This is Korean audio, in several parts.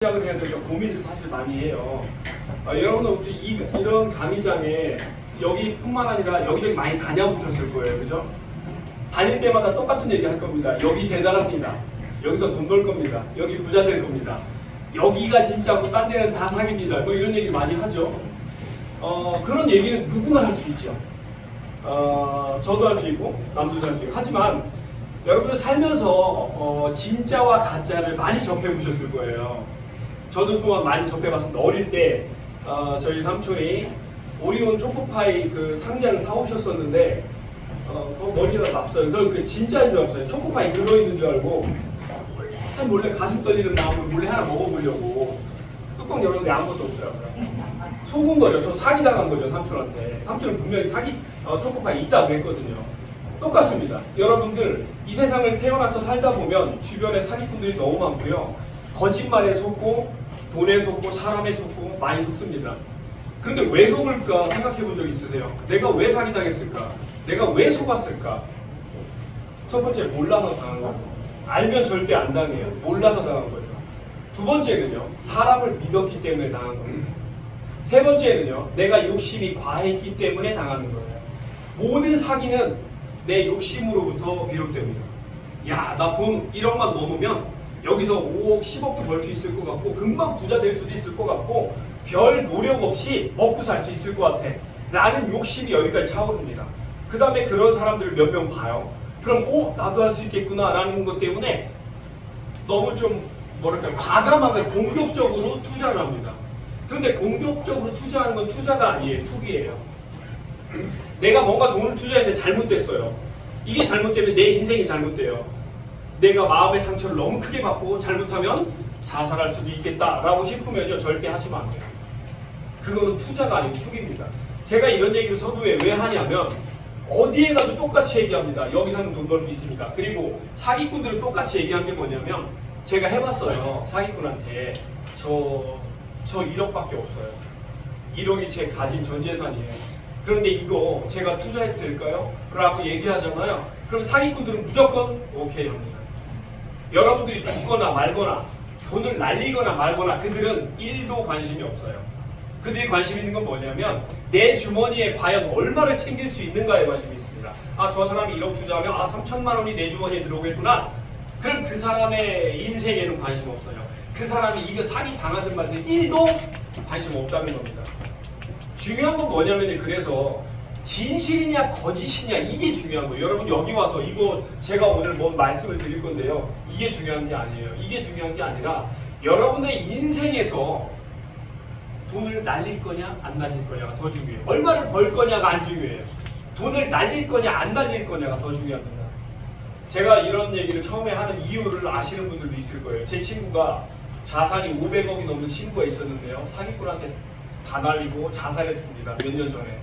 시작을 해야 될까 고민을 사실 많이 해요. 여러분은 혹시 이런 강의장에 여기뿐만 아니라 여기저기 많이 다녀보셨을 거예요, 그죠? 다닐 때마다 똑같은 얘기 할 겁니다. 여기 대단합니다. 여기서 돈 벌 겁니다. 여기 부자 될 겁니다. 여기가 진짜고 딴 데는 다 사기입니다. 뭐 이런 얘기 많이 하죠. 그런 얘기는 누구나 할 수 있죠. 저도 할 수 있고 남도 할 수 있고. 하지만 여러분들 살면서 진짜와 가짜를 많이 접해보셨을 거예요. 저도 또한 많이 접해봤습니다. 어릴 때 저희 삼촌이 오리온 초코파이 그 상자를 사오셨었는데 머리가 났어요. 저는 그게 진짜인 줄 알았어요. 초코파이 들어있는 줄 알고 몰래 가슴 떨리는 마음으로 몰래 하나 먹어보려고 뚜껑 열었는데 아무것도 없더라고요. 속은 거죠. 저 사기당한 거죠, 삼촌한테. 삼촌은 분명히 초코파이 있다고 했거든요. 똑같습니다. 여러분들 이 세상을 태어나서 살다 보면 주변에 사기꾼들이 너무 많고요. 거짓말에 속고 돈에 속고 사람에 속고 많이 속습니다. 그런데 왜 속을까 생각해 본 적 있으세요? 내가 왜 사기당했을까? 내가 왜 속았을까? 첫 번째, 몰라서 당한 거죠. 알면 절대 안 당해요. 몰라서 당한 거죠. 두 번째는요, 사람을 믿었기 때문에 당한 겁니다. 세 번째는요, 내가 욕심이 과했기 때문에 당하는 거예요. 모든 사기는 내 욕심으로부터 비롯됩니다. 야, 나 돈 1억만 넘으면 여기서 5억, 10억도 벌 수 있을 것 같고 금방 부자 될 수도 있을 것 같고 별 노력 없이 먹고 살 수 있을 것 같아 라는 욕심이 여기까지 차오릅니다. 그 다음에 그런 사람들을 몇 명 봐요. 그럼 나도 할 수 있겠구나 라는 것 때문에 너무 좀 뭐랄까 과감하게 공격적으로 투자를 합니다. 그런데 공격적으로 투자하는 건 투자가 아니에요. 투기예요. 내가 뭔가 돈을 투자했는데 잘못됐어요. 이게 잘못되면 내 인생이 잘못돼요. 내가 마음의 상처를 너무 크게 받고 잘못하면 자살할 수도 있겠다라고 싶으면요, 절대 하시면 안 돼요. 그거는 투자가 아니고 투기입니다. 제가 이런 얘기를 서두에 왜 하냐면 어디에 가도 똑같이 얘기합니다. 여기서는 돈 벌 수 있습니다. 그리고 사기꾼들은 똑같이 얘기한 게 뭐냐면 제가 해봤어요. 사기꾼한테 저 1억밖에 없어요. 1억이 제 가진 전 재산이에요. 그런데 이거 제가 투자해도 될까요? 라고 얘기하잖아요. 그럼 사기꾼들은 무조건 오케이 합니다. 여러분들이 죽거나 말거나 돈을 날리거나 말거나 그들은 1도 관심이 없어요. 그들이 관심 있는 건 뭐냐면 내 주머니에 과연 얼마를 챙길 수 있는가에 관심이 있습니다. 저 사람이 1억 투자하면 3천만 원이 내 주머니에 들어오겠구나. 그럼 그 사람의 인생에는 관심 없어요. 그 사람이 이거 사기 당하든 말든 1도 관심 없다는 겁니다. 중요한 건 뭐냐면 그래서 진실이냐 거짓이냐 이게 중요한 거예요. 여러분 여기 와서 이거 제가 오늘 뭔 말씀을 드릴 건데요. 이게 중요한 게 아니에요. 이게 중요한 게 아니라 여러분의 인생에서 돈을 날릴 거냐 안 날릴 거냐가 더 중요해요. 얼마를 벌 거냐가 안 중요해요. 돈을 날릴 거냐 안 날릴 거냐가 더 중요합니다. 제가 이런 얘기를 처음에 하는 이유를 아시는 분들도 있을 거예요. 제 친구가 자산이 500억이 넘는 친구가 있었는데요. 사기꾼한테 다 날리고 자살했습니다. 몇 년 전에.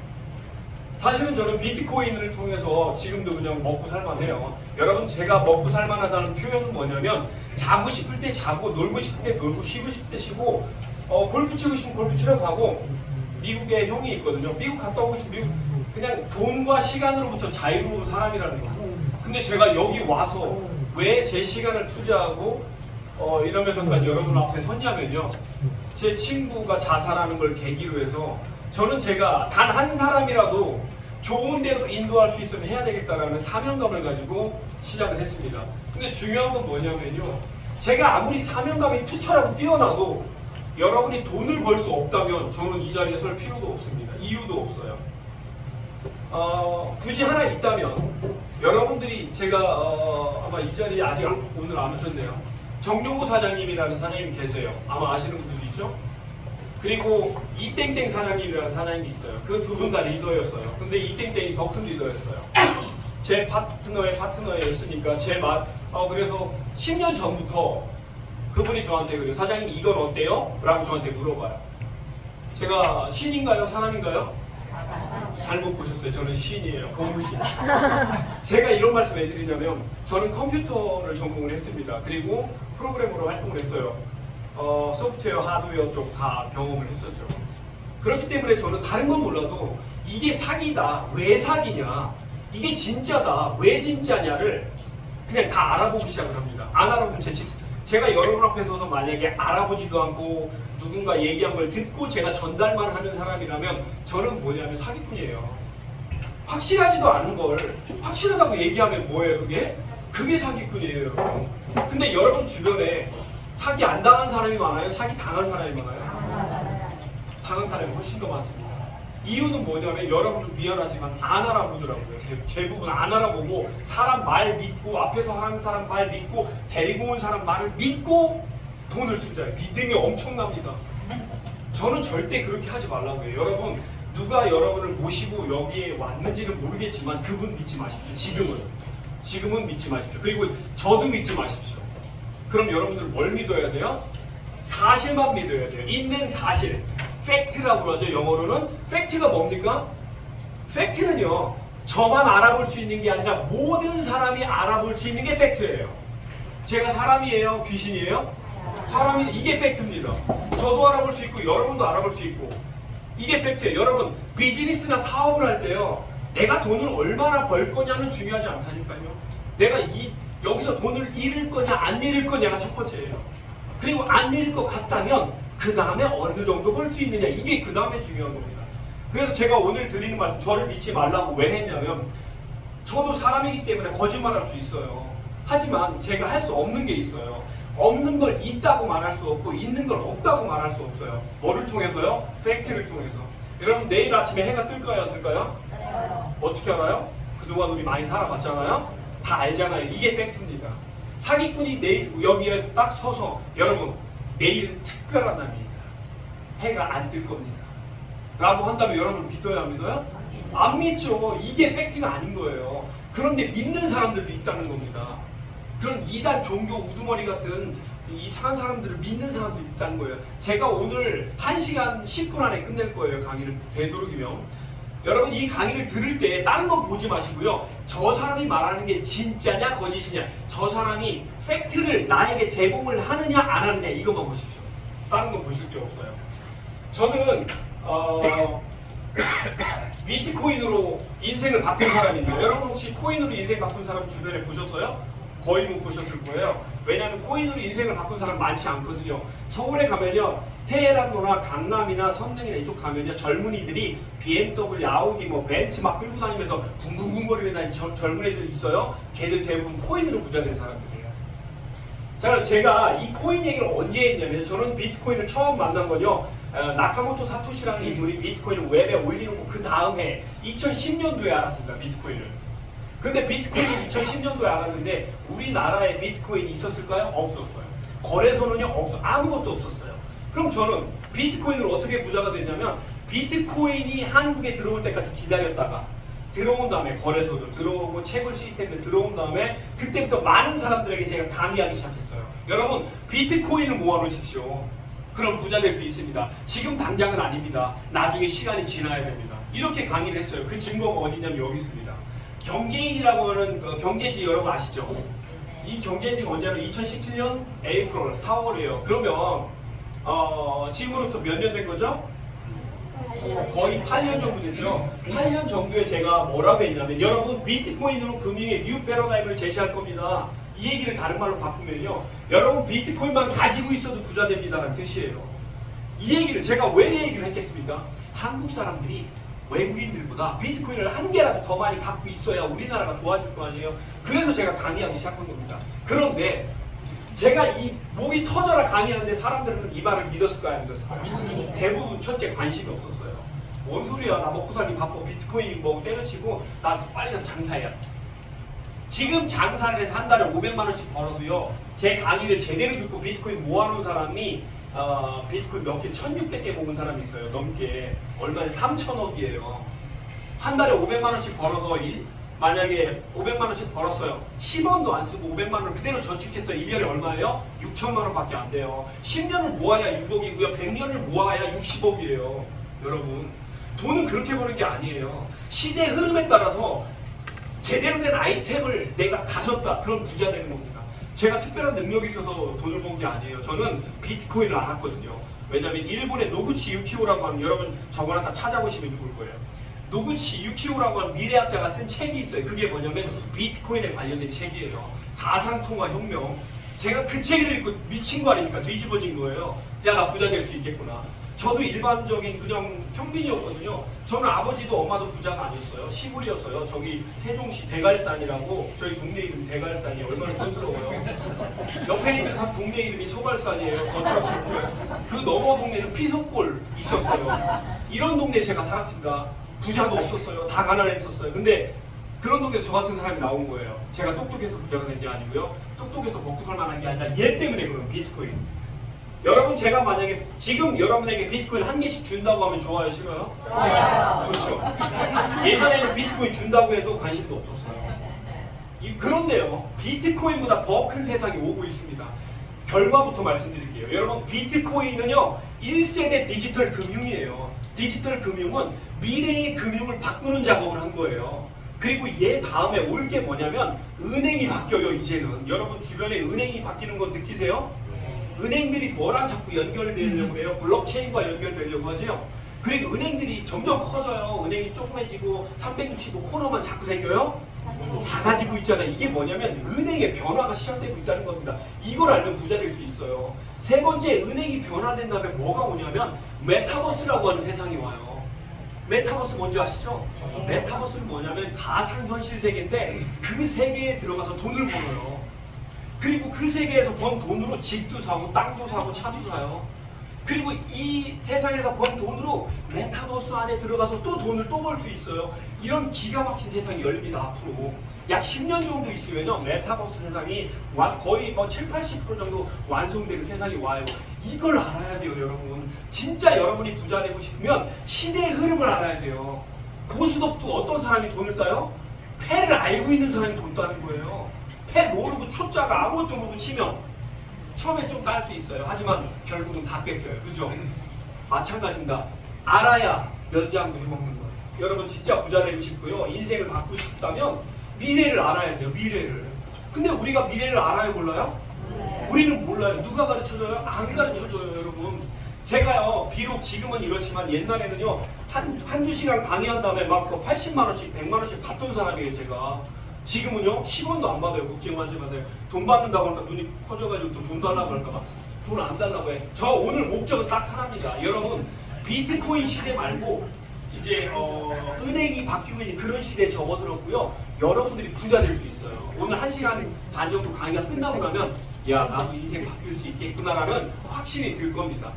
사실은 저는 비트코인을 통해서 지금도 그냥 먹고 살만해요. 여러분 제가 먹고 살만하다는 표현은 뭐냐면 자고 싶을 때 자고 놀고 싶을 때 놀고 쉬고 싶을 때 쉬고 골프 치고 싶으면 골프 치러 가고 미국에 형이 있거든요. 미국 갔다 오고 싶으면 미국 그냥 돈과 시간으로부터 자유로운 사람이라는 거예요. 근데 제가 여기 와서 왜 제 시간을 투자하고 이러면서까지 여러분 앞에 섰냐면요. 제 친구가 자살하는 걸 계기로 해서 저는 제가 단 한 사람이라도 좋은 데로 인도할 수 있으면 해야 되겠다라는 사명감을 가지고 시작을 했습니다. 근데 중요한 건 뭐냐면요. 제가 아무리 사명감이 투철하고 뛰어나도 여러분이 돈을 벌 수 없다면 저는 이 자리에 설 필요도 없습니다. 이유도 없어요. 굳이 하나 있다면 여러분들이 제가 아마 이 자리에 아직 오늘 안 오셨네요. 정용호 사장님이라는 사장님이 계세요. 아마 아시는 분들도 있죠? 그리고 이땡땡 사장님이라는 사장님이 있어요. 그 두 분 다 리더였어요. 근데 이땡땡이 더 큰 리더였어요. 제 파트너였으니까 그래서 10년 전부터 그분이 저한테 그래요. 사장님 이건 어때요? 라고 저한테 물어봐요. 제가 신인가요? 사람인가요? 잘못 보셨어요. 저는 신이에요. 공무신. 제가 이런 말씀 해드리냐면 저는 컴퓨터를 전공을 했습니다. 그리고 프로그래머로 활동을 했어요. 소프트웨어, 하드웨어 쪽 다 경험을 했었죠. 그렇기 때문에 저는 다른 건 몰라도 이게 사기다, 왜 사기냐, 이게 진짜다, 왜 진짜냐를 그냥 다 알아보기 시작을 합니다. 안 알아보면 제가 여러분 앞에 서서 만약에 알아보지도 않고 누군가 얘기한 걸 듣고 제가 전달만 하는 사람이라면 저는 뭐냐면 사기꾼이에요. 확실하지도 않은 걸 확실하다고 얘기하면 뭐예요 그게? 그게 사기꾼이에요 여러분. 근데 여러분 주변에 사기 안 당한 사람이 많아요? 사기 당한 사람이 많아요? 당한 사람이 훨씬 더 많습니다. 이유는 뭐냐면 여러분도 미안하지만 안 알아보더라고요. 대부분 안 알아보고 사람 말 믿고 앞에서 하는 사람 말 믿고 데리고 온 사람 말을 믿고 돈을 투자해요. 믿음이 엄청납니다. 저는 절대 그렇게 하지 말라고 해요. 여러분 누가 여러분을 모시고 여기에 왔는지는 모르겠지만 그분 믿지 마십시오. 지금은 믿지 마십시오. 그리고 저도 믿지 마십시오. 그럼 여러분들 뭘 믿어야 돼요? 사실만 믿어야 돼요. 있는 사실. 팩트라고 그러죠. 영어로는. 팩트가 뭡니까? 팩트는요. 저만 알아볼 수 있는 게 아니라 모든 사람이 알아볼 수 있는 게 팩트예요. 제가 사람이에요? 귀신이에요? 사람이 이게 팩트입니다. 저도 알아볼 수 있고 여러분도 알아볼 수 있고 이게 팩트예요. 여러분 비즈니스나 사업을 할 때요. 내가 돈을 얼마나 벌 거냐는 중요하지 않다니까요. 내가 여기서 돈을 잃을 거냐 안 잃을 거냐가 첫 번째예요. 그리고 안 잃을 것 같다면 그 다음에 어느 정도 벌 수 있느냐 이게 그 다음에 중요한 겁니다. 그래서 제가 오늘 드리는 말씀 저를 믿지 말라고 왜 했냐면 저도 사람이기 때문에 거짓말할 수 있어요. 하지만 제가 할 수 없는 게 있어요. 없는 걸 있다고 말할 수 없고 있는 걸 없다고 말할 수 없어요. 뭐를 통해서요? 팩트를 통해서. 여러분 내일 아침에 해가 뜰까요? 안 뜰까요? 어떻게 알아요? 그동안 우리 많이 살아봤잖아요? 다 알잖아요. 이게 팩트입니다. 사기꾼이 내일 여기에 딱 서서 여러분 내일은 특별한 날입니다. 해가 안 뜰 겁니다. 라고 한다면 여러분 믿어야 안 믿어요? 안 믿죠. 이게 팩트가 아닌 거예요. 그런데 믿는 사람들도 있다는 겁니다. 그런 이단 종교 우두머리 같은 이상한 사람들을 믿는 사람들이 있다는 거예요. 제가 오늘 1시간 10분 안에 끝낼 거예요. 강의를 되도록이면. 여러분 이 강의를 들을 때 다른 건 보지 마시고요. 저 사람이 말하는 게 진짜냐 거짓이냐 저 사람이 팩트를 나에게 제공을 하느냐 안 하느냐 이것만 보십시오. 다른 건 보실 게 없어요. 저는 비트코인으로 인생을 바꾼 사람인데 여러분 혹시 코인으로 인생 바꾼 사람 주변에 보셨어요? 거의 못 보셨을 거예요. 왜냐하면 코인으로 인생을 바꾼 사람 많지 않거든요. 서울에 가면요. 테헤란로나 강남이나 선릉이나 이쪽 가면요. 젊은이들이 BMW, 아우디, 벤츠 막 끌고 다니면서 붕붕붕거리며 다니는 젊은 애들 있어요. 걔들 대부분 코인으로 부자 된 사람들이에요. 자, 제가 이 코인 얘기를 언제 했냐면 저는 비트코인을 처음 만난 건요. 나카모토 사토시라는 인물이 비트코인을 웹에 올리는 그 다음 해 2010년도에 알았습니다. 비트코인을. 근데 비트코인이 2010년도에 알았는데 우리나라에 비트코인이 있었을까요? 없었어요. 거래소는요? 아무것도 없었어요. 그럼 저는 비트코인으로 어떻게 부자가 됐냐면 비트코인이 한국에 들어올 때까지 기다렸다가 들어온 다음에 거래소도 들어오고 채굴 시스템도 들어온 다음에 그때부터 많은 사람들에게 제가 강의하기 시작했어요. 여러분 비트코인을 모아놓으십시오. 그럼 부자 될 수 있습니다. 지금 당장은 아닙니다. 나중에 시간이 지나야 됩니다. 이렇게 강의를 했어요. 그 증거가 어디냐면 여기 있습니다. 경제인이라고 하는 경제지 여러분 아시죠? 이 경제지가 언제냐면 2017년 에이프릴 4월이에요. 그러면 지금으로부터 몇 년 된 거죠? 거의 8년 정도 됐죠. 8년 정도에 제가 뭐라고 했냐면 여러분 비트코인으로 금융의 뉴 패러다임을 제시할 겁니다. 이 얘기를 다른 말로 바꾸면요. 여러분 비트코인만 가지고 있어도 부자 됩니다라는 뜻이에요. 이 얘기를 제가 왜 얘기를 했겠습니까? 한국 사람들이 외국인들보다 비트코인을 한 개라도 더 많이 갖고 있어야 우리나라가 좋아질 거 아니에요. 그래서 제가 강의하기 시작한 겁니다. 그런데 제가 이 목이 터져라 강의하는데 사람들은 이 말을 믿었을까요? 안 믿었을까요? 대부분 첫째 관심이 없었어요. 뭔 소리야 나 먹고 살기 바빠 비트코인 뭐 때려치고 나 빨리 가서 장사해야 지금 장사를 해서 한 달에 500만 원씩 벌어도요 제 강의를 제대로 듣고 비트코인 모아놓은 사람이 비트코인 몇 개, 1600개 모은 사람이 있어요. 넘게. 얼마에 3천억이에요. 한 달에 500만 원씩 벌어서 만약에 500만 원씩 벌었어요. 10원도 안 쓰고 500만 원을 그대로 저축했어요. 1년에 얼마예요? 6천만 원밖에 안 돼요. 10년을 모아야 6억이고요. 100년을 모아야 60억이에요. 여러분. 돈은 그렇게 버는 게 아니에요. 시대 흐름에 따라서 제대로 된 아이템을 내가 가졌다. 그럼 부자 되는 겁니다. 제가 특별한 능력이 있어서 돈을 번 게 아니에요. 저는 비트코인을 알았거든요. 왜냐하면 일본의 노구치 유키오라고 하는 여러분 저거나 다 찾아보시면 좋을 거예요. 노구치 유키오라고 하는 미래학자가 쓴 책이 있어요. 그게 뭐냐면 비트코인에 관련된 책이에요. 가상통화 혁명. 제가 그 책을 읽고 미친 거 아닙니까? 뒤집어진 거예요. 야, 나 부자 될 수 있겠구나. 저도 일반적인 그냥 평민이었거든요. 저는 아버지도 엄마도 부자가 아니었어요. 시골이었어요. 저기 세종시 대갈산이라고, 저희 동네 이름이 대갈산이에요. 얼마나 촌스러워요. 옆에 있는 동네 이름이 소갈산이에요. 거창스럽죠. 그 너머 동네는 피석골 있었어요. 이런 동네에 제가 살았습니다. 부자도 없었어요. 다 가난했었어요. 근데 그런 동네에서 저 같은 사람이 나온 거예요. 제가 똑똑해서 부자가 된 게 아니고요. 똑똑해서 먹고 살만한 게 아니라 얘 때문에 그런 비트코인. 여러분, 제가 만약에 지금 여러분에게 비트코인 한 개씩 준다고 하면 좋아요, 싫어요? 좋아요. 좋죠. 예전에는 비트코인 준다고 해도 관심도 없었어요. 그런데요, 비트코인보다 더 큰 세상이 오고 있습니다. 결과부터 말씀드릴게요. 여러분, 비트코인은요 1세대 디지털 금융이에요. 디지털 금융은 미래의 금융을 바꾸는 작업을 한 거예요. 그리고 얘 다음에 올 게 뭐냐면 은행이 바뀌어요. 이제는 여러분 주변에 은행이 바뀌는 거 느끼세요? 은행들이 뭐랑 자꾸 연결되려고 해요? 블록체인과 연결되려고 하죠. 그리고 은행들이 점점 커져요. 은행이 조그매지고 365 코너만 자꾸 생겨요. 작아지고 있잖아요. 이게 뭐냐면 은행의 변화가 시작되고 있다는 겁니다. 이걸 알면 부자 될 수 있어요. 세 번째, 은행이 변화된 다음에 뭐가 오냐면 메타버스라고 하는 세상이 와요. 메타버스 뭔지 아시죠? 메타버스는 뭐냐면 가상현실 세계인데 그 세계에 들어가서 돈을 벌어요. 그리고 그 세계에서 번 돈으로 집도 사고 땅도 사고 차도 사요. 그리고 이 세상에서 번 돈으로 메타버스 안에 들어가서 또 돈을 또 벌 수 있어요. 이런 기가 막힌 세상이 열립니다. 앞으로 약 10년 정도 있으면요 메타버스 세상이 거의 7, 80% 정도 완성되는 세상이 와요. 이걸 알아야 돼요. 여러분, 진짜 여러분이 부자 되고 싶으면 시대의 흐름을 알아야 돼요. 고스톱도 어떤 사람이 돈을 따요? 패를 알고 있는 사람이 돈 따는 거예요. 패 모르고 초짜가 아무것도 모르고 치면 처음에 좀 딸 수 있어요. 하지만 결국은 다 뺏겨요. 그죠? 마찬가지입니다. 알아야 연장도 해먹는 거예요. 여러분, 진짜 부자 되고 싶고요, 인생을 바꾸고 싶다면 미래를 알아야 돼요. 미래를. 근데 우리가 미래를 알아요, 몰라요? 우리는 몰라요. 누가 가르쳐줘요? 안 가르쳐줘요. 여러분, 제가요 비록 지금은 이렇지만 옛날에는요 한두 시간 강의한 다음에 막 80만 원씩 100만 원씩 받던 사람이에요. 제가 지금은요 10원도 안 받아요. 걱정하지 마세요. 돈 받는다고 하니까 눈이 커져가지고 또 돈 달라고 할까봐 돈 안 달라고 해. 저 오늘 목적은 딱 하나입니다. 여러분, 비트코인 시대 말고 이제 은행이 바뀌고 있는 그런 시대에 접어들었고요. 여러분들이 부자 될 수 있어요. 오늘 1시간 반 정도 강의가 끝나고 나면 야, 나도 인생 바뀔 수 있겠구나라는 확신이 들 겁니다.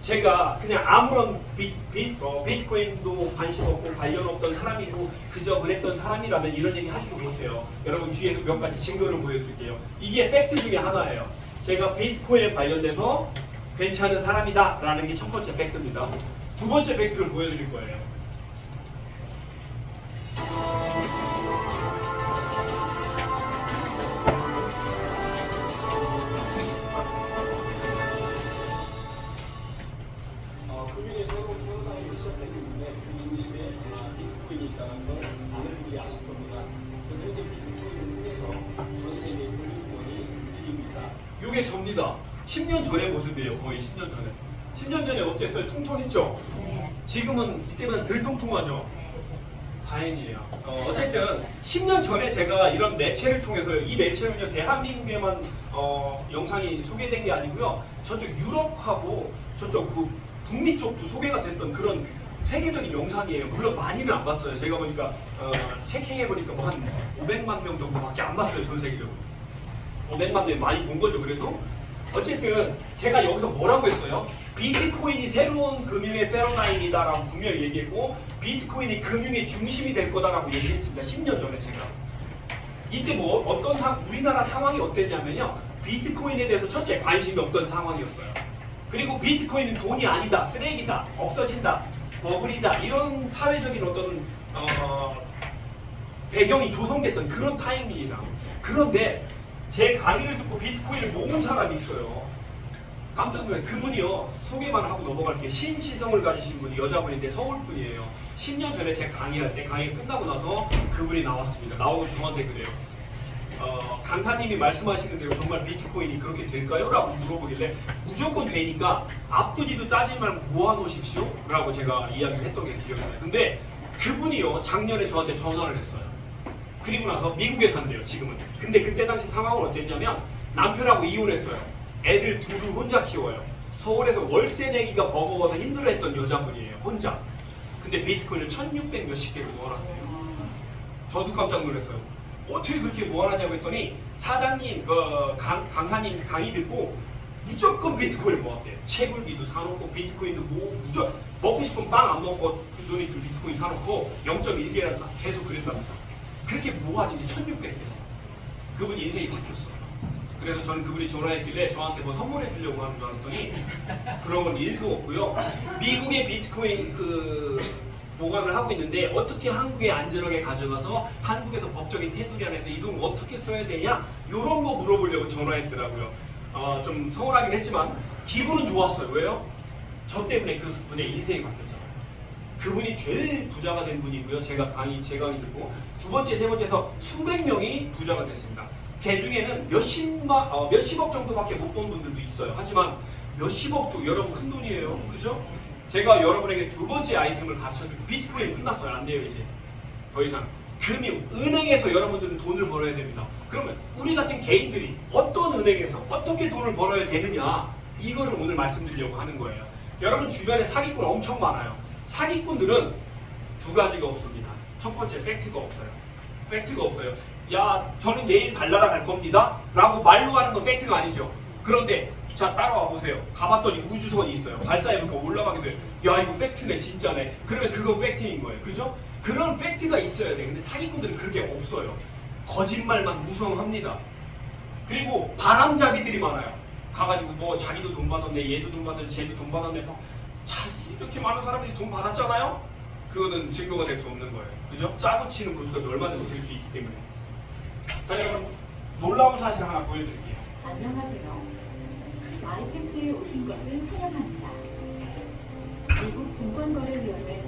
제가 그냥 아무런 비트코인도 관심 없고 관련 없던 사람이고 그저 그랬던 사람이라면 이런 얘기 하지도 못해요. 여러분, 뒤에 몇 가지 증거를 보여드릴게요. 이게 팩트 중에 하나예요. 제가 비트코인에 관련돼서 괜찮은 사람이다 라는 게 첫 번째 팩트입니다. 두 번째 팩트를 보여드릴 거예요. 금융의 새로운 패러다임이 시작되기 때문에 그 중심에 비트코인이 있다는 걸 많은 분들이 아실 겁니다. 그래서 현재 비트코인을 통해서 전 세계 금융권이 움직이고 있다. 이게 접니다. 10년 전의 모습이에요. 거의 10년 전에. 10년 전에 어땠어요? 통통했죠? 지금은 이때보다 덜 통통하죠? 다행이에요. 어쨌든 10년 전에 제가 이런 매체를 통해서, 이 매체는요 대한민국에만 영상이 소개된 게 아니고요, 저쪽 유럽하고 저쪽 그 북미 쪽도 소개가 됐던 그런 세계적인 영상이에요. 물론 많이는 안 봤어요. 제가 보니까 체킹해보니까 뭐 한 500만 명 정도밖에 안 봤어요. 전 세계적으로 500만 명 많이 본 거죠. 그래도 어쨌든 제가 여기서 뭐라고 했어요? 비트코인이 새로운 금융의 패러다임이다라고 분명히 얘기했고, 비트코인이 금융의 중심이 될 거다라고 얘기했습니다. 10년 전에 제가. 이때 뭐 우리나라 상황이 어땠냐면요, 비트코인에 대해서 첫째 관심이 없던 상황이었어요. 그리고 비트코인은 돈이 아니다, 쓰레기다, 없어진다, 버블이다, 이런 사회적인 어떤 배경이 조성됐던 그런 타이밍이다. 그런데 제 강의를 듣고 비트코인을 모은 사람이 있어요. 깜짝 놀라요. 그분이요, 소개만 하고 넘어갈게요. 신시성을 가지신 분이 여자분인데 서울 분이에요. 10년 전에 제 강의할 때, 강의 끝나고 나서 그분이 나왔습니다. 나오고 저한테 그래요. 강사님이 말씀하시는 대로 정말 비트코인이 그렇게 될까요? 라고 물어보길래 무조건 되니까 아프지도 따지지 말고 모아놓으십시오 라고 제가 이야기를 했던 게 기억이 나요. 근데 그분이요 작년에 저한테 전화를 했어요. 그리고 나서 미국에 산대요 지금은. 근데 그때 당시 상황은 어땠냐면 남편하고 이혼했어요. 애들 둘을 혼자 키워요. 서울에서 월세 내기가 버거워서 힘들어했던 여자분이에요. 혼자. 근데 비트코인을 1600 몇십 개를 모아놨대요. 저도 깜짝 놀랐어요. 어떻게 그렇게 모아놨냐고 했더니 사장님, 강사님 강의 듣고 무조건 비트코인을 모았대요. 채굴기도 사놓고 비트코인도 무조건 먹고 싶으면 빵 안 먹고 돈 있으면 비트코인 사놓고 0.1개라도 계속 그랬답니다. 그렇게 모아진 게 1600개. 그분이 인생이 바뀌었어요. 그래서 저는 그분이 전화했길래 저한테 뭐 선물해 주려고 하는 줄 알았더니 그런 건 일도 없고요. 미국의 비트코인 보관을 하고 있는데 어떻게 한국에 안전하게 가져가서 한국에서 법적인 테두리 안에서 이 돈 어떻게 써야 되냐 이런 거 물어보려고 전화했더라고요. 좀 서운하긴 했지만 기분은 좋았어요. 왜요? 저 때문에 그분의 인생이 바뀌었잖아요. 그분이 제일 부자가 된 분이고요. 제가 강의 듣고 두 번째, 세 번째에서 수백 명이 부자가 됐습니다. 그 중에는 몇십억 정도밖에 못 본 분들도 있어요. 하지만 몇십억도 여러분 큰 돈이에요. 그죠? 제가 여러분에게 두 번째 아이템을 가르쳐드릴게요. 비트코인 끝났어요. 안 돼요 이제. 더 이상. 금융, 은행에서 여러분들은 돈을 벌어야 됩니다. 그러면 우리 같은 개인들이 어떤 은행에서 어떻게 돈을 벌어야 되느냐 이거를 오늘 말씀드리려고 하는 거예요. 여러분 주변에 사기꾼 엄청 많아요. 사기꾼들은 두 가지가 없습니다. 첫 번째, 팩트가 없어요. 팩트가 없어요. 야, 저는 내일 달나라 갈 겁니다 라고 말로 하는 건 팩트가 아니죠. 그런데 자, 따라와 보세요. 가봤더니 우주선이 있어요. 발사해보니까 올라가게 돼요. 야, 이거 팩트네, 진짜네. 그러면 그건 팩트인 거예요. 그죠? 그런 팩트가 있어야 돼. 근데 사기꾼들은 그게 없어요. 거짓말만 무성합니다. 그리고 바람잡이들이 많아요. 가가지고 뭐 자기도 돈 받았네, 얘도 돈 받았네, 쟤도 돈 받았네. 자, 이렇게 많은 사람들이 돈 받았잖아요? 그거는 증거가 될 수 없는 거예요. 그죠? 짜고 치는 분수가 얼마든지 될 수 있기 때문에. 자, 여러분 놀라운 사실 하나 보여드릴게요. 안녕하세요. 아이펙스에 오신 것을 환영합니다. 미국 증권거래위원회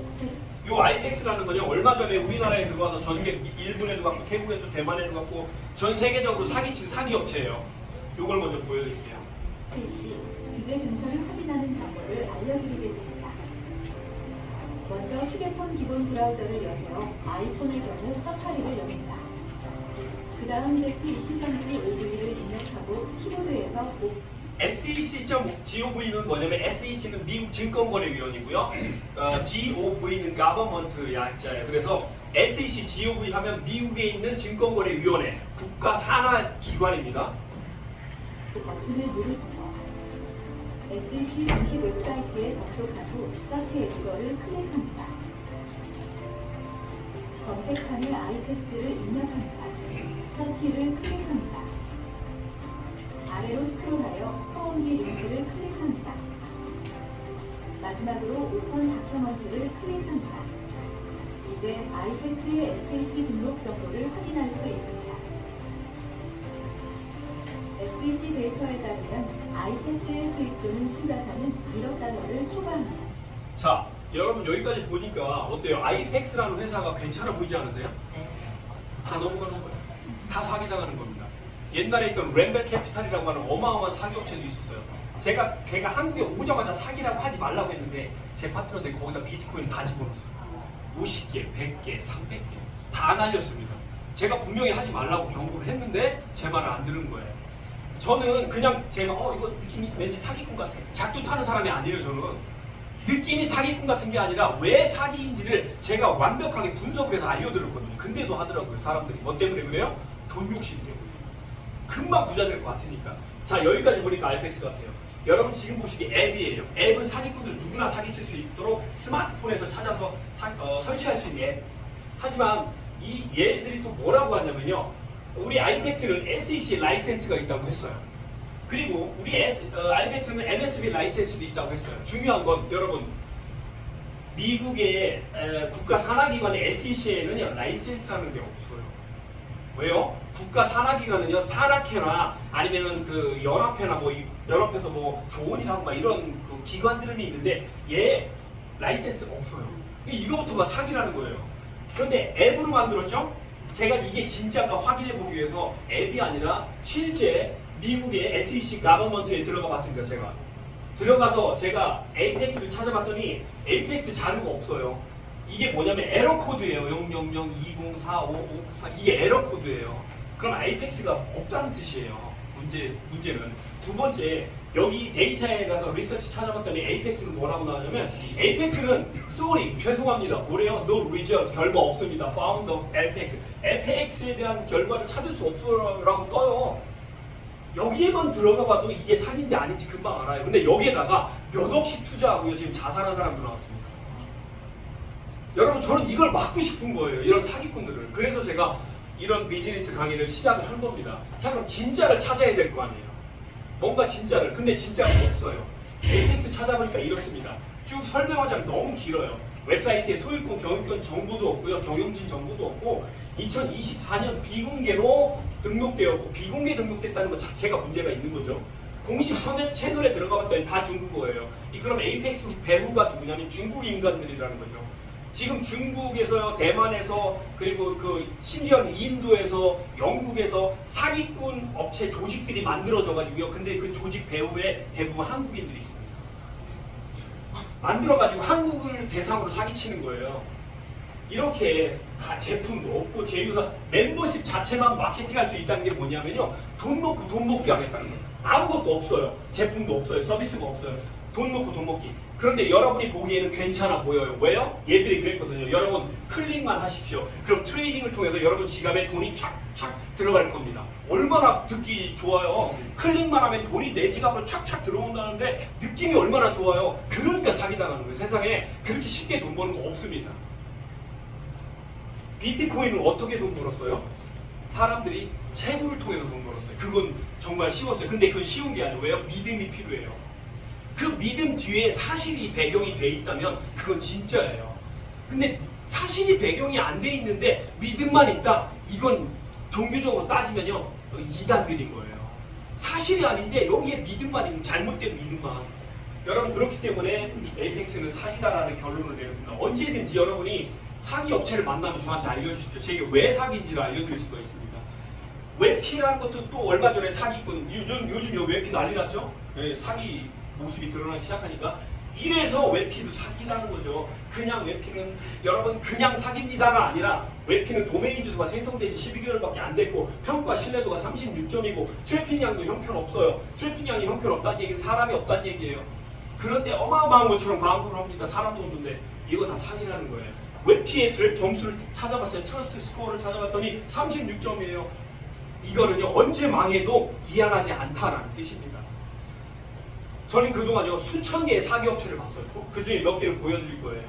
요 아이텍스라는 건요, 얼마 전에 우리나라에 들어와서 전개 일본에도 갔고 태국에도 대만에도 갔고 전 세계적으로 사기친 사기업체예요. 요걸 먼저 보여드릴게요. SEC 규제 증서를 확인하는 방법을 알려드리겠습니다. 먼저 휴대폰 기본 브라우저를 여세요. 아이폰의 경우 서파리를 엽니다. 그 다음 SEC.gov를 입력하고 키보드에서 SEC.gov는 뭐냐면 SEC는 미국 증권거래위원이고요. GOV는 government 약자예요. 그래서 SEC, GOV 하면 미국에 있는 증권거래위원회 국가 산하 기관입니다. 버튼을 누르세요. SEC 공식 웹사이트에 접속한 후 서치 에디거를 클릭합니다. 검색창에 아이펙스를 입력합니다. 서치를 클릭합니다. 아래로 스크롤하여 포함기 링크를 클릭합니다. 마지막으로 오픈 다큐먼트를 클릭합니다. 이제 아이펙스의 SEC 등록 정보를 확인할 수 있습니다. SEC 데이터에 따르면 아이펙스의 수익 또는 순자산은 1억 달러를 초과합니다. 자, 여러분 여기까지 보니까 어때요? 아이텍스라는 회사가 괜찮아 보이지 않으세요? 다 넘어가는 거예요. 다 사기당하는 겁니다. 옛날에 있던 램벨 캐피탈이라고 하는 어마어마한 사기업체도 있었어요. 걔가 한국에 오자마자 사기라고 하지 말라고 했는데 제 파트너들 거기다 비트코인 다 집어넣었어요. 50개, 100개, 300개 다 날렸습니다. 제가 분명히 하지 말라고 경고를 했는데 제 말을 안 들은 거예요. 저는 그냥 제가 이거 느낌이 왠지 사기꾼 같아. 작두 타는 사람이 아니에요. 저는 느낌이 사기꾼 같은 게 아니라 왜 사기인지를 제가 완벽하게 분석을 해서 알려드렸거든요. 근데도 하더라고요. 사람들이 뭐 때문에 그래요? 돈 욕심 때문에. 금방 부자 될 것 같으니까. 자, 여기까지 보니까 알펙스 같아요. 여러분 지금 보시기 앱이에요. 앱은 사기꾼들 누구나 사기칠 수 있도록 스마트폰에서 찾아서 설치할 수 있는 앱. 하지만 이 얘들이 또 뭐라고 하냐면요. 우리 아이펙스는 SEC 라이센스가 있다고 했어요. 그리고 우리 아이펙스는 MSB 라이센스도 있다고 했어요. 중요한 건 여러분 미국의 국가 산하기관의 SEC에는요 라이센스라는 게 없어요. 왜요? 국가 산하기관은요 산학회나 아니면은 그 연합회나 뭐 연합해서 뭐 좋은 일 하고 막 이런 그 기관들은 있는데 얘 라이센스가 없어요. 이거부터가 사기라는 거예요. 그런데 앱으로 만들었죠? 제가 이게 진짜인가 확인해 보기 위해서 앱이 아니라 실제 미국의 SEC 가버먼트에 들어가 봤습니다. 제가 들어가서 제가 에이펙스를 찾아봤더니 에이펙스 자료가 없어요. 이게 뭐냐면 에러 코드예요. 000, 20, 4, 5, 5, 4 이게 에러 코드예요. 그럼 아이펙스가 없다는 뜻이에요. 문제는 두 번째, 여기 데이터에 가서 리서치 찾아봤더니 에이펙스는 뭐라고 나오냐면 에이펙스는 sorry 죄송합니다. 뭐래요? No result 결과 없습니다. Found of apex apex에 대한 결과를 찾을 수 없어라고 떠요. 여기에만 들어가 봐도 이게 사기인지 아닌지 금방 알아요. 근데 여기에다가 몇 억씩 투자하고요 지금 자살한 사람도 나왔습니다. 여러분 저는 이걸 막고 싶은 거예요. 이런 사기꾼들을. 그래서 제가 이런 비즈니스 강의를 시작을 한 겁니다. 자 그럼 진짜를 찾아야 될 거 아니에요. 뭔가 진짜를. 근데 진짜가 없어요. 에이펙스 찾아보니까 이렇습니다. 쭉 설명하자면 너무 길어요. 웹사이트에 소유권, 경영권 정보도 없고요. 경영진 정보도 없고 2024년 비공개로 등록되었고 비공개 등록됐다는 것 자체가 문제가 있는 거죠. 공식 채널에 들어가 봤더니 다 중국어예요. 그럼 에이펙스 배후가 누구냐면 중국 인간들이라는 거죠. 지금 중국에서, 대만에서, 그리고 그 심지어 인도에서, 영국에서 사기꾼 업체 조직들이 만들어져가지고요. 근데 그 조직 배후에 대부분 한국인들이 있습니다. 만들어가지고 한국을 대상으로 사기치는 거예요. 이렇게 제품도 없고 제휴사 멤버십 자체만 마케팅할 수 있다는 게 뭐냐면요. 돈 놓고 돈 먹기 하겠다는 거예요. 아무것도 없어요. 제품도 없어요. 서비스가 없어요. 돈 놓고 돈 먹기. 그런데 여러분이 보기에는 괜찮아 보여요. 왜요? 얘들이 그랬거든요. 여러분 클릭만 하십시오. 그럼 트레이딩을 통해서 여러분 지갑에 돈이 촥촥 들어갈 겁니다. 얼마나 듣기 좋아요. 클릭만 하면 돈이 내 지갑으로 촥촥 들어온다는데 느낌이 얼마나 좋아요. 그러니까 사기당하는 거예요. 세상에 그렇게 쉽게 돈 버는 거 없습니다. 비트코인을 어떻게 돈 벌었어요? 사람들이 채굴을 통해서 돈 벌었어요. 그건 정말 쉬웠어요. 근데 그건 쉬운 게 아니에요. 왜요? 믿음이 필요해요. 그 믿음 뒤에 사실이 배경이 돼 있다면 그건 진짜예요. 근데 사실이 배경이 안 돼 있는데 믿음만 있다? 이건 종교적으로 따지면요 이단들인 거예요. 사실이 아닌데 여기에 믿음만 있는 잘못된 믿음만. 여러분 그렇기 때문에 에이펙스는 사기다라는 결론을 내렸습니다. 언제든지 여러분이 사기 업체를 만나면 저한테 알려주십시오. 제가 왜 사기인지를 알려드릴 수가 있습니다. 웹피라는 것도 또 얼마 전에 사기꾼 요즘 요 웹피 난리 났죠? 네, 사기 모습이 드러나기 시작하니까 이래서 웹피도 사기라는 거죠. 그냥 웹피는 여러분 그냥 사기입니다가 아니라 웹피는 도메인 주소가 생성된 지 12개월밖에 안 됐고 평가 신뢰도가 36점이고 트래픽량도 형편없어요. 트래픽량이 형편없다는 얘기는 사람이 없다는 얘기예요. 그런데 어마어마한 것처럼 광고를 합니다. 사람도 없는데 이거 다 사기라는 거예요. 웹피의 점수를 찾아봤어요. 트러스트 스코어를 찾아봤더니 36점이에요. 이거는요 언제 망해도 이양하지 않다라는 뜻입니다. 저는 그동안요 수천 개의 사기 업체를 봤어요. 그 중에 몇 개를 보여드릴 거예요.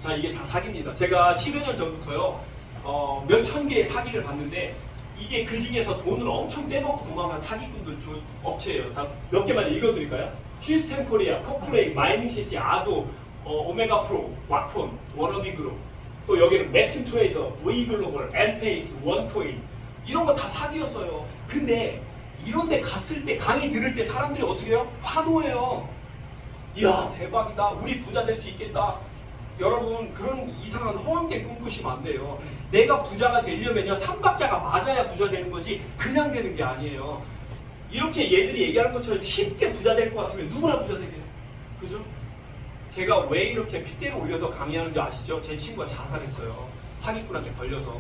자 이게 다 사기입니다. 제가 10여 년 전부터요 몇 천 개의 사기를 봤는데 이게 그 중에서 돈을 엄청 떼먹고 도망간 사기꾼들 업체예요. 다 몇 개만 읽어드릴까요? 휴스턴 코리아, 코프레이, 마이닝시티, 아도, 오메가 프로, 왁폰, 워너비 그룹, 또 여기는 맥심 트레이더, V글로벌, 엔페이스, 원코인 이런 거 다 사기였어요. 근데 이런 데 갔을 때 강의 들을 때 사람들이 어떻게 해요? 환호해요. 이야 대박이다. 우리 부자 될 수 있겠다. 여러분 그런 이상한 허황된 꿈 꾸시면 안 돼요. 내가 부자가 되려면요 삼박자가 맞아야 부자 되는 거지 그냥 되는 게 아니에요. 이렇게 얘들이 얘기하는 것처럼 쉽게 부자 될 것 같으면 누구나 부자 되게요. 그죠? 제가 왜 이렇게 핏대를 올려서 강의하는지 아시죠? 제 친구가 자살했어요. 사기꾼한테 걸려서.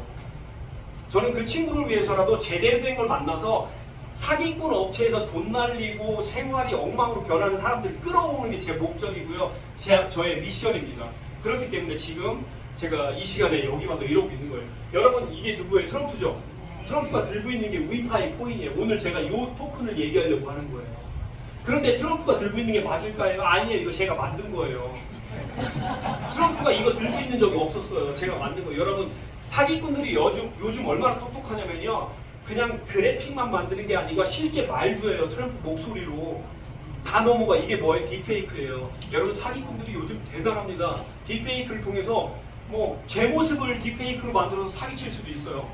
저는 그 친구를 위해서라도 제대로 된 걸 만나서 사기꾼 업체에서 돈 날리고 생활이 엉망으로 변하는 사람들을 끌어오는 게 제 목적이고요. 저의 미션입니다. 그렇기 때문에 지금 제가 이 시간에 여기 와서 이러고 있는 거예요. 여러분 이게 누구예요? 트럼프죠? 트럼프가 들고 있는 게 위파이 코인이에요. 오늘 제가 이 토큰을 얘기하려고 하는 거예요. 그런데 트럼프가 들고 있는 게 맞을까요? 아니에요. 이거 제가 만든 거예요. 트럼프가 이거 들고 있는 적이 없었어요. 제가 만든 거예요. 여러분 사기꾼들이 요즘 얼마나 똑똑하냐면요. 그냥 그래픽만 만드는 게 아니고 실제 말도 해요. 트럼프 목소리로. 다 넘어가. 이게 뭐예요? 딥페이크예요. 여러분 사기꾼들이 요즘 대단합니다. 딥페이크를 통해서 뭐 제 모습을 딥페이크로 만들어서 사기칠 수도 있어요.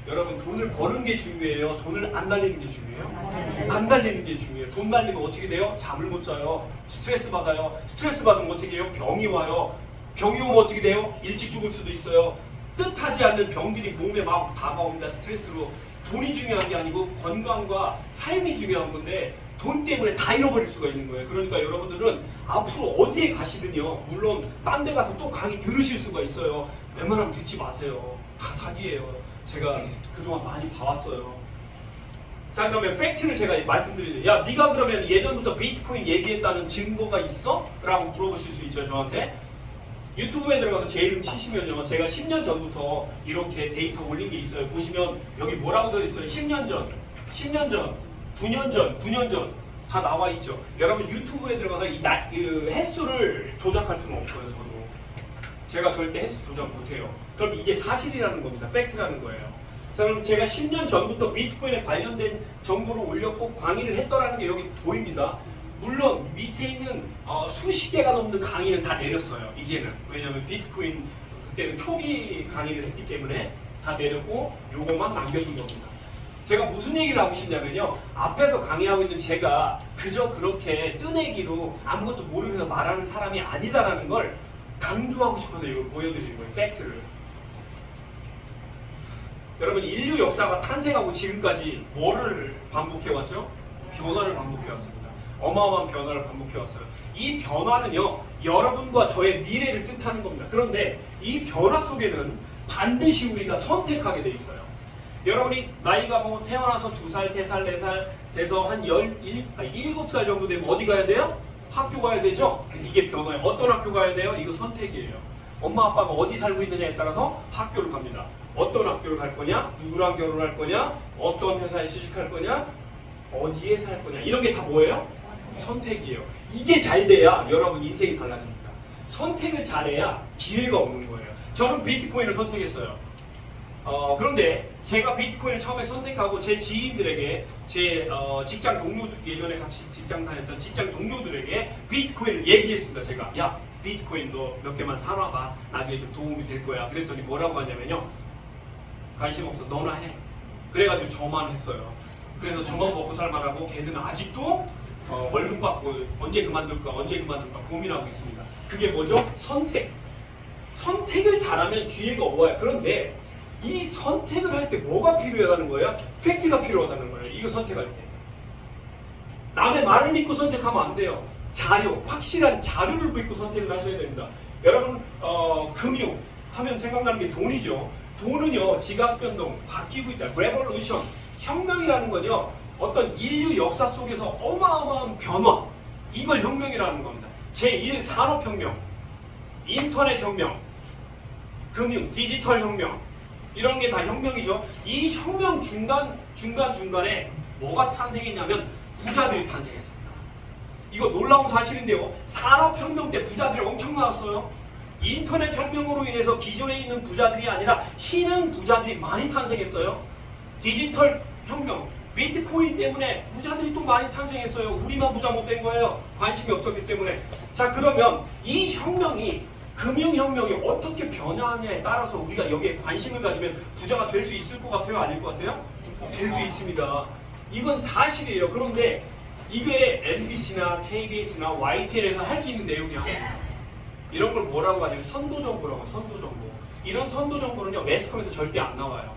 여러분 돈을 버는 게 중요해요? 돈을 안 날리는 게 중요해요? 안 날리는 게 중요해요. 돈 날리면 어떻게 돼요? 잠을 못 자요. 스트레스 받아요. 스트레스 받으면 어떻게 해요? 병이 와요. 병이 오면 어떻게 돼요? 일찍 죽을 수도 있어요. 뜻하지 않는 병들이 몸에 막 다가옵니다. 스트레스로. 돈이 중요한 게 아니고 건강과 삶이 중요한 건데 돈 때문에 다 잃어버릴 수가 있는 거예요. 그러니까 여러분들은 앞으로 어디에 가시든요. 물론 딴 데 가서 또 강의 들으실 수가 있어요. 웬만하면 듣지 마세요. 다 사기예요. 제가 그동안 많이 봐왔어요. 자, 그러면 팩트를 제가 말씀드리죠. 야, 네가 그러면 예전부터 비트코인 얘기했다는 증거가 있어? 라고 물어보실 수 있죠, 저한테. 유튜브에 들어가서 제 이름 치시면요, 제가 10년 전부터 이렇게 데이터 올린 게 있어요. 보시면 여기 뭐라고 되어 있어요? 10년 전, 10년 전, 9년 전, 9년 전 다 나와 있죠. 여러분 유튜브에 들어가서 그 횟수를 조작할 수는 없어요. 저도 제가 절대 횟수 조작 못해요. 그럼 이게 사실이라는 겁니다. 팩트라는 거예요. 자, 그럼 제가 10년 전부터 비트코인에 관련된 정보를 올렸고 강의를 했더라는 게 여기 보입니다. 물론 밑에 있는 수십 개가 넘는 강의는 다 내렸어요. 이제는. 왜냐면 비트코인 그때는 초기 강의를 했기 때문에 다 내렸고 요것만 남겨둔 겁니다. 제가 무슨 얘기를 하고 싶냐면요. 앞에서 강의하고 있는 제가 그저 그렇게 뜨내기로 아무것도 모르면서 말하는 사람이 아니다라는 걸 강조하고 싶어서 이걸 보여드리는 거예요. 팩트를. 여러분 인류 역사가 탄생하고 지금까지 뭐를 반복해왔죠? 변화를 반복해왔습니다. 어마어마한 변화를 반복해왔어요. 이 변화는요. 여러분과 저의 미래를 뜻하는 겁니다. 그런데 이 변화 속에는 반드시 우리가 선택하게 돼 있어요. 여러분이 나이가 뭐 태어나서 2살, 3살, 4살 돼서 한 7살 정도 되면 어디 가야 돼요? 학교 가야 되죠? 이게 변화예요. 어떤 학교 가야 돼요? 이거 선택이에요. 엄마 아빠가 어디 살고 있느냐에 따라서 학교를 갑니다. 어떤 학교를 갈 거냐? 누구랑 결혼할 거냐? 어떤 회사에 취직할 거냐? 어디에 살 거냐? 이런 게 다 뭐예요? 선택이에요. 이게 잘 돼야 여러분 인생이 달라집니다. 선택을 잘해야 기회가 오는 거예요. 저는 비트코인을 선택했어요. 그런데 제가 비트코인을 처음에 선택하고 제 지인들에게 제 직장 동료 예전에 같이 직장 다녔던 직장 동료들에게 비트코인을 얘기했습니다. 제가 야 비트코인 너 몇 개만 사놔봐. 나중에 좀 도움이 될 거야. 그랬더니 뭐라고 하냐면요. 관심 없어. 너나 해. 그래가지고 저만 했어요. 그래서 저만 먹고 살만하고 걔들은 아직도 월급 받고 언제 그만둘까 고민하고 있습니다. 그게 뭐죠? 선택. 선택을 잘하면 기회가 와요. 그런데 이 선택을 할 때 뭐가 필요하다는 거예요? 팩트가 필요하다는 거예요. 이거 선택할 때. 남의 말을 믿고 선택하면 안 돼요. 자료, 확실한 자료를 믿고 선택을 하셔야 됩니다. 여러분, 금융 하면 생각나는 게 돈이죠. 돈은요, 지각 변동, 바뀌고 있다. 레볼루션, 혁명이라는 건요, 어떤 인류 역사 속에서 어마어마한 변화, 이걸 혁명이라는 겁니다. 제1 산업혁명, 인터넷 혁명, 금융, 디지털 혁명, 이런 게 다 혁명이죠. 이 혁명 중간에 뭐가 탄생했냐면 부자들이 탄생했습니다. 이거 놀라운 사실인데요. 산업혁명 때 부자들이 엄청 나왔어요. 인터넷 혁명으로 인해서 기존에 있는 부자들이 아니라 신흥 부자들이 많이 탄생했어요. 디지털 혁명, 비트코인 때문에 부자들이 또 많이 탄생했어요. 우리만 부자 못 된 거예요. 관심이 없었기 때문에. 자, 그러면 이 혁명이 금융혁명이 어떻게 변화하냐에 따라서 우리가 여기에 관심을 가지면 부자가 될 수 있을 것 같아요? 아닐 것 같아요? 될 수 있습니다. 이건 사실이에요. 그런데 이게 MBC나 KBS나 YTN에서 할 수 있는 내용이 아니에요. 이런 걸 뭐라고 하냐면 선도정보라고 해요. 선도정보. 이런 선도정보는요. 매스컴에서 절대 안 나와요.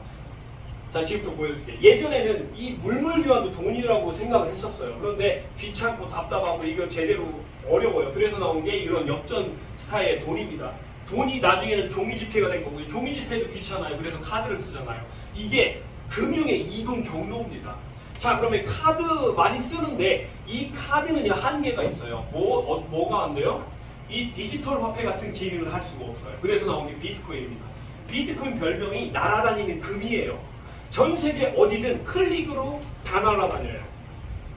자, 지금부터 보여드릴게요. 예전에는 이 물물교환도 돈이라고 생각을 했었어요. 그런데 귀찮고 답답하고 이거 제대로 어려워요. 그래서 나온 게 이런 역전 스타일의 돈입니다. 돈이 나중에는 종이지폐가 된 거고요. 종이지폐도 귀찮아요. 그래서 카드를 쓰잖아요. 이게 금융의 이동 경로입니다. 자, 그러면 카드 많이 쓰는데 이 카드는요 한계가 있어요. 뭐가 안 돼요? 이 디지털 화폐 같은 기능을 할 수가 없어요. 그래서 나온 게 비트코인입니다. 비트코인 별명이 날아다니는 금이에요. 전 세계 어디든 클릭으로 다 날아다녀요.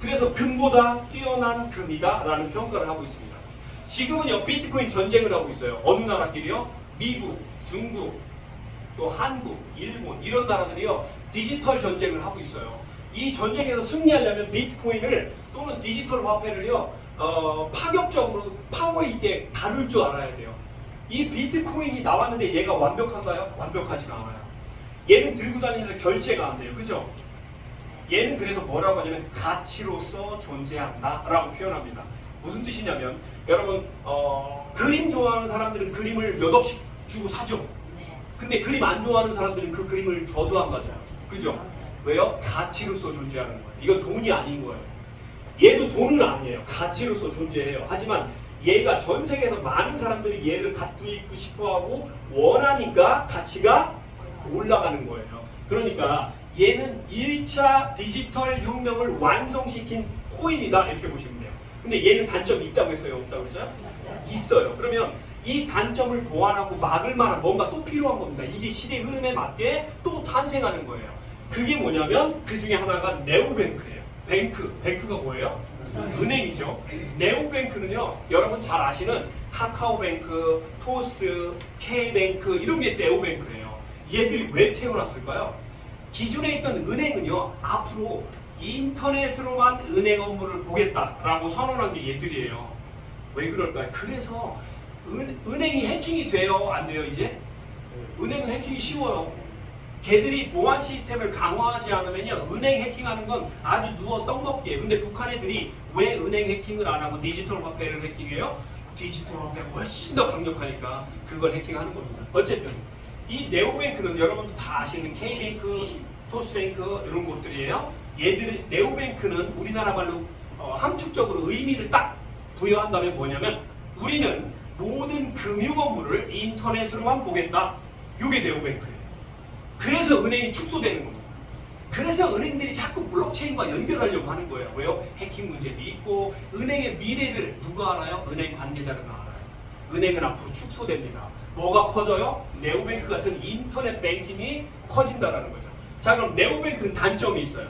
그래서 금보다 뛰어난 금이다 라는 평가를 하고 있습니다. 지금은요 비트코인 전쟁을 하고 있어요. 어느 나라끼리요? 미국, 중국, 또 한국, 일본 이런 나라들이요 디지털 전쟁을 하고 있어요. 이 전쟁에서 승리하려면 비트코인을 또는 디지털 화폐를요 파격적으로 파워 있게 다룰 줄 알아야 돼요. 이 비트코인이 나왔는데 얘가 완벽한가요? 완벽하지가 않아요. 얘는 들고 다니면서 결제가 안 돼요. 그죠? 얘는 그래서 뭐라고 하냐면 가치로서 존재한다 라고 표현합니다. 무슨 뜻이냐면 여러분 그림 좋아하는 사람들은 그림을 몇 억씩 주고 사죠. 근데 그림 안 좋아하는 사람들은 그 그림을 줘도 안 가져요. 그죠? 왜요? 가치로서 존재하는 거예요. 이건 돈이 아닌 거예요. 얘도 돈은 아니에요. 가치로서 존재해요. 하지만 얘가 전 세계에서 많은 사람들이 얘를 갖고 있고 싶어하고 원하니까 가치가 올라가는 거예요. 그러니까 얘는 1차 디지털 혁명을 완성시킨 코인이다 이렇게 보시면 돼요. 근데 얘는 단점이 있다고 했어요? 없다고 했어요? 있어요. 그러면 이 단점을 보완하고 막을 만한 뭔가 또 필요한 겁니다. 이게 시대 흐름에 맞게 또 탄생하는 거예요. 그게 뭐냐면 그 중에 하나가 네오뱅크예요. 뱅크가 뭐예요? 은행이죠. 네오뱅크는요, 여러분 잘 아시는 카카오뱅크, 토스, K뱅크 이런 게 네오뱅크예요. 얘들이 왜 태어났을까요? 기존에 있던 은행은요, 앞으로 인터넷으로만 은행 업무를 보겠다라고 선언한 게 얘들이에요. 왜 그럴까요? 그래서 은행이 해킹이 돼요? 안 돼요 이제? 은행은 해킹이 쉬워요. 걔들이 보안 시스템을 강화하지 않으면요, 은행 해킹하는 건 아주 누워 떡먹기예요. 근데 북한 애들이 왜 은행 해킹을 안 하고 디지털 화폐를 해킹해요? 디지털 화폐가 훨씬 더 강력하니까 그걸 해킹하는 겁니다. 어쨌든 이 네오뱅크는 여러분도 다 아시는 K뱅크, 토스뱅크 이런 곳들이에요. 얘들 네오뱅크는 우리나라 말로 함축적으로 의미를 딱 부여한다면 뭐냐면 우리는 모든 금융 업무를 인터넷으로만 보겠다. 이게 네오뱅크예요. 그래서 은행이 축소되는 겁니다. 그래서 은행들이 자꾸 블록체인과 연결하려고 하는 거예요. 왜요? 해킹 문제도 있고 은행의 미래를 누가 알아요? 은행 관계자는 알아요. 은행은 앞으로 축소됩니다. 뭐가 커져요? 네오뱅크 같은 인터넷 뱅킹이 커진다라는 거죠. 자, 그럼 네오뱅크는 단점이 있어요.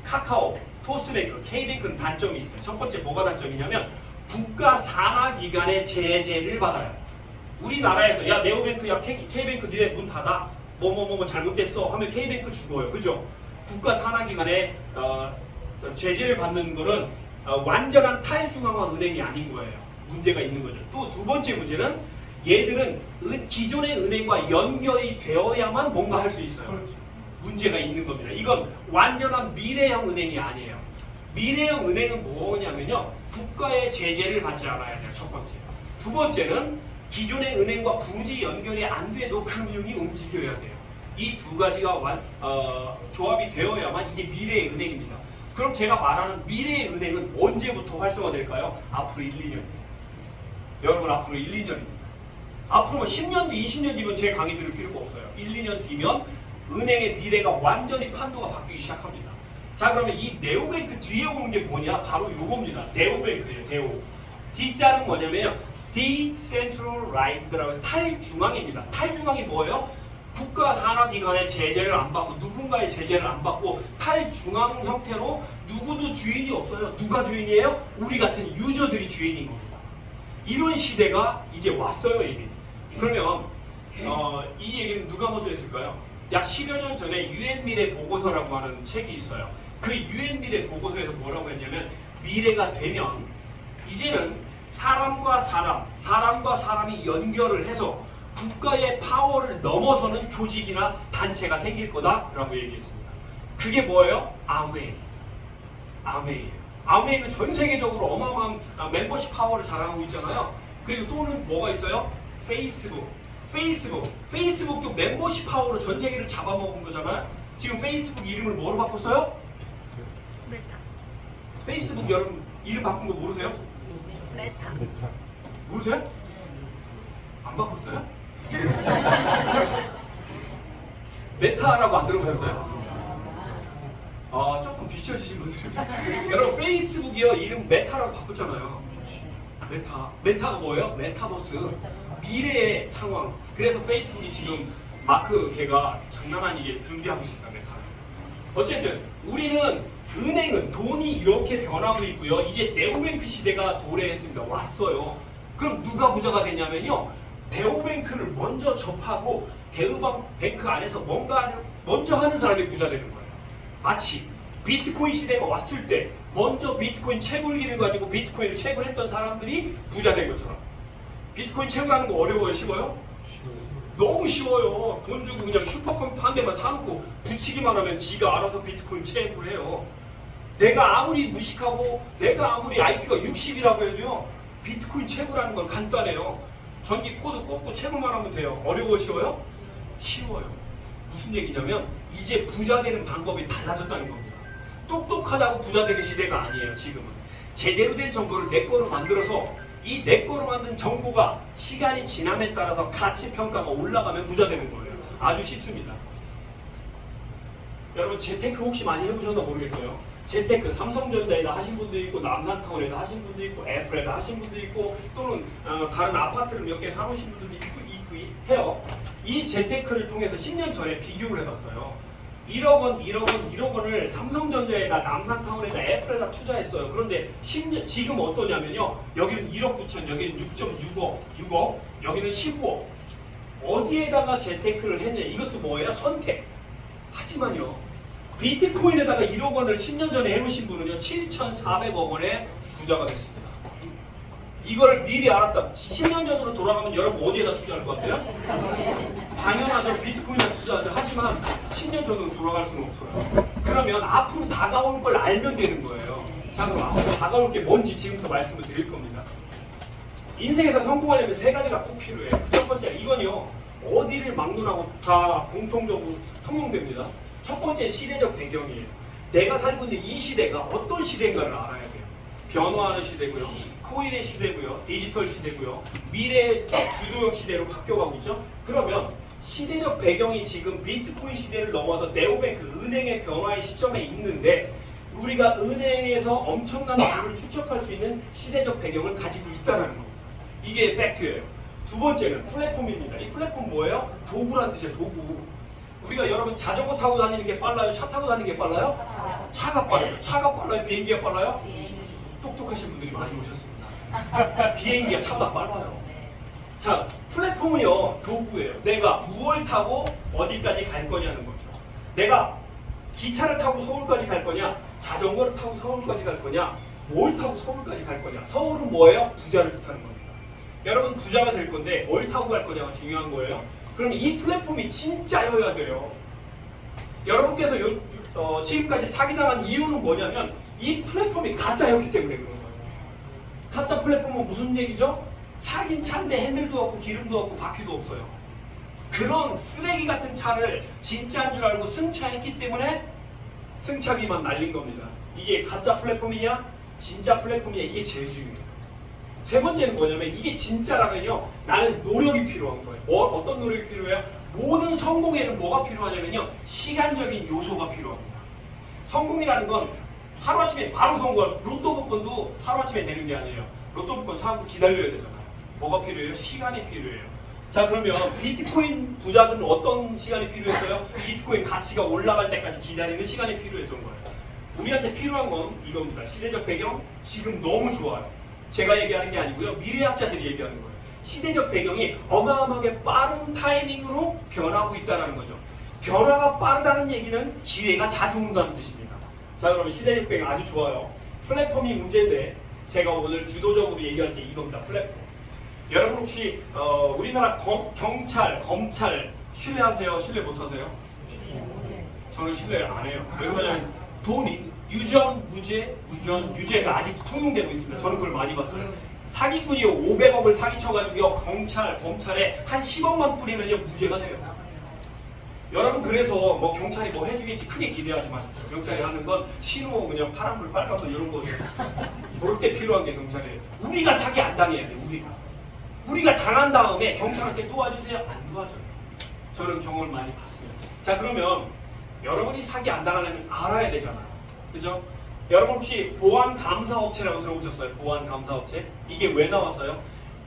카카오, 토스뱅크, K뱅크는 단점이 있어요. 첫 번째 뭐가 단점이냐면 국가 산하기관의 제재를 받아요. 우리나라에서 야 네오뱅크, 야 K뱅크 니네 문 닫아. 뭐뭐뭐 잘못됐어 하면 K뱅크 죽어요. 그죠? 국가 산하기관의 제재를 받는 거는 완전한 탈중앙화 은행이 아닌 거예요. 문제가 있는 거죠. 또 두 번째 문제는 얘들은 기존의 은행과 연결이 되어야만 뭔가 할 수 있어요. 그렇죠. 문제가 있는 겁니다. 이건 완전한 미래형 은행이 아니에요. 미래형 은행은 뭐냐면요, 국가의 제재를 받지 않아야 돼요. 첫 번째. 두 번째는 기존의 은행과 굳이 연결이 안 돼도 금융이 움직여야 돼요. 이 두 가지가 조합이 되어야만 이게 미래의 은행입니다. 그럼 제가 말하는 미래의 은행은 언제부터 활성화될까요? 앞으로 1, 2년이에요. 여러분 앞으로 1, 2년입니다. 앞으로 10년 뒤, 20년 뒤면 제 강의 들을 필요가 없어요. 1, 2년 뒤면 은행의 미래가 완전히 판도가 바뀌기 시작합니다. 자, 그러면 이 네오뱅크 뒤에 오는 게 뭐냐? 바로 요겁니다. 네오뱅크예요. 네오. D자는 뭐냐면요, Decentralized라고 탈중앙입니다. 탈중앙이 뭐예요? 국가 산하기관의 제재를 안 받고 누군가의 제재를 안 받고 탈중앙 형태로 누구도 주인이 없어요. 누가 주인이에요? 우리 같은 유저들이 주인인 겁니다. 이런 시대가 이제 왔어요, 이미. 그러면 이 얘기는 누가 먼저 했을까요? 약 10여 년 전에 UN 미래 보고서라고 하는 책이 있어요. 그 UN 미래 보고서에서 뭐라고 했냐면 미래가 되면 이제는 사람과 사람이 연결을 해서 국가의 파워를 넘어서는 조직이나 단체가 생길 거다라고 얘기했습니다. 그게 뭐예요? 아웨이예요. 아웨이는 전 세계적으로 어마어마한 멤버십 파워를 자랑하고 있잖아요. 그리고 또는 뭐가 있어요? 페이스북도 멤버십 파워로 전 세계를 잡아먹은 거잖아요. 지금 페이스북 이름을 뭐로 바꿨어요? 메타. 페이스북 여러분 이름 바꾼 거 모르세요? 메타. 모르세요? 안 바꿨어요? 메타라고 안 들어보셨어요? 조금 뒤처지신 분들이 여러분 페이스북이요 이름 메타라고 바꿨잖아요. 메타가 뭐예요? 메타버스, 미래의 상황. 그래서 페이스북이 지금 마크 걔가 장난 아니게 준비하고 있습니다. 메타를. 어쨌든 우리는 은행은 돈이 이렇게 변하고 있고요. 이제 네오뱅크 시대가 도래했습니다. 왔어요. 그럼 누가 부자가 되냐면요, 네오뱅크를 먼저 접하고 대우뱅크 안에서 뭔가를 먼저 하는 사람이 부자 되는 거예요. 마치 비트코인 시대가 왔을 때 먼저 비트코인 채굴기를 가지고 비트코인을 채굴했던 사람들이 부자 된 것처럼. 비트코인 채굴하는 거 어려워요? 쉬워요? 너무 쉬워요. 돈 주고 그냥 슈퍼컴퓨터 한 대만 사놓고 붙이기만 하면 지가 알아서 비트코인 채굴해요. 내가 아무리 무식하고 내가 아무리 IQ가 60이라고 해도요, 비트코인 채굴하는 건 간단해요. 전기 코드 꽂고 채굴만 하면 돼요. 어려워요? 쉬워요? 쉬워요. 무슨 얘기냐면 이제 부자 되는 방법이 달라졌다는 겁니다. 똑똑하다고 부자 되는 시대가 아니에요. 지금은 제대로 된 정보를 내 거로 만들어서 이 내 거로 만든 정보가 시간이 지남에 따라서 가치 평가가 올라가면 부자 되는 거예요. 아주 쉽습니다. 여러분 재테크 혹시 많이 해보셨나 모르겠어요. 재테크 삼성전자에다 하신 분도 있고 남산타운에다 하신 분도 있고 애플에다 하신 분도 있고 또는 다른 아파트를 몇 개 사놓으신 분들도 있고 해요. 이 재테크를 통해서 10년 전에 비교를 해봤어요. 1억 원, 1억 원, 1억 원을 삼성전자에다 남산타운에다 애플에다 투자했어요. 그런데 10년, 지금 어떠냐면요. 여기는 1억 9천, 여기는 6.6억, 여기는 15억. 어디에다가 재테크를 했냐? 이것도 뭐예요? 선택. 하지만요. 비트코인에다가 1억 원을 10년 전에 해놓으신 분은요. 7,400억 원의 부자가 됐습니다. 이걸 미리 알았다. 10년 전으로 돌아가면 여러분 어디에다 투자할 것 같아요? 당연하죠. 비트코인에 투자하죠. 하지만 10년 전으로 돌아갈 수는 없어요. 그러면 앞으로 다가올 걸 알면 되는 거예요. 자, 그럼 앞으로 다가올 게 뭔지 지금부터 말씀을 드릴 겁니다. 인생에서 성공하려면 세 가지가 꼭 필요해요. 첫 번째, 이건요. 어디를 막론하고 다 공통적으로 통용됩니다. 첫 번째, 시대적 배경이에요. 내가 살고 있는 이 시대가 어떤 시대인가를 알아야 돼요. 변화하는 시대고요. 코인의 시대고요. 디지털 시대고요. 미래의 주도형 시대로 바뀌어가고 있죠. 그러면 시대적 배경이 지금 비트코인 시대를 넘어서 네오뱅크, 은행의 변화의 시점에 있는데 우리가 은행에서 엄청난 부를 추적할 수 있는 시대적 배경을 가지고 있다는 겁니다. 이게 팩트예요. 두 번째는 플랫폼입니다. 이 플랫폼 뭐예요? 도구란 뜻이에요. 도구. 우리가 여러분 자전거 타고 다니는 게 빨라요? 차 타고 다니는 게 빨라요? 차가 빨라요. 차가 빨라요? 비행기가 빨라요? 똑똑하신 분들이 많이 오셨습니다. 비행기가 차보다 빨라요. 자, 플랫폼은요 도구예요. 내가 무엇을 타고 어디까지 갈 거냐는 거죠. 내가 기차를 타고 서울까지 갈 거냐, 자전거를 타고 서울까지 갈 거냐, 뭘 타고 서울까지 갈 거냐. 서울은 뭐예요? 부자를 뜻하는 겁니다. 여러분 부자가 될 건데 뭘 타고 갈 거냐가 중요한 거예요. 그럼 이 플랫폼이 진짜여야 돼요. 여러분께서 지금까지 사기당한 이유는 뭐냐면 이 플랫폼이 가짜였기 때문에 그런 거예요. 가짜 플랫폼은 무슨 얘기죠? 차긴 차인데 핸들도 없고 기름도 없고 바퀴도 없어요. 그런 쓰레기 같은 차를 진짜인 줄 알고 승차했기 때문에 승차비만 날린 겁니다. 이게 가짜 플랫폼이냐 진짜 플랫폼이냐 이게 제일 중요해요. 세 번째는 뭐냐면 이게 진짜라면요 나는 노력이 필요한 거예요. 어떤 노력이 필요해요? 모든 성공에는 뭐가 필요하냐면요 시간적인 요소가 필요합니다. 성공이라는 건 하루아침에 바로 성공할 로또 복권도 하루아침에 되는 게 아니에요. 로또 복권 사고 기다려야 되잖아요. 뭐가 필요해요? 시간이 필요해요. 자, 그러면 비트코인 부자들은 어떤 시간이 필요했어요? 비트코인 가치가 올라갈 때까지 기다리는 시간이 필요했던 거예요. 우리한테 필요한 건 이겁니다. 시대적 배경 지금 너무 좋아요. 제가 얘기하는 게 아니고요. 미래학자들이 얘기하는 거예요. 시대적 배경이 어마어마하게 빠른 타이밍으로 변하고 있다는 거죠. 변화가 빠르다는 얘기는 기회가 자주 온다는 뜻입니다. 자, 그러면 시대적 배경 아주 좋아요. 플랫폼이 문제인데 제가 오늘 주도적으로 얘기할 게 이겁니다. 플랫폼. 여러분 혹시 우리나라 경찰, 검찰 신뢰하세요? 신뢰 못하세요? 저는 신뢰 안 해요. 왜 그러냐면 유전, 유죄가 아직 통용되고 있습니다. 저는 그걸 많이 봤어요. 사기꾼이 500억을 사기쳐가지고 경찰, 검찰에 한 10억만 뿌리면요 무죄가 돼요. 여러분 그래서 뭐 경찰이 뭐 해주겠지 크게 기대하지 마십시오. 경찰이 하는 건 신호 그냥 파란불, 빨간불 이런 거예요. 그럴 때 필요한 게 경찰이에요. 우리가 사기 안 당해야 돼. 우리가 당한 다음에 경찰한테 도와주세요. 안 도와줘요. 저는 경험을 많이 봤습니다. 자, 그러면 여러분이 사기 안 당하려면 알아야 되잖아요. 그죠? 여러분 혹시 보안감사업체라고 들어보셨어요? 보안감사업체? 이게 왜 나왔어요?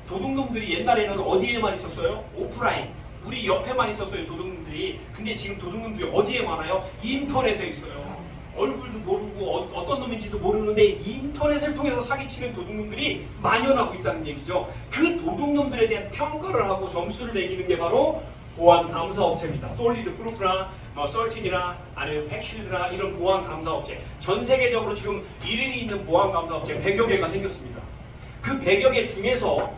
도둑놈들이 옛날에는 어디에만 있었어요? 오프라인. 우리 옆에만 있었어요, 도둑놈들이. 근데 지금 도둑놈들이 어디에 많아요? 인터넷에 있어요. 얼굴도 모르고 어떤 놈인지도 모르는데 인터넷을 통해서 사기치는 도둑놈들이 만연하고 있다는 얘기죠. 그 도둑놈들에 대한 평가를 하고 점수를 매기는 게 바로 보안감사업체입니다. 솔리드 프루프나 썰틱이나 아니면 팩실드나 이런 보안감사업체. 전 세계적으로 지금 이름이 있는 보안감사업체 100여 개가 생겼습니다. 그 100여 개 중에서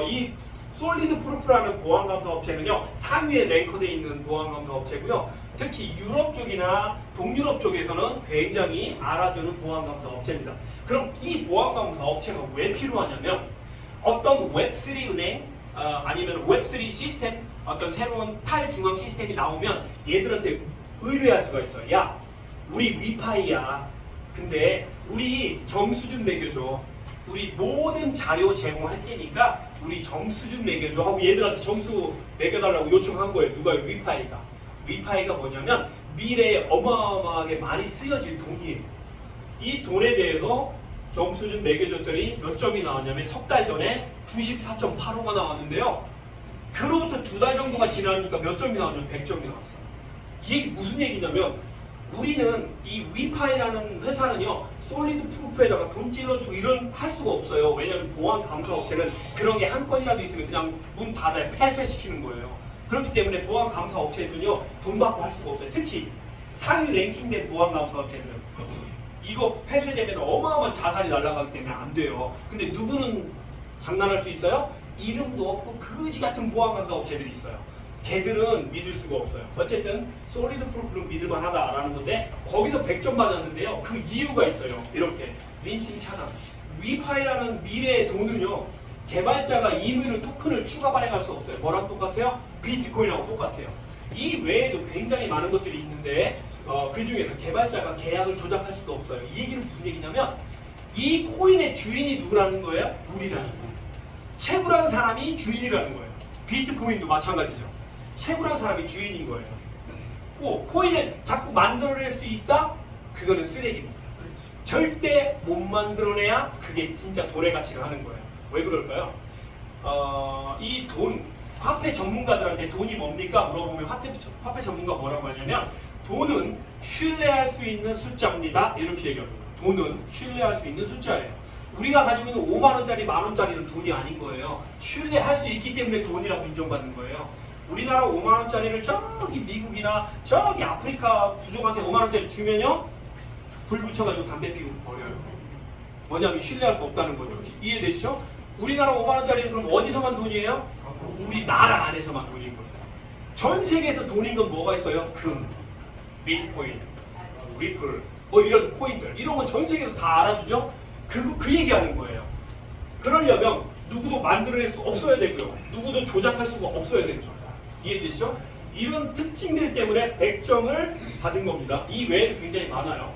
이 솔리드 프루프라는 보안감사업체는요 상위에 랭크되어 있는 보안감사업체고요. 특히 유럽 쪽이나 동유럽 쪽에서는 굉장히 알아주는 보안감사업체입니다. 그럼 이 보안감사업체가 왜 필요하냐면 어떤 웹3 은행 아니면 웹3 시스템 어떤 새로운 탈중앙 시스템이 나오면 얘들한테 의뢰할 수가 있어요. 야, 우리 위파이야. 근데 우리 점수 좀 매겨줘. 우리 모든 자료 제공할 테니까 우리 점수 좀 매겨줘 하고 얘들한테 점수 매겨달라고 요청한 거예요. 누가? 위파이가. 위파이가 뭐냐면 미래에 어마어마하게 많이 쓰여질 돈이에요. 이 돈에 대해서 점수 좀 매겨줬더니 몇 점이 나왔냐면 석 달 전에 94.85가 나왔는데요. 그로부터 2달 정도가 지나니까 몇 점이 나왔냐면 100점이 나왔어요. 이게 무슨 얘기냐면 우리는 이 위파이라는 회사는요 솔리드 프루프에다가 돈 찔러주고 이런 할 수가 없어요. 왜냐하면 보안 감사 업체는 그런 게 한 건이라도 있으면 그냥 문 닫아요. 폐쇄시키는 거예요. 그렇기 때문에 보안 감사 업체들은요 돈 받고 할 수가 없어요. 특히 상위 랭킹된 보안 감사 업체들은 이거 폐쇄되면 어마어마한 자산이 날아가기 때문에 안 돼요. 근데 누구는 장난할 수 있어요? 이름도 없고 거지 같은 보안 감사 업체들이 있어요. 걔들은 믿을 수가 없어요. 어쨌든 솔리드 프루프는 믿을만하다라는 건데 거기서 100점 맞았는데요. 그 이유가 있어요. 이렇게 민팅 차단. 위파이라는 미래의 돈은요. 개발자가 이메일 토큰을 추가 발행할 수 없어요. 뭐랑 똑같아요? 비트코인하고 똑같아요. 이 외에도 굉장히 많은 것들이 있는데 그 중에서 개발자가 계약을 조작할 수도 없어요. 이 얘기는 무슨 얘기냐면 이 코인의 주인이 누구라는 거예요? 우리라는 거예요. 채구라는 사람이 주인이라는 거예요. 비트코인도 마찬가지죠. 채구라는 사람이 주인인 거예요. 꼭 코인을 자꾸 만들어낼 수 있다? 그거는 쓰레기입니다. 절대 못 만들어내야 그게 진짜 돈의 가치를 하는 거예요. 왜 그럴까요? 이 돈, 화폐 전문가들한테 돈이 뭡니까? 물어보면 화폐 전문가 뭐라고 하냐면 돈은 신뢰할 수 있는 숫자입니다. 이렇게 얘기합니다. 돈은 신뢰할 수 있는 숫자예요. 우리가 가지고 있는 5만 원짜리, 만 원짜리는 돈이 아닌 거예요. 신뢰할 수 있기 때문에 돈이라고 인정받는 거예요. 우리나라 5만 원짜리를 저기 미국이나 저기 아프리카 부족한테 5만 원짜리 주면요 불 붙여가지고 담배 피우고 버려요. 뭐냐면 신뢰할 수 없다는 거죠. 이해되시죠? 우리나라 5만 원짜리는 그럼 어디서만 돈이에요? 우리나라 안에서만 돈인 거예요. 전 세계에서 돈인 건 뭐가 있어요? 금, 비트코인, 리플, 뭐 이런 코인들 이런 건 전 세계에서 다 알아주죠? 그 얘기하는 거예요. 그러려면 누구도 만들어낼 수 없어야 되고요. 누구도 조작할 수가 없어야 되는 거예요. 이해되시죠? 이런 특징들 때문에 100점을 받은 겁니다. 이 외에도 굉장히 많아요.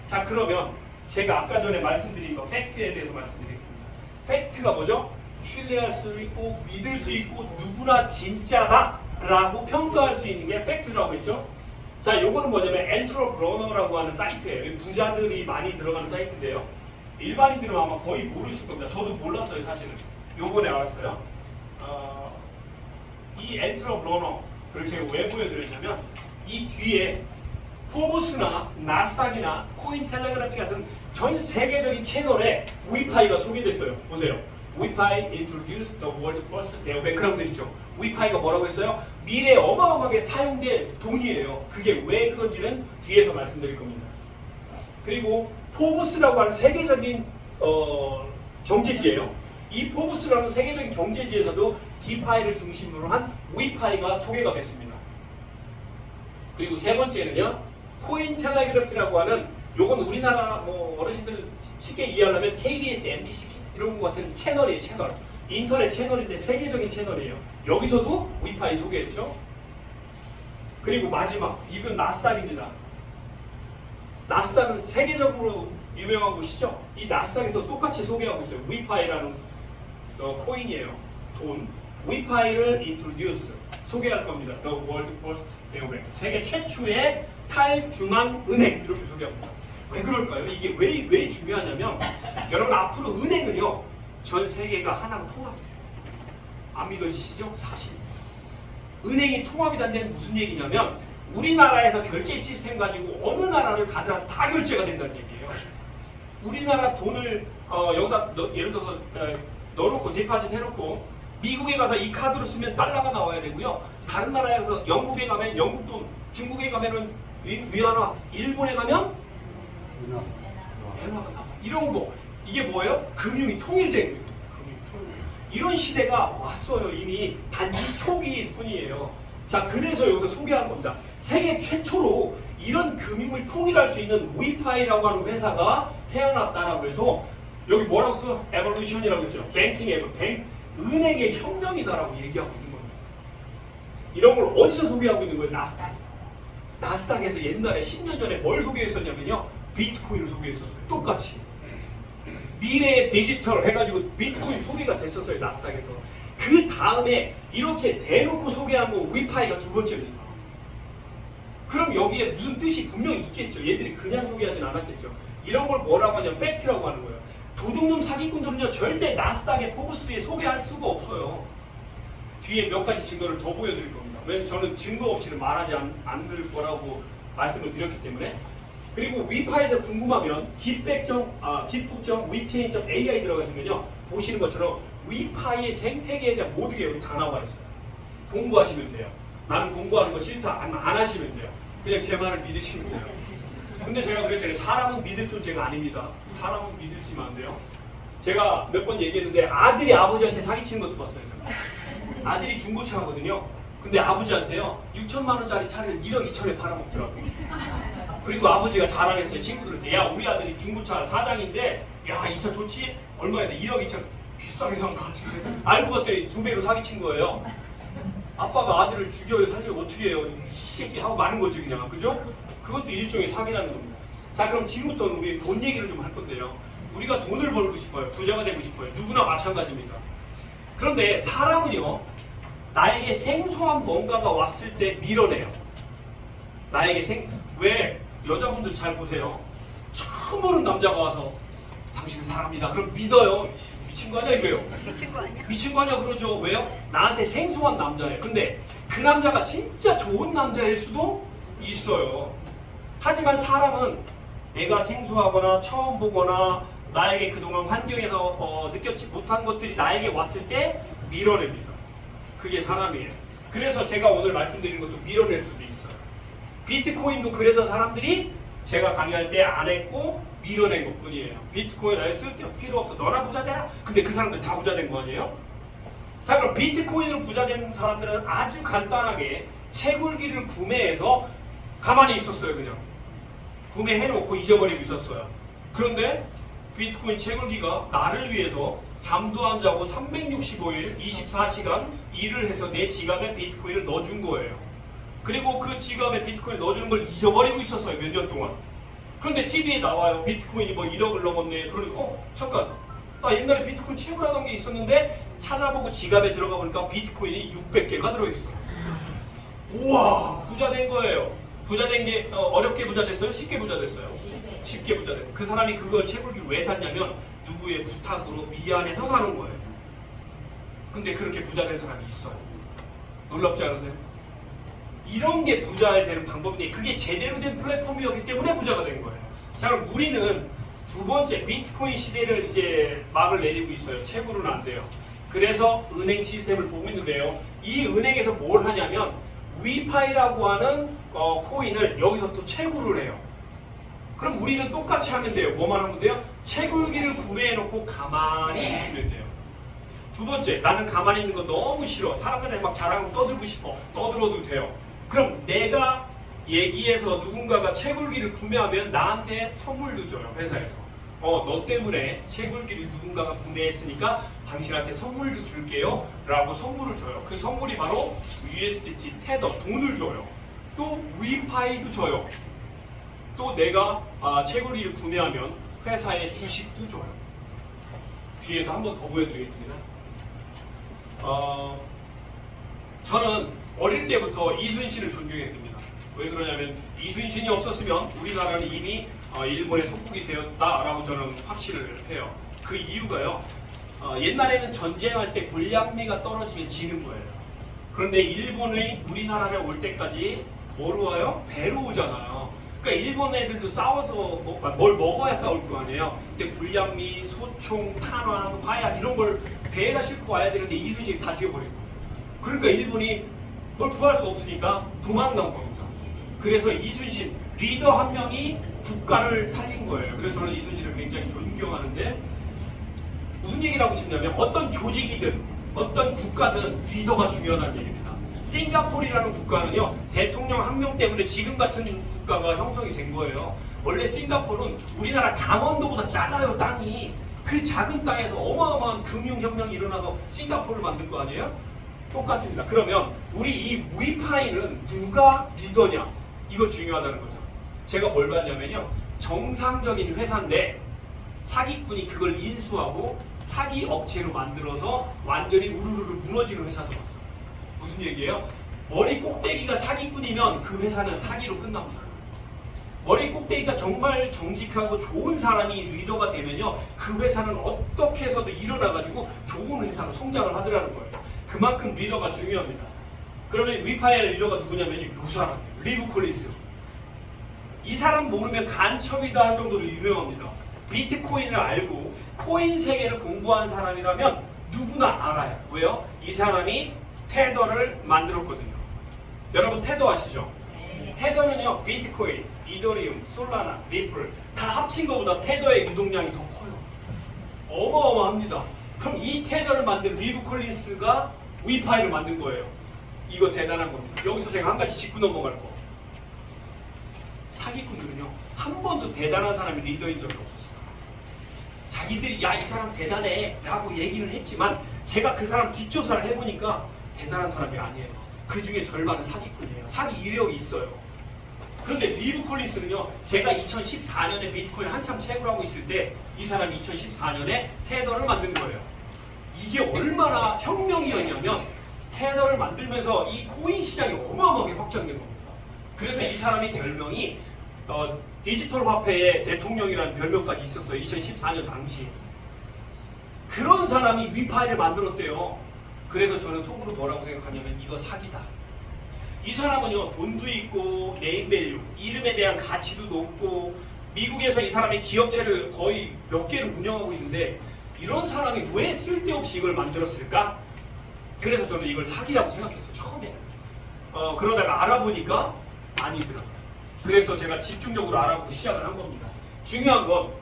자 그러면 제가 아까 전에 말씀드린 거 팩트에 대해서 말씀드리겠습니다. 팩트가 뭐죠? 신뢰할 수 있고 믿을 수 있고 누구나 진짜다 라고 평가할 수 있는 게 팩트라고 했죠. 자 요거는 뭐냐면 엔트로브러너라고 하는 사이트예요. 부자들이 많이 들어가는 사이트인데요. 일반인들은 아마 거의 모르실 겁니다. 저도 몰랐어요 사실은. 요번에 알았어요. 이 엔트로브러너를 제가 왜 보여드렸냐면 이 뒤에 포브스나 나스닥이나 코인텔레그래피 같은 전 세계적인 채널에 위파이가 소개됐어요. 보세요. 위파이 introduced the world first 베이크라운드 있죠. 위파이가 뭐라고 했어요? 미래에 어마어마하게 사용될 돈이에요. 그게 왜 그런지는 뒤에서 말씀드릴 겁니다. 그리고 포브스라고 하는 세계적인 경제지예요. 이 포브스라는 세계적인 경제지에서도 디파이를 중심으로 한 위파이가 소개가 됐습니다. 그리고 세 번째는요. 코인텔레그래피라고 하는 요건 우리나라 뭐 어르신들 쉽게 이해하려면 KBS, MBC 이런 것 같은 채널이에요. 채널. 인터넷 채널인데 세계적인 채널이에요. 여기서도 위파이 소개했죠. 그리고 마지막 이건 나스닥입니다. 나스닥은 세계적으로 유명한 곳이죠. 이 나스닥에서 똑같이 소개하고 있어요. 위파이라는 코인이에요. 돈. 위파이를 introduce 소개할 겁니다. The world first bank. 세계 최초의 탈중앙 은행 이렇게 소개합니다. 왜 그럴까요? 이게 왜 중요하냐면 여러분 앞으로 은행은요 전 세계가 하나로 통합이 돼요. 안 믿어지시죠? 사실 은행이 통합이 된다는 무슨 얘기냐면 우리나라에서 결제 시스템 가지고 어느 나라를 가더라도 다 결제가 된다는 얘기예요. 우리나라 돈을 여기다 예를 들어서 넣어놓고 디파짓 해놓고 미국에 가서 이 카드로 쓰면 달러가 나와야 되고요. 다른 나라에서 영국에 가면 영국 돈, 중국에 가면은 위안화, 일본에 가면 엔화가 나와. 이런 거 이게 뭐예요? 금융이 통일된 거예요. 금융이 통일. 이런 시대가 왔어요. 이미 단지 초기일 뿐이에요. 자 그래서 여기서 소개한 겁니다. 세계 최초로 이런 금융을 통일할 수 있는 위파이라고 하는 회사가 태어났다라고 해서 여기 뭐라고 써? 에볼루션이라고 했죠. 뱅킹 은행의 혁명이다라고 얘기하고 있는 겁니다. 이런 걸 어디서 소개하고 있는 거예요? 나스닥에서 옛날에 10년 전에 뭘 소개했었냐면요. 비트코인을 소개했었어요. 똑같이. 미래의 디지털 해가지고 비트코인 소개가 됐었어요. 나스닥에서. 그 다음에 이렇게 대놓고 소개한 거 위파이가 두 번째입니다. 그럼 여기에 무슨 뜻이 분명히 있겠죠. 얘들이 그냥 소개하진 않았겠죠. 이런 걸 뭐라고 하냐면 팩트라고 하는 거예요. 도둑놈 사기꾼들은요 절대 나스닥에 포브스에 소개할 수가 없어요. 뒤에 몇 가지 증거를 더 보여드릴 겁니다. 왜냐면 저는 증거 없이는 말하지 않을 거라고 말씀을 드렸기 때문에. 그리고 위파이에 대해 궁금하면 gitbook.위체인.ai 들어가시면요 보시는 것처럼 위파이의 생태계에 대한 모든 게 여기 다 나와 있어요. 공부하시면 돼요. 나는 공부하는 거 싫다 안 하시면 돼요. 그냥 제 말을 믿으시면 돼요. 근데 제가 그랬잖아요. 사람은 믿을 존재가 아닙니다. 사람은 믿으시면 안 돼요. 제가 몇 번 얘기했는데 아들이 아버지한테 사기치는 것도 봤어요. 제가. 아들이 중고차 하거든요. 근데 아버지한테요 6천만 원짜리 차를 1억 2천에 팔아먹더라고요. 그리고 아버지가 자랑했어요. 친구들한테. 야 우리 아들이 중고차 사장인데 야 이 차 좋지? 얼마야 돼? 1억 2천. 비싸게 산 것 같은데. 알고 봤더니 2배로 사기친 거예요. 아빠가 아들을 죽여요 살려요 어떻게 해요? 이 새끼 하고 마는 거죠 그냥. 그죠? 그것도 일종의 사기라는 겁니다. 자 그럼 지금부터는 우리 돈 얘기를 좀 할 건데요. 우리가 돈을 벌고 싶어요. 부자가 되고 싶어요. 누구나 마찬가지입니다. 그런데 사람은요 나에게 생소한 뭔가가 왔을 때 밀어내요. 나에게 왜 여자분들 잘 보세요. 처음 보는 남자가 와서 당신은 사람이다. 그럼 믿어요. 미친 거 아니야 이거요. 미친 거 아니야? 미친 거 아니야 그러죠. 왜요? 나한테 생소한 남자예요. 근데 그 남자가 진짜 좋은 남자일 수도 있어요. 하지만 사람은 내가 생소하거나 처음 보거나 나에게 그동안 환경에서 느꼈지 못한 것들이 나에게 왔을 때 밀어냅니다. 그게 사람이에요. 그래서 제가 오늘 말씀드린 것도 밀어낼 수도 있어요. 비트코인도 그래서 사람들이 제가 강의할 때 안 했고 밀어낸 것 뿐이에요. 비트코인 아예 쓸데없어 필요 없어. 너나 부자 되라. 근데 그 사람들 다 부자 된 거 아니에요? 자 그럼 비트코인으로 부자 된 사람들은 아주 간단하게 채굴기를 구매해서 가만히 있었어요. 그냥 구매해놓고 잊어버리고 있었어요. 그런데 비트코인 채굴기가 나를 위해서 잠도 안 자고 365일 24시간 일을 해서 내 지갑에 비트코인을 넣어준 거예요. 그리고 그 지갑에 비트코인을 넣어주는 걸 잊어버리고 있었어요. 몇 년 동안. 그런데 TV에 나와요. 비트코인이 뭐 1억을 넘었네. 그러니까 잠깐 나 옛날에 비트코인 채굴하던 게 있었는데 찾아보고 지갑에 들어가 보니까 비트코인이 600개가 들어있어요. 우와 부자 된 거예요. 부자 된 게 어렵게 부자 됐어요? 쉽게 부자 됐어요? 쉽게 부자 됐어요. 그 사람이 그걸 채굴기를 왜 샀냐면 누구의 부탁으로 미안해서 사는 거예요. 근데 그렇게 부자 된 사람이 있어요. 놀랍지 않으세요? 이런 게 부자 되는 방법인데 그게 제대로 된 플랫폼이었기 때문에 부자가 된 거예요. 자 그럼 우리는 두 번째 비트코인 시대를 이제 막을 내리고 있어요. 채굴은 안 돼요. 그래서 은행 시스템을 보고 있는데요. 이 은행에서 뭘 하냐면 위파이라고 하는 코인을 여기서 또 채굴을 해요. 그럼 우리는 똑같이 하면 돼요. 뭐만 하면 돼요? 채굴기를 구매해놓고 가만히 있으면 돼요. 두 번째, 나는 가만히 있는 거 너무 싫어. 사람들한테 막 자랑하고 떠들고 싶어. 떠들어도 돼요. 그럼 내가 얘기해서 누군가가 채굴기를 구매하면 나한테 선물도 줘요. 회사에서. 너 때문에 채굴기를 누군가가 구매했으니까 당신한테 선물도 줄게요. 라고 선물을 줘요. 그 선물이 바로 USDT, 테더, 돈을 줘요. 또 위파이도 줘요. 또 내가 채굴기를 구매하면 회사에 주식도 줘요. 뒤에서 한 번 더 보여드리겠습니다. 저는 어릴 때부터 이순신을 존경했습니다. 왜 그러냐면 이순신이 없었으면 우리나라는 이미 일본의 속국이 되었다라고 저는 확신을 해요. 그 이유가요. 옛날에는 전쟁할 때 군량미가 떨어지면 지는 거예요. 그런데 일본이 우리나라에 올 때까지 뭐로 와요? 배로 오잖아요. 그러니까 일본 애들도 싸워서 뭘 먹어야 싸울 거 아니에요. 근데 군량미, 소총, 탄환, 화약 이런 걸 배에다 싣고 와야 되는데 이순신이 다 죽여버린 거예요. 그러니까 일본이 뭘 구할 수 없으니까 도망간 겁니다. 그래서 이순신 리더 한 명이 국가를 살린 거예요. 그래서 저는 이순신을 굉장히 존경하는데 무슨 얘기를 하고 싶냐면 어떤 조직이든 어떤 국가든 리더가 중요하다는 얘기입니다. 싱가포르라는 국가는요 대통령 한 명 때문에 지금 같은 국가가 형성이 된 거예요. 원래 싱가포르는 우리나라 강원도보다 작아요. 땅이. 그 작은 땅에서 어마어마한 금융혁명이 일어나서 싱가포르를 만든 거 아니에요? 똑같습니다. 그러면 우리 이 위파이는 누가 리더냐? 이거 중요하다는 거죠. 제가 뭘 봤냐면요. 정상적인 회사인데 사기꾼이 그걸 인수하고 사기 업체로 만들어서 완전히 우르르르 무너지는 회사도 봤어요. 무슨 얘기예요? 머리 꼭대기가 사기꾼이면 그 회사는 사기로 끝납니다. 머리 꼭대기가 정말 정직하고 좋은 사람이 리더가 되면요, 그 회사는 어떻게 해서도 일어나가지고 좋은 회사로 성장을 하더라는 거예요. 그만큼 리더가 중요합니다. 그러면 위파이어의 리더가 누구냐면 이 사람이에요. 리브 콜린스. 이 사람 모르면 간첩이다 할 정도로 유명합니다. 비트코인을 알고 코인 세계를 공부한 사람이라면 누구나 알아요. 왜요? 이 사람이 테더를 만들었거든요. 여러분 테더 아시죠? 테더는요, 비트코인, 이더리움, 솔라나, 리플 다 합친 것보다 테더의 유동량이 더 커요. 어마어마합니다. 그럼 이 테더를 만든 리브 콜린스가 위파이를 만든 거예요. 이거 대단한 겁니다. 여기서 제가 한 가지 짚고 넘어갈 거. 사기꾼들은요, 한 번도 대단한 사람이 리더인 적이 없었어요. 자기들이 야, 이 사람 대단해 라고 얘기는 했지만 제가 그 사람 뒷조사를 해보니까 대단한 사람이 아니에요. 그 중에 절반은 사기꾼이에요. 사기 이력이 있어요. 그런데 리브 콜린스는요, 제가 2014년에 비트코인 한참 채굴하고 있을 때 이 사람이 2014년에 테더를 만든 거예요. 이게 얼마나 혁명이었냐면 테더를 만들면서 이 코인 시장이 어마어마하게 확장된 겁니다. 그래서 이 사람이 별명이 디지털 화폐의 대통령이라는 별명까지 있었어요. 2014년 당시에. 그런 사람이 위파이를 만들었대요. 그래서 저는 속으로 뭐라고 생각하냐면 이거 사기다. 이 사람은요, 돈도 있고 네임밸류, 이름에 대한 가치도 높고 미국에서 이 사람이 기업체를 거의 몇 개를 운영하고 있는데 이런 사람이 왜 쓸데없이 이걸 만들었을까? 그래서 저는 이걸 사기라고 생각했어요. 처음에. 그러다가 알아보니까 아니더라고요. 그래서 제가 집중적으로 알아보고 시작을 한 겁니다. 중요한 건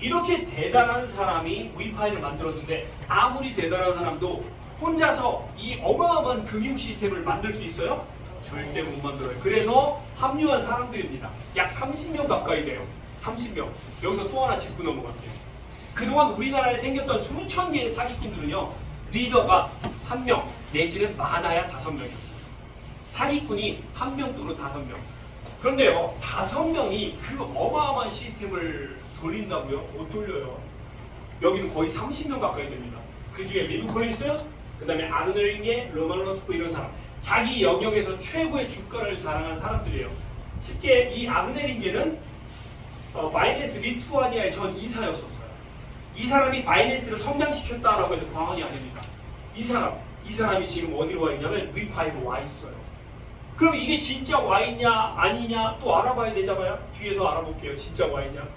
이렇게 대단한 사람이 위파이를 만들었는데 아무리 대단한 사람도 혼자서 이 어마어마한 금융 시스템을 만들 수 있어요? 절대 못 만들어요. 그래서 합류한 사람들입니다. 약 30명 가까이 돼요. 30명. 여기서 또 하나 짚고 넘어갈게요. 그동안 우리나라에 생겼던 수천 개의 사기꾼들은요, 리더가 1명 내지는 많아야 5명이었어요. 사기꾼이 1명 또는 5명. 그런데요, 5명이 그 어마어마한 시스템을 돌린다고요? 못 돌려요. 여기는 거의 30명 가까이 됩니다. 그 중에 리브 콜린스, 그 다음에 아르네링게, 로만 러스코 이런 사람. 자기 영역에서 최고의 주가를 자랑한 사람들이에요. 쉽게 이 아르네링게는 바이낸스 리투아니아의 전 이사였었어요. 이 사람이 바이낸스를 성장시켰다라고 해도 과언이 아닙니다. 이 사람이 지금 어디로 와 있냐면 위파이로 와 있어요. 그럼 이게 진짜 와 있냐 아니냐 또 알아봐야 되잖아요. 뒤에서 알아볼게요. 진짜 와 있냐.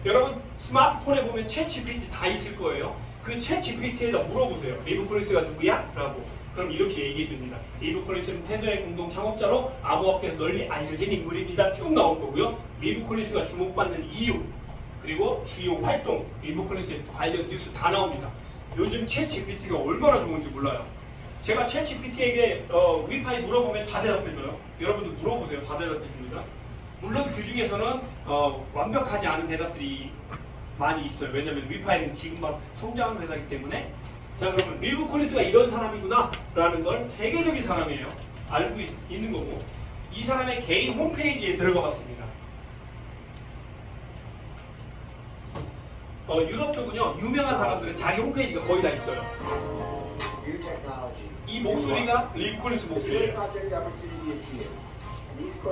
여러분 스마트폰에 보면 챗 GPT 다 있을 거예요. 그 챗 GPT에다 물어보세요. 리브 콜린스가 누구야? 라고. 그럼 이렇게 얘기해 줍니다. 리브 콜린스는 테더의 공동 창업자로 암호화폐에 널리 알려진 인물입니다. 쭉 나올 거고요. 리브 콜린스가 주목받는 이유, 그리고 주요 활동, 리브 콜린스에 관련 뉴스 다 나옵니다. 요즘 챗 GPT가 얼마나 좋은지 몰라요. 제가 챗 GPT에게 위파이 물어보면 다 대답해줘요. 여러분도 물어보세요. 다 대답해줍니다. 물론 그 중에서는 완벽하지 않은 대답들이 많이 있어요. 왜냐면 위파이는 지금 막 성장하는 회사이기 때문에. 자, 그러면 리브 콜린스가 이런 사람이구나 라는 걸 세계적인 사람이에요. 알고 있는 거고, 이 사람의 개인 홈페이지에 들어가 봤습니다. 유럽 쪽은요, 유명한 사람들은 자기 홈페이지가 거의 다 있어요. 이 목소리가 리브 콜린스 목소리예요.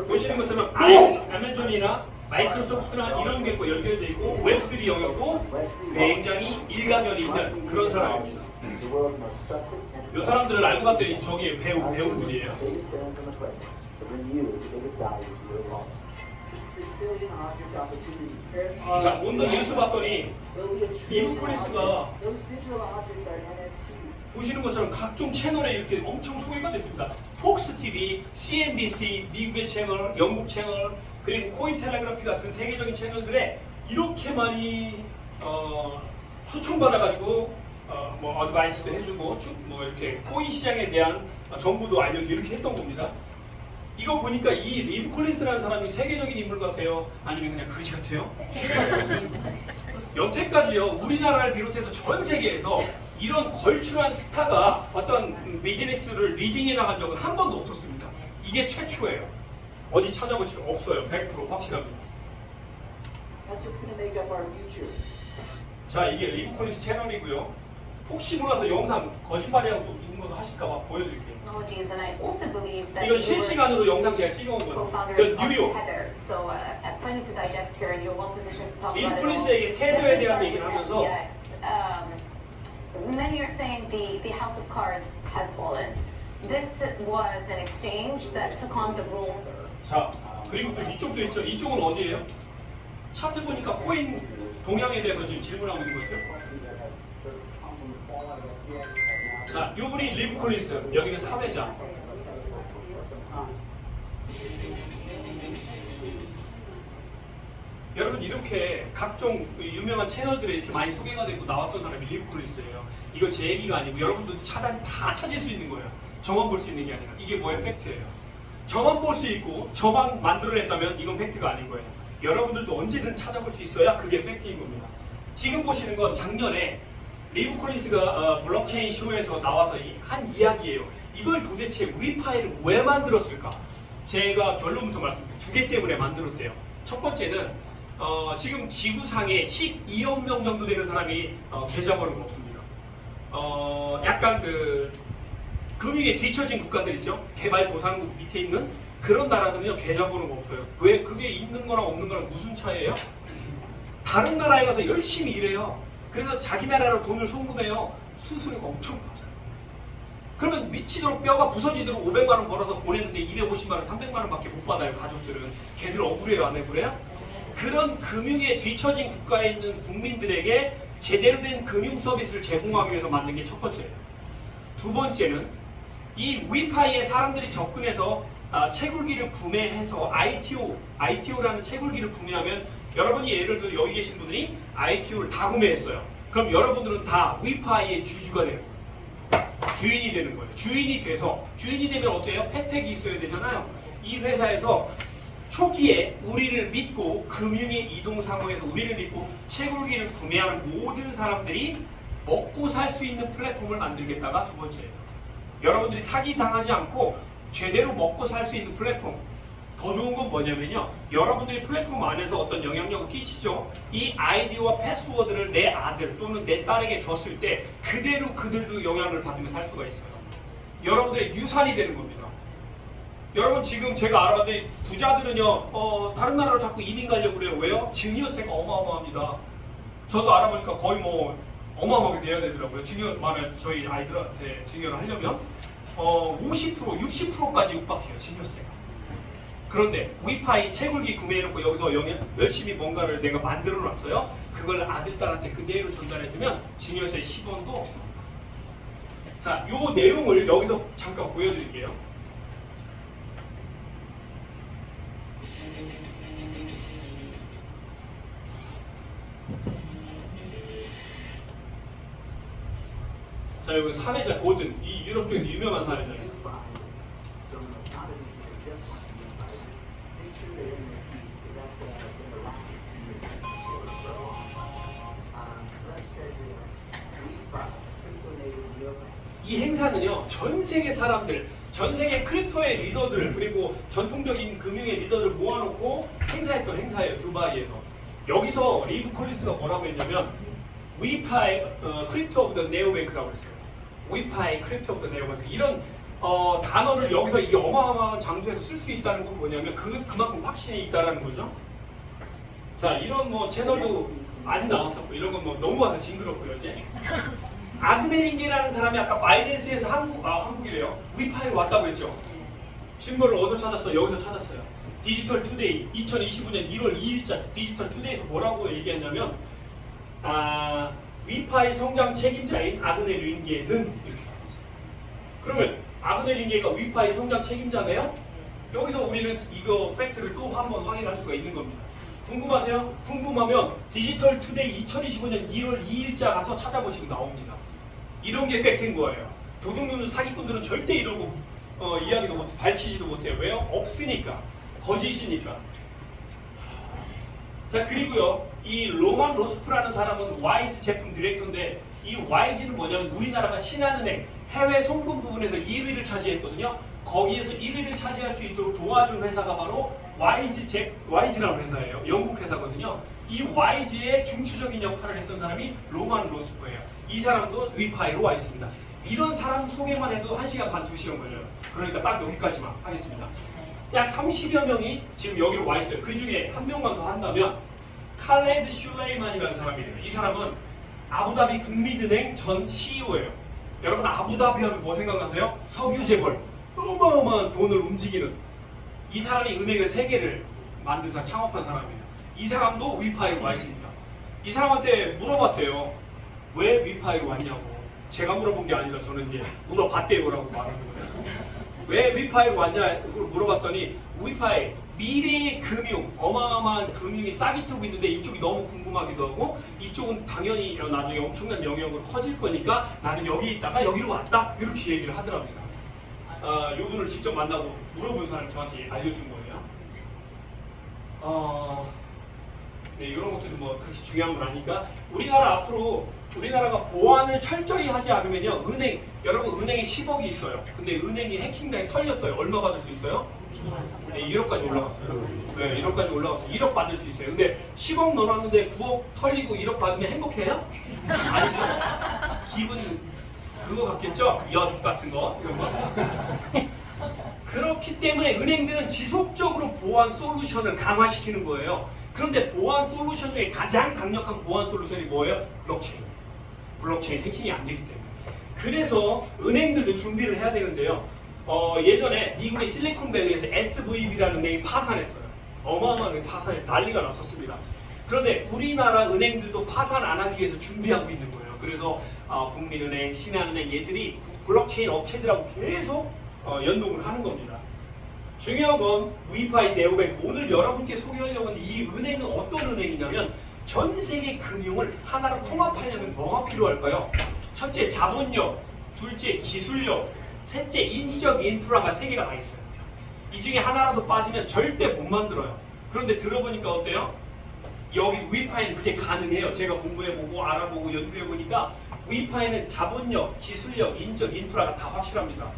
보시는 것처럼 아마존이나 마이크로소프트나 이런 게 연결되어 있고 웹3 영역도 굉장히 일가견이 있는 그런 사람입니다. 이 사람들을 알고 봤더니 저기 배우들이에요. 자, 오늘 뉴스 봤더니 리브 콜린스가 보시는 것처럼 각종 채널에 이렇게 엄청 소개가 됐습니다. 폭스 TV, CNBC, 미국의 채널, 영국 채널, 그리고 코인텔레그래피 같은 세계적인 채널들에 이렇게 많이 초청받아가지고 뭐 어드바이스도 해주고 뭐 이렇게 코인 시장에 대한 정보도 알려주고 이렇게 했던 겁니다. 이거 보니까 이 리브 콜린스라는 사람이 세계적인 인물 같아요? 아니면 그냥 거지 같아요? 여태까지요, 우리나라를 비롯해서 전 세계에서 이런 걸출한 스타가 어떤 비즈니스를 리딩해 나간 적은 한 번도 없었습니다. 이게 최초예요. 어디 찾아보시면 없어요. 100% 확실합니다. That's what's going to make up our future. 자, 이게 리브콜리스 채널이고요. 혹시 몰라서 영상 거짓말이라고 또 누군가가 하실까봐 보여드릴게요. technologies, and I also believe that 이건 you were 실시간으로 영상 제가 찍어온 거예요. co-founders 그 of 뉴욕. Tether, so plenty to digest here, and you're well positioned to talk about it all. 인플루언서에게 테더에 Let's just 대한 start 얘기를 with 하면서 FTX. Many are saying the House of Cards has fallen. This was an exchange that took on the role. 자, 그리고 또 이쪽도 있죠. 이쪽은 어디예요? 차트 보니까 코인 동향에 대해서 지금 질문하고 있는 거죠. 자, 요분이 리브콜리스, 여기는 사회자. 여러분 이렇게 각종 유명한 채널들에 이렇게 많이 소개가 되고 나왔던 사람이 리브콜리스예요. 이거 제 얘기가 아니고 여러분들도 다 찾을 수 있는 거예요. 저만 볼 수 있는 게 아니라 이게 뭐예요? 팩트예요. 저만 볼 수 있고 저만 만들어냈다면 이건 팩트가 아닌 거예요. 여러분들도 언제든 찾아볼 수 있어야 그게 팩트인 겁니다. 지금 보시는 건 작년에 리브콜리스가 블록체인 쇼에서 나와서 한 이야기예요. 이걸 도대체 위파이를 왜 만들었을까? 제가 결론부터 말씀드릴게요. 두 개 때문에 만들었대요. 첫 번째는 지금 지구상에 12억 명 정도 되는 사람이 계좌번호가 없습니다. 약간 그 금융에 뒤처진 국가들 있죠? 개발도상국 밑에 있는 그런 나라들은요 계좌번호가 없어요. 왜? 그게 있는 거랑 없는 거랑 무슨 차이예요? 다른 나라에 가서 열심히 일해요. 그래서 자기 나라로 돈을 송금해요. 수수료가 엄청 낮아요. 그러면 미치도록 뼈가 부서지도록 500만 원 벌어서 보냈는데 250만 원, 300만 원밖에 못 받아요. 가족들은. 걔들 억울해요, 안 억울해요? 그런 금융에 뒤처진 국가에 있는 국민들에게 제대로 된 금융 서비스를 제공하기 위해서 만든 게 첫 번째예요. 두 번째는 이 위파이에 사람들이 접근해서 채굴기를 구매해서 ITO라는 채굴기를 구매하면 여러분이 예를 들어 여기 계신 분들이 ITO를 다 구매했어요. 그럼 여러분들은 다 위파이의 주주가 되는 거예요. 주인이 되는 거예요. 주인이 되면 어때요? 혜택이 있어야 되잖아요. 이 회사에서 초기에 우리를 믿고 금융의 이동 상황에서 우리를 믿고 채굴기를 구매하는 모든 사람들이 먹고 살 수 있는 플랫폼을 만들겠다가 두 번째예요. 여러분들이 사기 당하지 않고 제대로 먹고 살 수 있는 플랫폼. 더 좋은 건 뭐냐면요. 여러분들이 플랫폼 안에서 어떤 영향력을 끼치죠. 이 아이디와 패스워드를 내 아들 또는 내 딸에게 줬을 때 그대로 그들도 영향을 받으며 살 수가 있어요. 여러분들의 유산이 되는 겁니다. 여러분 지금 제가 알아봤더니 부자들은요 다른 나라로 자꾸 이민 가려고 그래요. 왜요? 증여세가 어마어마합니다. 저도 알아보니까 거의 뭐 어마어마하게 내야 되더라고요. 증여만을 저희 아이들한테 증여를 하려면 50%, 60%까지 육박해요. 증여세가. 그런데 위파이 채굴기 구매해놓고 여기서 열심히 뭔가를 내가 만들어 놨어요. 그걸 아들, 딸한테 그대로 전달해주면 증여세 10원도 없습니다. 자, 요 내용을 여기서 잠깐 보여드릴게요. 자, 여기 사례자 고든, 이 유럽 쪽에서 유명한 사례자예요. So it's not an easy thing just wants to be invited. Make sure they earn their keep because that's been a lot in this business here for a long time. So that's Treasury X. WeFi, crypto native neobank. 이 행사는요, 전 세계 사람들, 전 세계 크립토의 리더들, 그리고 전통적인 금융의 리더들 모아놓고 행사했던 행사예요, 두바이에서. 여기서 리브콜리스가 뭐라고 했냐면, 위파이 크립토 오브 더 네오뱅크라고 했어요. 위파이 크립토 오브 더 네오뱅크. 이런 단어를 여기서 이 어마어마한 장소에서 쓸 수 있다는 건 뭐냐면, 그만큼 확신이 있다는 거죠. 자, 이런 뭐 채널도 많이 나왔었고, 이런 건 뭐 너무 와서 징그럽고요, 이제. 아그네린게라는 사람이 아까 바이낸스에서 한국이래요. 위파이로 왔다고 했죠. 신고를 어디서 찾았어요? 여기서 찾았어요. 디지털 투데이 2025년 1월 2일자 디지털 투데이에서 뭐라고 얘기했냐면 위파이 성장 책임자인 아그네린게는 이렇게 말했어요. 그러면 아그네린게가 위파이 성장 책임자네요? 여기서 우리는 이거 팩트를 또 한 번 확인할 수가 있는 겁니다. 궁금하세요? 궁금하면 디지털 투데이 2025년 1월 2일자 가서 찾아보시면 나옵니다. 이런 게 팩트인 거예요. 도둑놈 사기꾼들은 절대 이러고 이야기도 못해, 밝히지도 못해요. 왜요? 없으니까. 거짓이니까. 자, 그리고요, 이 로만 로스프라는 사람은 YG 제품 디렉터인데, 이 YG는 뭐냐면 우리나라가 신한은행 해외 송금 부분에서 1위를 차지했거든요. 거기에서 1위를 차지할 수 있도록 도와준 회사가 바로 YG라는 회사예요. 영국 회사거든요. 이 YG의 중추적인 역할을 했던 사람이 로만 로스코예요. 이 사람도 위파이로 와 있습니다. 이런 사람 소개만 해도 1시간 반, 2시간 걸려요. 그러니까 딱 여기까지만 하겠습니다. 약 30여 명이 지금 여기로 와 있어요. 그 중에 한 명만 더 한다면 칼레드 슐레이만이라는 사람이 있어요. 이 사람은 아부다비 국민은행 전 CEO예요. 여러분 아부다비 하면 뭐 생각나세요? 석유 재벌, 어마어마한 돈을 움직이는 이 사람이 은행을 3개를 만들어서 창업한 사람이에요. 이 사람도 위파이로 와 있습니다. 이 사람한테 물어봤대요. 왜 위파이로 왔냐고. 제가 물어본 게 아니라 저는 이제 물어봤대요라고 말하는 거예요. 왜 위파이로 왔냐고 물어봤더니 위파이 미래의 금융, 어마어마한 금융이 싹이 트고 있는데 이쪽이 너무 궁금하기도 하고 이쪽은 당연히 나중에 엄청난 영역으로 커질 거니까 나는 여기 있다가 여기로 왔다 이렇게 얘기를 하더랍니다. 이분을 직접 만나고 물어본 사람이 저한테 알려준 거예요. 네, 이런 것들이 뭐 그렇게 중요한 건 아니까 우리나라 앞으로 우리나라가 보안을 철저히 하지 않으면요 여러분 은행에 10억이 있어요. 근데 은행이 해킹당해 털렸어요. 얼마 받을 수 있어요? 네, 1억까지 올라갔어요. 네, 1억까지 올라갔어요. 1억 받을 수 있어요. 근데 10억 넣어놨는데 9억 털리고 1억 받으면 행복해요? 아니죠. 기분 그거 같겠죠? 엿 같은 거 이런 거. 그렇기 때문에 은행들은 지속적으로 보안 솔루션을 강화시키는 거예요. 그런데 보안 솔루션 중에 가장 강력한 보안 솔루션이 뭐예요? 블록체인. 블록체인 해킹이 안 되기 때문에. 그래서 은행들도 준비를 해야 되는데요. 예전에 미국의 실리콘밸리에서 SVB라는 은행이 파산했어요. 어마어마하게 파산해 난리가 났었습니다. 그런데 우리나라 은행들도 파산 안 하기 위해서 준비하고 있는 거예요. 그래서 국민은행, 신한은행 얘들이 블록체인 업체들하고 계속 연동을 하는 겁니다. 중요한 건 위파이 네오뱅크. 오늘 여러분께 소개하려고 하는 이 은행은 어떤 은행이냐면 전 세계 금융을 하나로 통합하려면 뭐가 필요할까요? 첫째 자본력, 둘째 기술력, 셋째 인적 인프라가 3개가 다 있어요. 이 중에 하나라도 빠지면 절대 못 만들어요. 그런데 들어보니까 어때요? 여기 위파이는 그게 가능해요. 제가 공부해보고 알아보고 연구해보니까 위파이는 자본력, 기술력, 인적 인프라가 다 확실합니다.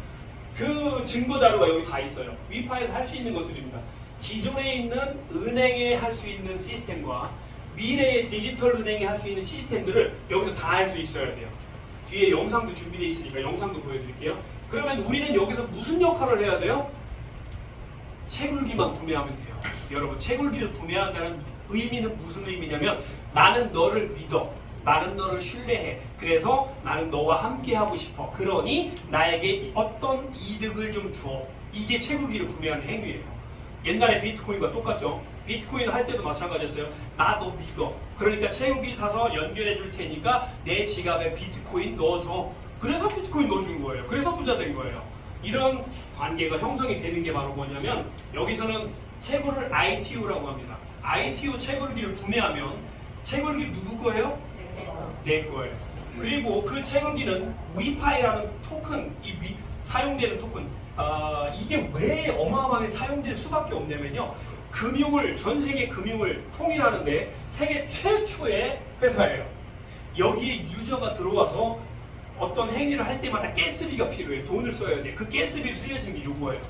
그 증거자료가 여기 다 있어요. 위파이에서 할 수 있는 것들입니다. 기존에 있는 은행에 할 수 있는 시스템과 미래의 디지털 은행에 할 수 있는 시스템들을 여기서 다 할 수 있어야 돼요. 뒤에 영상도 준비되어 있으니까 영상도 보여드릴게요. 그러면 우리는 여기서 무슨 역할을 해야 돼요? 채굴기만 구매하면 돼요. 여러분 채굴기를 구매한다는 의미는 무슨 의미냐면 나는 너를 믿어. 나는 너를 신뢰해. 그래서 나는 너와 함께 하고 싶어. 그러니 나에게 어떤 이득을 좀 줘. 이게 채굴기를 구매하는 행위예요. 옛날에 비트코인과 똑같죠. 비트코인 할 때도 마찬가지였어요. 나 너 믿어. 그러니까 채굴기 사서 연결해 줄 테니까 내 지갑에 비트코인 넣어줘. 그래서 비트코인 넣어준 거예요. 그래서 부자 된 거예요. 이런 관계가 형성이 되는 게 바로 뭐냐면 여기서는 채굴을 ITU라고 합니다. ITU 채굴기를 구매하면 채굴기 누구 거예요? 내 거예요. 그리고 그 채굴기는 위파이라는 토큰, 사용되는 토큰, 이게 왜 어마어마하게 사용될 수밖에 없냐면요. 전 세계 금융을 통일하는데 세계 최초의 회사예요. 여기에 유저가 들어와서 어떤 행위를 할 때마다 가스비가 필요해. 돈을 써야 돼. 그 가스비를 쓰여진 게 이거예요.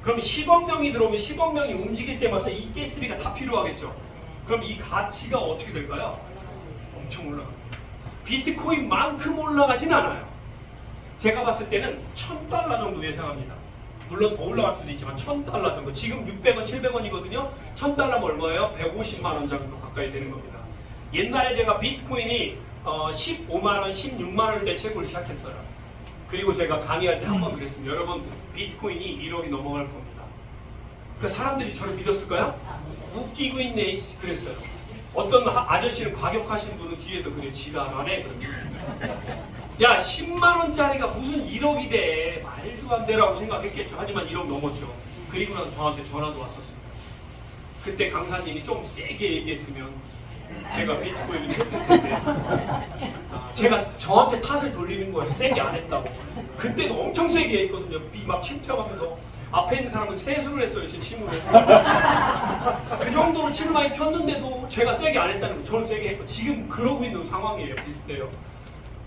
그럼 10억 명이 들어오면 10억 명이 움직일 때마다 이 가스비가 다 필요하겠죠. 그럼 이 가치가 어떻게 될까요? 엄청 올라갑니다. 비트코인만큼 올라가진 않아요. 제가 봤을 때는 $1,000 정도 예상합니다. 물론 더 올라갈 수도 있지만 $1,000 정도. 지금 600원, 700원이거든요. $1,000면 얼마예요? 150만 원 정도 가까이 되는 겁니다. 옛날에 제가 비트코인이 15만 원, 16만 원 때 채굴을 시작했어요. 그리고 제가 강의할 때 한 번 그랬습니다. 여러분 비트코인이 1억이 넘어갈 겁니다. 그 사람들이 저를 믿었을까요? 웃기고 있네 그랬어요. 어떤 아저씨는 과격하신 분은 뒤에서 그래 지랄하네. 야 10만 원짜리가 무슨 1억이 돼. 말도 안 되라고 생각했겠죠. 하지만 1억 넘었죠. 그리고 나서 저한테 전화도 왔었습니다. 그때 강사님이 좀 세게 얘기했으면 제가 비트코인 좀 했을 텐데 제가 저한테 탓을 돌리는 거예요. 세게 안 했다고. 그때도 엄청 세게 했거든요. 막 침튀어가면서 앞에 있는 사람은 세수를 했어요. 제 침으로. 그 정도로 침을 많이 튀었는데도 제가 세게 안 했다는 거. 저는 세게 했고 지금 그러고 있는 상황이에요. 비슷해요.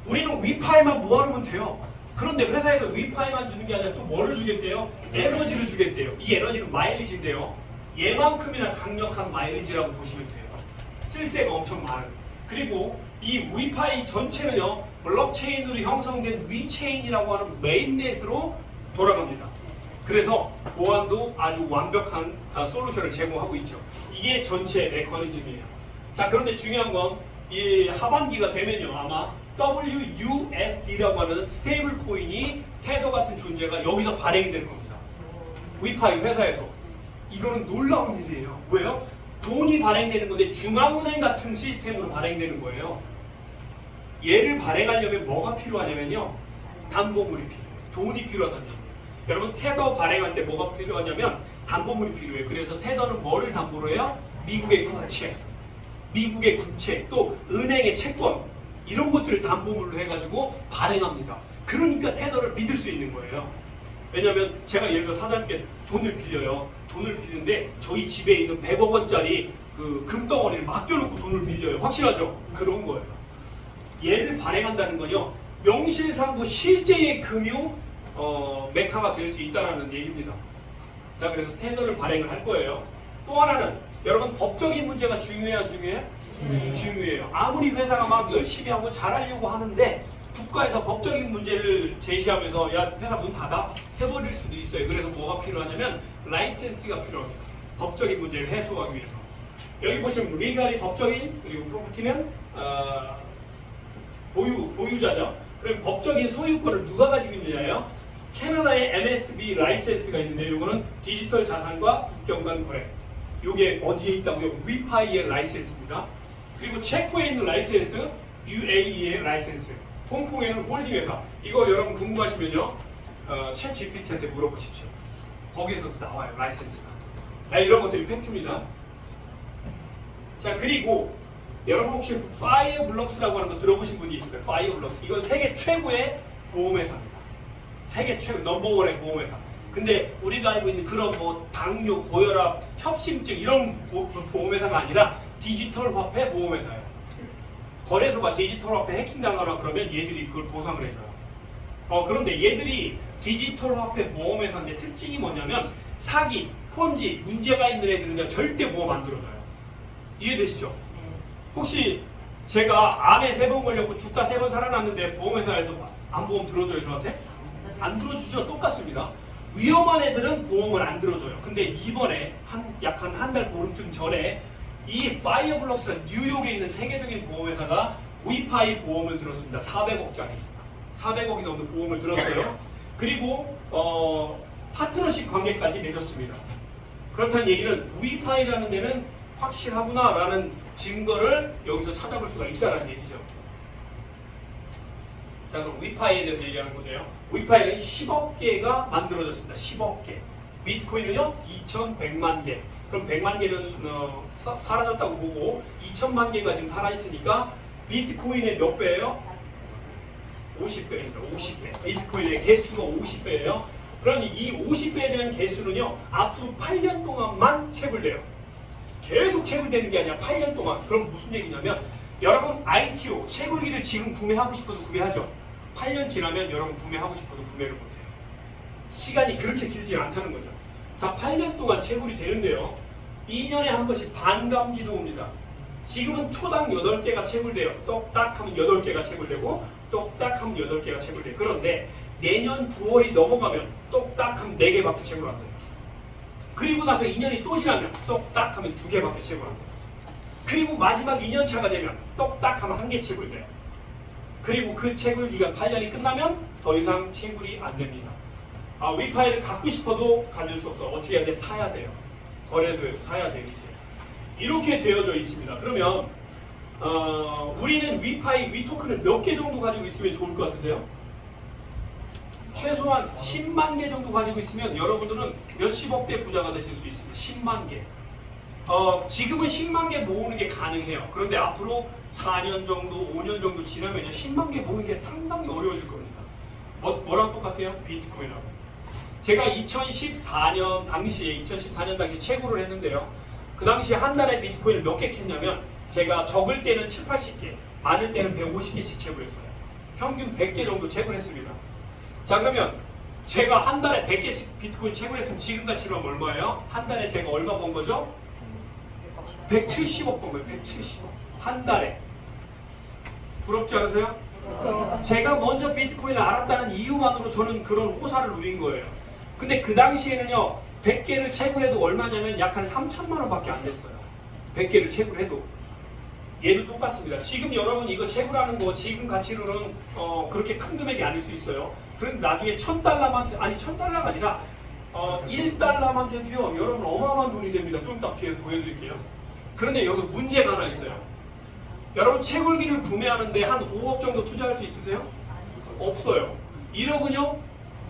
우리는 위파이만 모아놓으면 돼요. 그런데 회사에서 위파이만 주는 게 아니라 또 뭐를 주겠대요? 에너지를 주겠대요. 이 에너지는 마일리지인데요. 얘만큼이나 강력한 마일리지라고 보시면 돼요. 쓸데가 엄청 많은. 그리고 이 위파이 전체는요 블록체인으로 형성된 위체인이라고 하는 메인넷으로 돌아갑니다. 그래서 보안도 아주 완벽한 솔루션을 제공하고 있죠. 이게 전체 메커니즘이에요. 자, 그런데 중요한 건 이 하반기가 되면요 아마 WUSD라고 하는 스테이블 코인이 테더 같은 존재가 여기서 발행이 될 겁니다. 위파이 회사에서. 이거는 놀라운 일이에요. 왜요? 돈이 발행되는 건데 중앙은행 같은 시스템으로 발행되는 거예요. 얘를 발행하려면 뭐가 필요하냐면요 담보물이 필요해요. 돈이 필요하다는 얘기예요. 여러분 테더 발행할 때 뭐가 필요하냐면 담보물이 필요해요. 그래서 테더는 뭐를 담보로 해요? 미국의 국채, 또 은행의 채권 이런 것들을 담보물로 해가지고 발행합니다. 그러니까 테더를 믿을 수 있는 거예요. 왜냐하면 제가 예를 들어 사장님께 돈을 빌려요. 돈을 빌리는데 저희 집에 있는 100억 원짜리 그 금덩어리를 맡겨놓고 돈을 빌려요. 확실하죠? 그런 거예요. 얘를 발행한다는 건요 명실상부 실제의 금융 메카가 될 수 있다는 얘기입니다. 자, 그래서 테더를 발행을 할 거예요. 또 하나는 여러분 법적인 문제가 중요해요, 안 중요해요? 중요해요. 아무리 회사가 막 열심히 하고 잘하려고 하는데 국가에서 법적인 문제를 제시하면서 야 회사 문 닫아 해버릴 수도 있어요. 그래서 뭐가 필요하냐면 라이센스가 필요합니다. 법적인 문제를 해소하기 위해서. 여기 보시면 리갈이 법적인 그리고 프로퍼티는 보유자죠. 그럼 법적인 소유권을 누가 가지고 있느냐예요. 캐나다의 MSB 라이센스가 있는데 이거는 디지털 자산과 국경 간 거래. 이게 어디에 있다고요? 위파이의 라이센스입니다. 그리고 체코에 있는 라이센스, UAE의 라이센스. 홍콩에는 홀딩 회사. 이거 여러분 궁금하시면요, 챗 GPT한테 물어보십시오. 거기에서 나와요 라이센스가. 이런 것들이 팩트입니다. 자, 그리고 여러분 혹시 파이어블럭스라고 하는 거 들어보신 분이 있을까요? 파이어블럭스. 이건 세계 최고의 보험회사입니다. 세계 최고 넘버원의 보험회사. 근데 우리가 알고 있는 그런 뭐 당뇨, 고혈압, 협심증 이런 보험회사가 아니라 디지털 화폐 보험회사예요. 거래소가 디지털 화폐 해킹당하거나 그러면 얘들이 그걸 보상을 해줘요. 그런데 얘들이 디지털 화폐 보험회사인데 특징이 뭐냐면 사기, 폰지, 문제가 있는 애들은 절대 보험 안 들어줘요. 이해되시죠? 혹시 제가 암에 3번 걸렸고 주가 3번 살아났는데 보험회사에서 암보험 들어줘요 저한테? 안 들어주죠. 똑같습니다. 위험한 애들은 보험을 안 들어줘요. 근데 이번에 약 한 달 보름쯤 전에 이 파이어블럭스라는 뉴욕에 있는 세계적인 보험회사가 위파이 보험을 들었습니다. 400억짜리. 400억이 넘는 보험을 들었어요. 그리고 파트너십 관계까지 맺었습니다. 그렇다는 얘기는 위파이라는 데는 확실하구나라는 증거를 여기서 찾아볼 수가 있다는 얘기죠. 자, 그럼 위파이에 대해서 얘기하는 거예요. 위파이는 10억 개가 만들어졌습니다. 10억 개. 비트코인은요 2,100만 개. 그럼 100만 개는 사라졌다고 보고 2,000만 개가 지금 살아있으니까 비트코인의 몇 배예요? 50배입니다. 50배. 비트코인의 개수가 50배예요. 그러니 이 50배에 대한 개수는요 앞으로 8년 동안만 채굴돼요. 계속 채굴되는 게 아니라 8년 동안. 그럼 무슨 얘기냐면 여러분 ITO 채굴기를 지금 구매하고 싶어도 구매하죠. 8년 지나면 여러분 구매하고 싶어도 구매를 못해요. 시간이 그렇게 길지 않다는 거죠. 자, 8년 동안 채굴이 되는데요 2년에 한 번씩 반감기도 옵니다. 지금은 초당 8개가 채굴돼요. 똑딱 하면 8개가 채굴되고 똑딱 하면 8개가 채굴돼요. 그런데 내년 9월이 넘어가면 똑딱 하면 4개밖에 채굴 안 돼요. 그리고 나서 2년이 또 지나면 똑딱 하면 2개밖에 채굴 안 돼요. 그리고 마지막 2년차가 되면 똑딱 하면 1개 채굴돼요. 그리고 그 채굴 기간 8년이 끝나면 더 이상 채굴이 안 됩니다. 위파이를 갖고 싶어도 가질 수 없어. 어떻게 해야 돼? 사야 돼요. 거래소에서 사야 돼요. 이제. 이렇게 되어져 있습니다. 그러면 우리는 위파이, 위토큰을 몇 개 정도 가지고 있으면 좋을 것 같으세요? 최소한 10만 개 정도 가지고 있으면 여러분들은 몇십억 대 부자가 되실 수 있습니다. 10만 개. 지금은 10만 개 모으는 게 가능해요. 그런데 앞으로 4년 정도, 5년 정도 지나면 10만 개 모으는 게 상당히 어려워질 겁니다. 뭐랑 똑같아요? 비트코인하고. 제가 2014년 당시에 채굴을 했는데요. 그 당시에 한 달에 비트코인을 몇 개 캤냐면 제가 적을 때는 7, 80개, 많을 때는 150개씩 채굴했어요. 평균 100개 정도 채굴했습니다. 자, 그러면 제가 한 달에 100개씩 비트코인 채굴했으면 지금 가치로 얼마예요? 한 달에 제가 얼마 번 거죠? 170억 번 거예요. 170억. 한 달에. 부럽지 않으세요? 제가 먼저 비트코인을 알았다는 이유만으로 저는 그런 호사를 누린 거예요. 근데 그 당시에는요, 100개를 채굴해도 얼마냐면 약 한 3천만 원밖에 안 됐어요. 100개를 채굴해도. 얘도 똑같습니다. 지금 여러분 이거 채굴하는 거 지금 가치로는 그렇게 큰 금액이 아닐 수 있어요. 그런데 나중에 1000달러만, 아니 1000달러가 아니라 1달러만 돼도요, 여러분 어마어마한 돈이 됩니다. 좀 이따 보여드릴게요. 그런데 여기 문제가 하나 있어요. 여러분 채굴기를 구매하는데 한 5억 정도 투자할 수 있으세요? 없어요. 1억은요?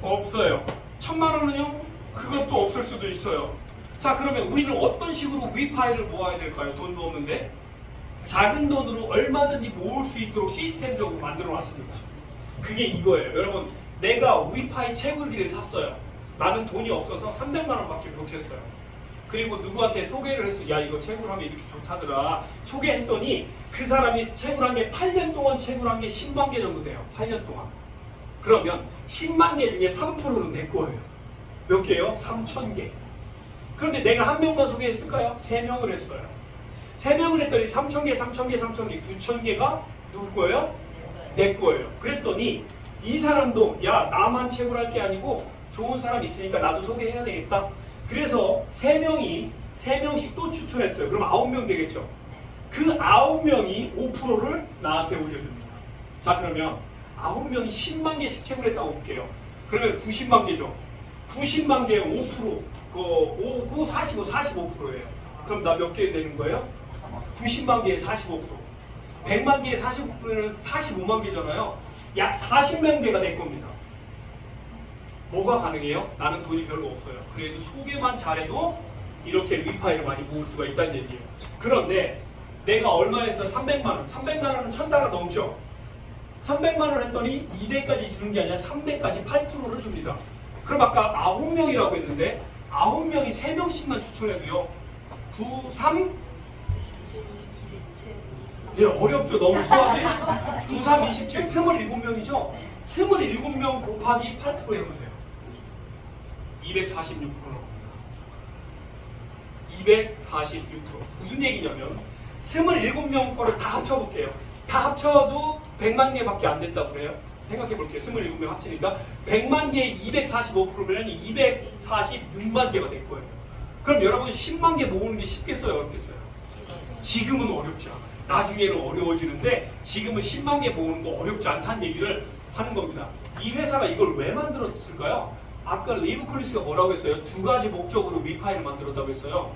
없어요. 1000만 원은요? 그것도 없을 수도 있어요. 자, 그러면 우리는 어떤 식으로 위파이를 모아야 될까요? 돈도 없는데 작은 돈으로 얼마든지 모을 수 있도록 시스템적으로 만들어 놨습니다. 그게 이거예요. 여러분, 내가 위파이 채굴기를 샀어요. 나는 돈이 없어서 300만 원밖에 못했어요. 그리고 누구한테 소개를 했어. 야, 이거 채굴하면 이렇게 좋다더라. 소개했더니 그 사람이 채굴한 게 8년 동안 채굴한 게 10만 개 정도 돼요. 8년 동안. 그러면 10만 개 중에 3%는 내 거예요. 몇 개요? 3,000개. 그런데 내가 한 명만 소개했을까요? 3명을 했어요. 3명을 했더니 3,000개, 3,000개, 3,000개, 9,000개가 누구 거예요? 내 거예요. 그랬더니 이 사람도 야, 나만 채굴할 게 아니고 좋은 사람 있으니까 나도 소개해야 되겠다. 그래서 3명씩 또 추천했어요. 그럼 9명 되겠죠. 그 9명이 5%를 나한테 올려줍니다. 자, 그러면 9명이 10만 개씩 채굴했다고 볼게요. 그러면 90만 개죠. 90만 개에 5%, 5, 9, 45, 45%예요. 그럼 나 몇 개 되는 거예요? 90만 개에 45%. 100만 개에 45%는 45만 개잖아요. 약 40만 개가 될 겁니다. 뭐가 가능해요? 나는 돈이 별로 없어요. 그래도 소개만 잘해도 이렇게 위파이를 많이 모을 수가 있다는 얘기예요. 그런데 내가 얼마 했어? 300만 원. 300만 원은 1000달러 넘죠? 300만 원 했더니 2대까지 주는 게 아니라 3대까지 8%를 줍니다. 그럼 아까 9명이라고 했는데 9명이 3명씩만 추천해도요. 9, 3? 네, 어렵죠. 너무 수학이. 9, 3, 27, 27명이죠? 27명 곱하기 8% 해보세요. 246% 나옵니다. 246%. 무슨 얘기냐면 27명 거를 다 합쳐볼게요. 다 합쳐도 100만 개밖에 안 된다고 그래요. 생각해 볼게요. 27명 합치니까 100만 개에 245%면 246만 개가 될 거예요. 그럼 여러분 10만 개 모으는 게 쉽겠어요? 어렵겠어요? 지금은 어렵지 않아요. 나중에는 어려워지는데 지금은 10만 개 모으는 거 어렵지 않다는 얘기를 하는 겁니다. 이 회사가 이걸 왜 만들었을까요? 아까 리브 콜리스가 뭐라고 했어요? 2가지 목적으로 위파이를 만들었다고 했어요.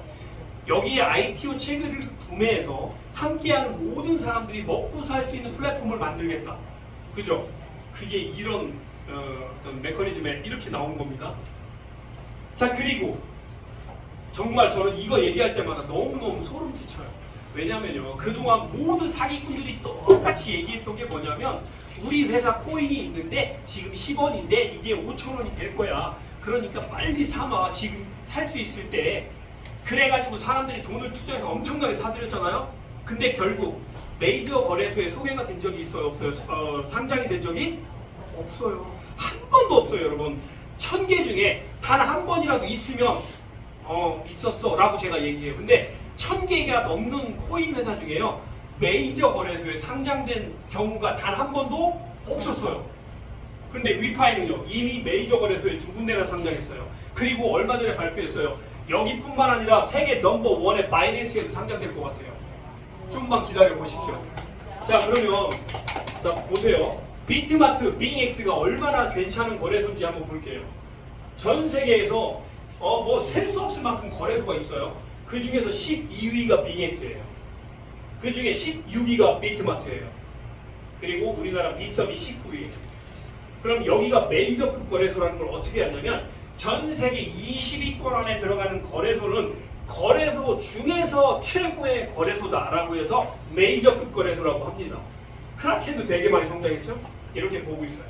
여기에 ITO 채굴을 구매해서 함께하는 모든 사람들이 먹고 살 수 있는 플랫폼을 만들겠다. 그죠? 그게 이런 어떤 메커니즘에 이렇게 나온 겁니다. 자, 그리고 정말 저는 이거 얘기할 때마다 너무너무 소름 끼쳐요. 왜냐면요, 그동안 모든 사기꾼들이 똑같이 얘기했던 게 뭐냐면 우리 회사 코인이 있는데 지금 10원인데 이게 5,000원이 될 거야. 그러니까 빨리 사놔. 지금 살 수 있을 때. 그래가지고 사람들이 돈을 투자해서 엄청나게 사들였잖아요. 근데 결국 메이저 거래소에 소개가 된 적이 있어요? 없어요? 상장이 된 적이 없어요. 한 번도 없어요, 여러분. 1000개 중에 단 한 번이라도 있으면 있었어 라고 제가 얘기해요. 근데 1000개가 넘는 코인 회사 중에요, 메이저 거래소에 상장된 경우가 단 한 번도 없었어요. 그런데 위파이는요, 이미 메이저 거래소에 2군데나 상장했어요. 그리고 얼마 전에 발표했어요. 여기뿐만 아니라 세계 넘버 원의 바이낸스에도 상장될 것 같아요. 좀만 기다려 보십시오. 자, 그러면 자 보세요. 비트마트, 빙엑스가 얼마나 괜찮은 거래소인지 한번 볼게요. 전 세계에서 뭐 셀 수 없을 만큼 거래소가 있어요. 그 중에서 12위가 빙엑스예요. 그 중에 16위가 비트마트예요. 그리고 우리나라 빗썸이 19위예요. 그럼 여기가 메이저급 거래소라는 걸 어떻게 하냐면 전 세계 20위권 안에 들어가는 거래소는 거래소 중에서 최고의 거래소다라고 해서 메이저급 거래소라고 합니다. 크라켄도 되게 많이 성장했죠? 이렇게 보고 있어요.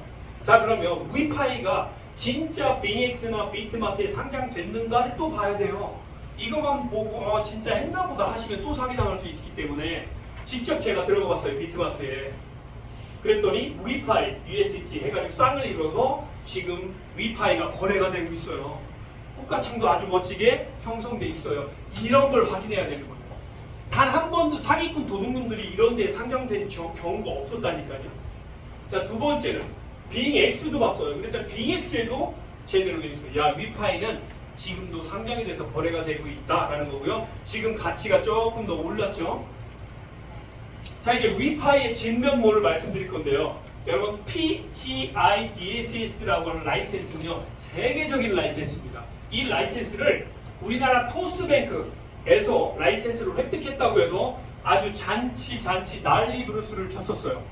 자, 그러면 위파이가 진짜 빙엑스나 비트마트에 상장됐는가를 또 봐야 돼요. 이것만 보고 진짜 했나보다 하시면 또 사기당할 수 있기 때문에 직접 제가 들어가 봤어요. 비트마트에. 그랬더니 위파이, USDT 해가지고 쌍을 이뤄서 지금 위파이가 거래가 되고 있어요. 호가창도 아주 멋지게 형성돼 있어요. 이런 걸 확인해야 되는 거예요. 단 한 번도 사기꾼 도둑놈들이 이런 데 상장된 경우가 없었다니까요. 자, 두 번째는 빙X도 봤어요. 그러니까 빙X에도 제대로 되어 있어요. 야, 위파이는 지금도 상장이 돼서 거래가 되고 있다라는 거고요. 지금 가치가 조금 더 올랐죠. 자, 이제 위파이의 진면모를 말씀드릴 건데요. 여러분, PCI DSS라고 하는 라이센스는요, 세계적인 라이센스입니다. 이 라이센스를 우리나라 토스뱅크에서 라이센스를 획득했다고 해서 아주 잔치 난리 브루스를 쳤었어요.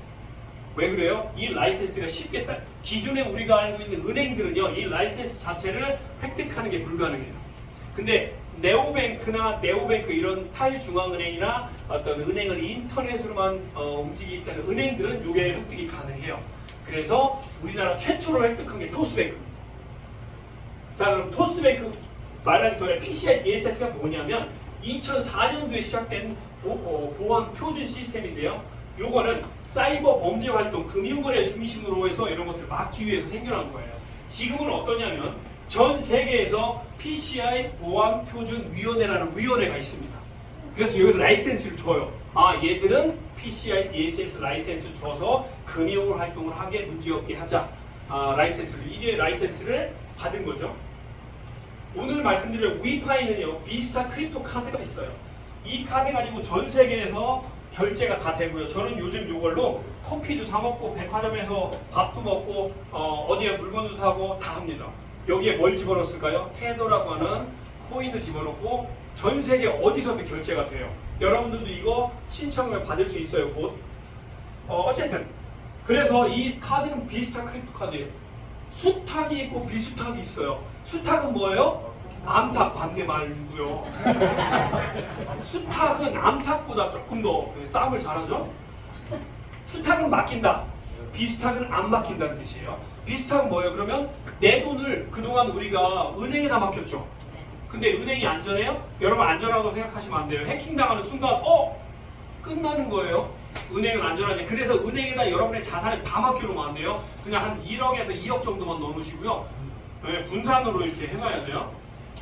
왜 그래요? 이 라이센스가 쉽게 기존에 우리가 알고 있는 은행들은요, 이 라이센스 자체를 획득하는 게 불가능해요. 근데 네오뱅크 이런 탈중앙은행이나 어떤 은행을 인터넷으로만 움직이기 때문에 은행들은 이게 획득이 가능해요. 그래서 우리나라 최초로 획득한 게 토스뱅크입니다. 자, 그럼 토스뱅크 말하기 전에 PCI DSS가 뭐냐면 2004년도에 시작된 보안 표준 시스템인데요. 요거는 사이버 범죄 활동, 금융거래 중심으로 해서 이런 것들을 막기 위해서 생겨난 거예요. 지금은 어떠냐면 전 세계에서 PCI 보안 표준 위원회라는 위원회가 있습니다. 그래서 여기 라이센스를 줘요. 아, 얘들은 PCI DSS 라이센스 줘서 금융 활동을 하게 문제없게 하자. 이게 라이센스를 받은 거죠. 오늘 말씀드릴 위파이는요, 비스타 크립토 카드가 있어요. 이 카드 가지고 전 세계에서 결제가 다 되고요. 저는 요즘 이걸로 커피도 사 먹고 백화점에서 밥도 먹고 어디에 물건도 사고 다 합니다. 여기에 뭘 집어넣었을까요? 테더라고 하는 코인을 집어넣고 전 세계 어디서든 결제가 돼요. 여러분들도 이거 신청을 받을 수 있어요, 곧. 어쨌든 그래서 이 카드는 비스타 크립토 카드예요. 수탁이 있고 비수탁이 있어요. 수탁은 뭐예요? 암탉 반대 말고요. 수탁은 암탉보다 조금 더 싸움을 잘하죠. 수탁은 맡긴다. 비수탁은 안 맡긴다는 뜻이에요. 비수탁은 뭐예요? 그러면 내 돈을 그동안 우리가 은행에다 맡겼죠. 근데 은행이 안전해요? 여러분, 안전하다고 생각하시면 안 돼요. 해킹당하는 순간 끝나는 거예요. 은행은 안전하지. 그래서 은행에다 여러분의 자산을 다 맡겨놓으면 안 돼요. 그냥 한 1억에서 2억 정도만 넣어놓으시고요. 네, 분산으로 이렇게 해놔야 돼요.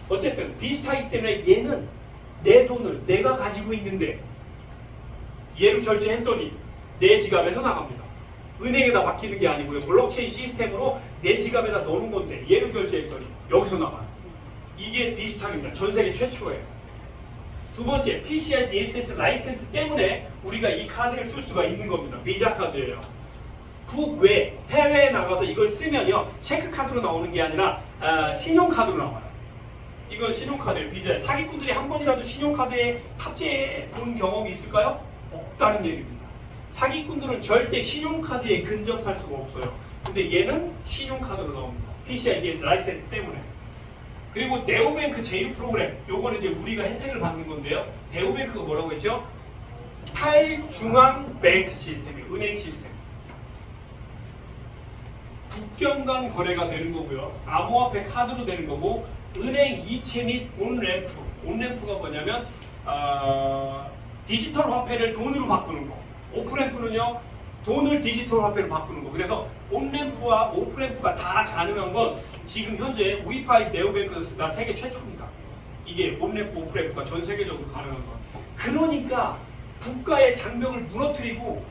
어쨌든 비슷하기 때문에 얘는 내 돈을 내가 가지고 있는데 얘를 결제했더니 내 지갑에서 나갑니다. 은행에다 맡기는 게 아니고요. 블록체인 시스템으로 내 지갑에다 넣는 건데 얘를 결제했더니 여기서 나가요. 이게 비슷하입니다. 전 세계 최초예요. 두 번째, PCI DSS 라이센스 때문에 우리가 이 카드를 쓸 수가 있는 겁니다. 비자 카드예요. 국외, 해외에 나가서 이걸 쓰면요, 체크카드로 나오는 게 아니라 신용카드로 나와요. 이건 신용카드예요. 비자예요. 사기꾼들이 한 번이라도 신용카드에 탑재해 본 경험이 있을까요? 없다는 얘기입니다. 사기꾼들은 절대 신용카드에 근접할 수가 없어요. 근데 얘는 신용카드로 나옵니다. PCI 라이센스 때문에. 그리고 네오뱅크 제휴 프로그램, 요거는 이제 우리가 혜택을 받는 건데요. 네오뱅크가 뭐라고 했죠? 탈중앙 뱅크 시스템이에요. 은행 시스템. 국경 간 거래가 되는 거고요. 암호화폐 카드로 되는 거고, 은행 이체 및 온램프. 온램프가 뭐냐면 디지털 화폐를 돈으로 바꾸는 거. 오프램프는요, 돈을 디지털 화폐로 바꾸는 거. 그래서 온램프와 오프램프가 다 가능한 건 지금 현재 위파이 네오뱅크가 세계 최초입니다. 이게 온램프, 오프램프가 전 세계적으로 가능한 거. 그러니까 국가의 장벽을 무너뜨리고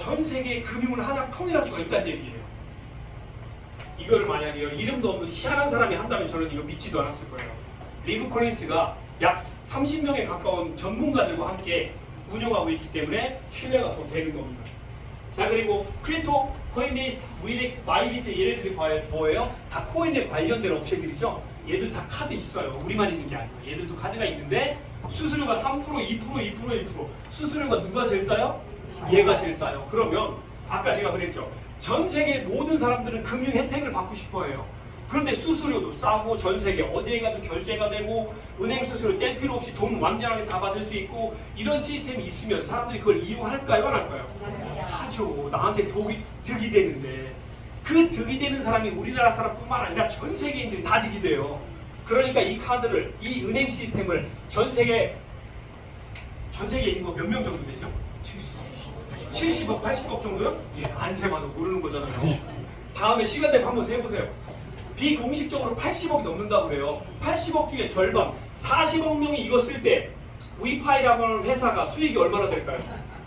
전 세계의 금융을 하나 통일할 수가 있다는 얘기예요. 이걸 만약에요, 이름도 없는 희한한 사람이 한다면 저는 이거 믿지도 않았을 거예요. 리브 콜린스가 약 30명에 가까운 전문가들과 함께 운영하고 있기 때문에 신뢰가 더 되는 겁니다. 자, 그리고 크립토, 코인베이스, 위렉스, 바이비트 얘네들이 뭐예요? 다 코인에 관련된 업체들이죠. 얘들 다 카드 있어요. 우리만 있는 게 아니고 얘들도 카드가 있는데 수수료가 3%, 2%. 수수료가 누가 제일 싸요? 얘가 제일 싸요. 그러면 아까 제가 그랬죠. 전 세계 모든 사람들은 금융 혜택을 받고 싶어 해요. 그런데 수수료도 싸고 전 세계 어디에 가도 결제가 되고 은행 수수료 뗄 필요 없이 돈 완전하게 다 받을 수 있고 이런 시스템이 있으면 사람들이 그걸 이용할까요? 안 할까요? 하죠. 나한테 득이 되는데 그 득이 되는 사람이 우리나라 사람뿐만 아니라 전 세계인들이 다 득이 돼요. 그러니까 이 카드를, 이 은행 시스템을 전 세계 인구 몇 명 정도 되죠? 70억, 80억 정도요? 예, 안 세봐도 모르는 거잖아요. 다음에 시간 되면 한번 세보세요. 비공식적으로 80억이 넘는다고 그래요. 80억 중에 절반, 40억 명이 이거 쓸 때 위파이라고 하는 회사가 수익이 얼마나 될까요?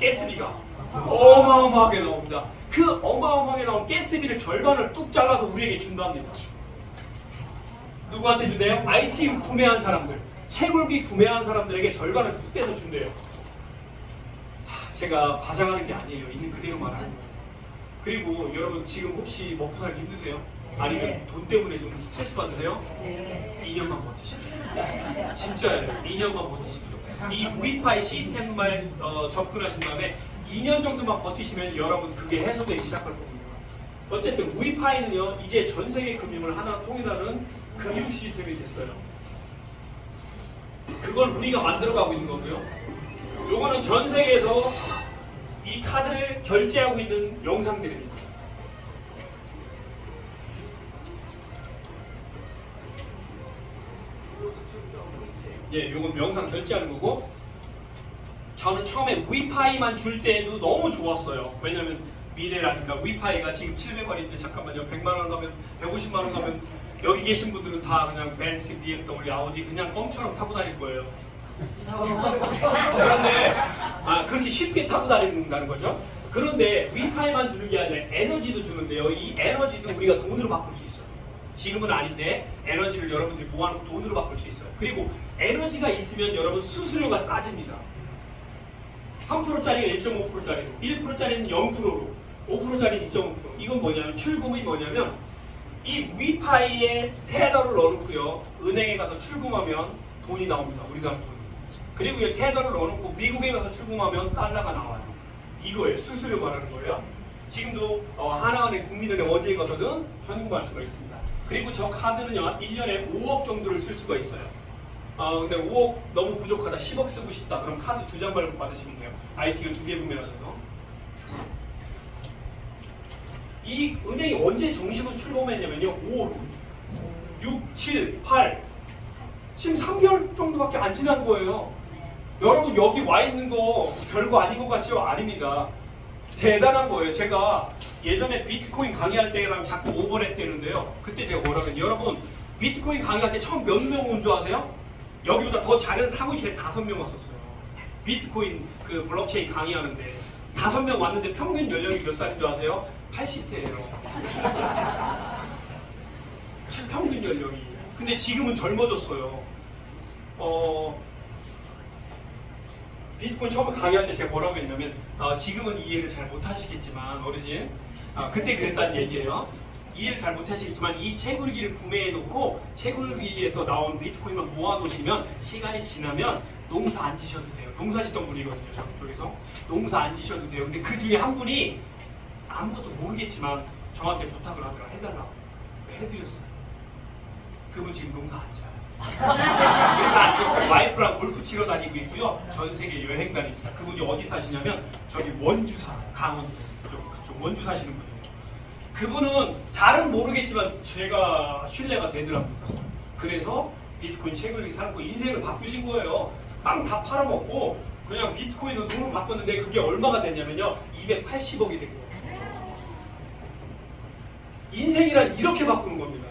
가스비가 어마어마하게 나옵니다. 그 어마어마하게 나온 가스비를 절반을 뚝 잘라서 우리에게 준답니다. 누구한테 준대요? ITU 구매한 사람들, 채굴기 구매한 사람들에게 절반을 뚝 떼서 준대요. 제가 과장하는 게 아니에요. 있는 그대로 말하는 거예요. 그리고 여러분 지금 혹시 먹고 살기 힘드세요? 아니면 돈 때문에 좀 스트레스 받으세요? 2년만 버티십시오. 진짜예요. 2년만 버티십시오. 이 위파이 시스템만 접근하신 다음에 2년 정도만 버티시면 여러분 그게 해소되기 시작할 겁니다. 어쨌든 위파이는요 이제 전 세계 금융을 하나 통일하는 금융 시스템이 됐어요. 그걸 우리가 만들어가고 있는 거고요. 요거는 전 세계에서 이 카드를 결제하고 있는 영상들입니다. 예, 요건 영상 결제하는 거고, 저는 처음에 위파이만 줄 때도 너무 좋았어요. 왜냐면 미래라니까 위파이가 지금 700원인데 잠깐만요. 100만 원 가면 150만 원 가면 여기 계신 분들은 다 그냥 벤츠, BMW, 아우디 그냥 껌처럼 타고 다닐 거예요. 그런데 그렇게 쉽게 타고 다닌다는 거죠. 그런데 위파이만 주는 게 아니라 에너지도 주는데요. 이 에너지도 우리가 돈으로 바꿀 수 있어요. 지금은 아닌데 에너지를 여러분들이 모아놓고 돈으로 바꿀 수 있어요. 그리고 에너지가 있으면 여러분 수수료가 싸집니다. 3%짜리가 1.5%짜리로, 1%짜리는 0%로, 5%짜리는 2.5%. 이건 뭐냐면 출금이 뭐냐면 이 위파이에 테더를 넣어놓고요. 은행에 가서 출금하면 돈이 나옵니다. 우리나라 돈이. 그리고 이 테더를 넣어놓고 미국에 가서 출금하면 달러가 나와요. 이거예요. 수수료 말하는 거예요. 지금도 하나은행, 국민은행 어디에 가서든 현금화할 수가 있습니다. 그리고 저 카드는요 1년에 5억 정도를 쓸 수가 있어요. 근데 5억 너무 부족하다, 10억 쓰고 싶다, 그럼 카드 2장 발급 받으시면 돼요. ITU 2개 구매하셔서. 이 은행이 언제 정식으로 출범했냐면요 5월 6, 7, 8 지금 3개월 정도밖에 안 지난 거예요. 여러분 여기 와 있는 거 별거 아닌 것 같지요? 아닙니다. 대단한 거예요. 제가 예전에 비트코인 강의할 때랑 자꾸 오버랩되는데요. 그때 제가 뭐라면 여러분 비트코인 강의할 때 처음 몇 명 온 줄 아세요? 여기보다 더 작은 사무실에 5명 왔었어요. 비트코인 그 블록체인 강의하는데 5명 왔는데 평균 연령이 몇 살인 줄 아세요? 80세예요. 평균 연령이. 근데 지금은 젊어졌어요. 비트코인 처음에 강의할 때 제가 뭐라고 했냐면 지금은 이해를 잘 못하시겠지만 어르신 그때 그랬다는 얘기예요. 이해를 잘 못하시겠지만 이 채굴기를 구매해 놓고 채굴기에서 나온 비트코인만 모아 놓으시면 시간이 지나면 농사 안 지셔도 돼요. 농사 짓던 분이거든요. 저쪽에서 농사 안 지셔도 돼요. 근데 그 중에 한 분이 아무것도 모르겠지만 저한테 부탁을 하더라. 해달라고. 해드렸어요. 그분 지금 농사 안 져요. 그래서 와이프랑 골프 치러 다니고 있고요. 전 세계 여행 다닙니다. 그분이 어디 사시냐면 저기 원주 살아요. 강원 그쪽 원주 사시는 분이에요. 그분은 잘은 모르겠지만 제가 신뢰가 되더랍니다. 그래서 비트코인 채굴기 사놓고 인생을 바꾸신 거예요. 빵 다 팔아먹고 그냥 비트코인으로 돈을 바꿨는데 그게 얼마가 됐냐면요 280억이 된 거예요. 인생이란 이렇게 바꾸는 겁니다.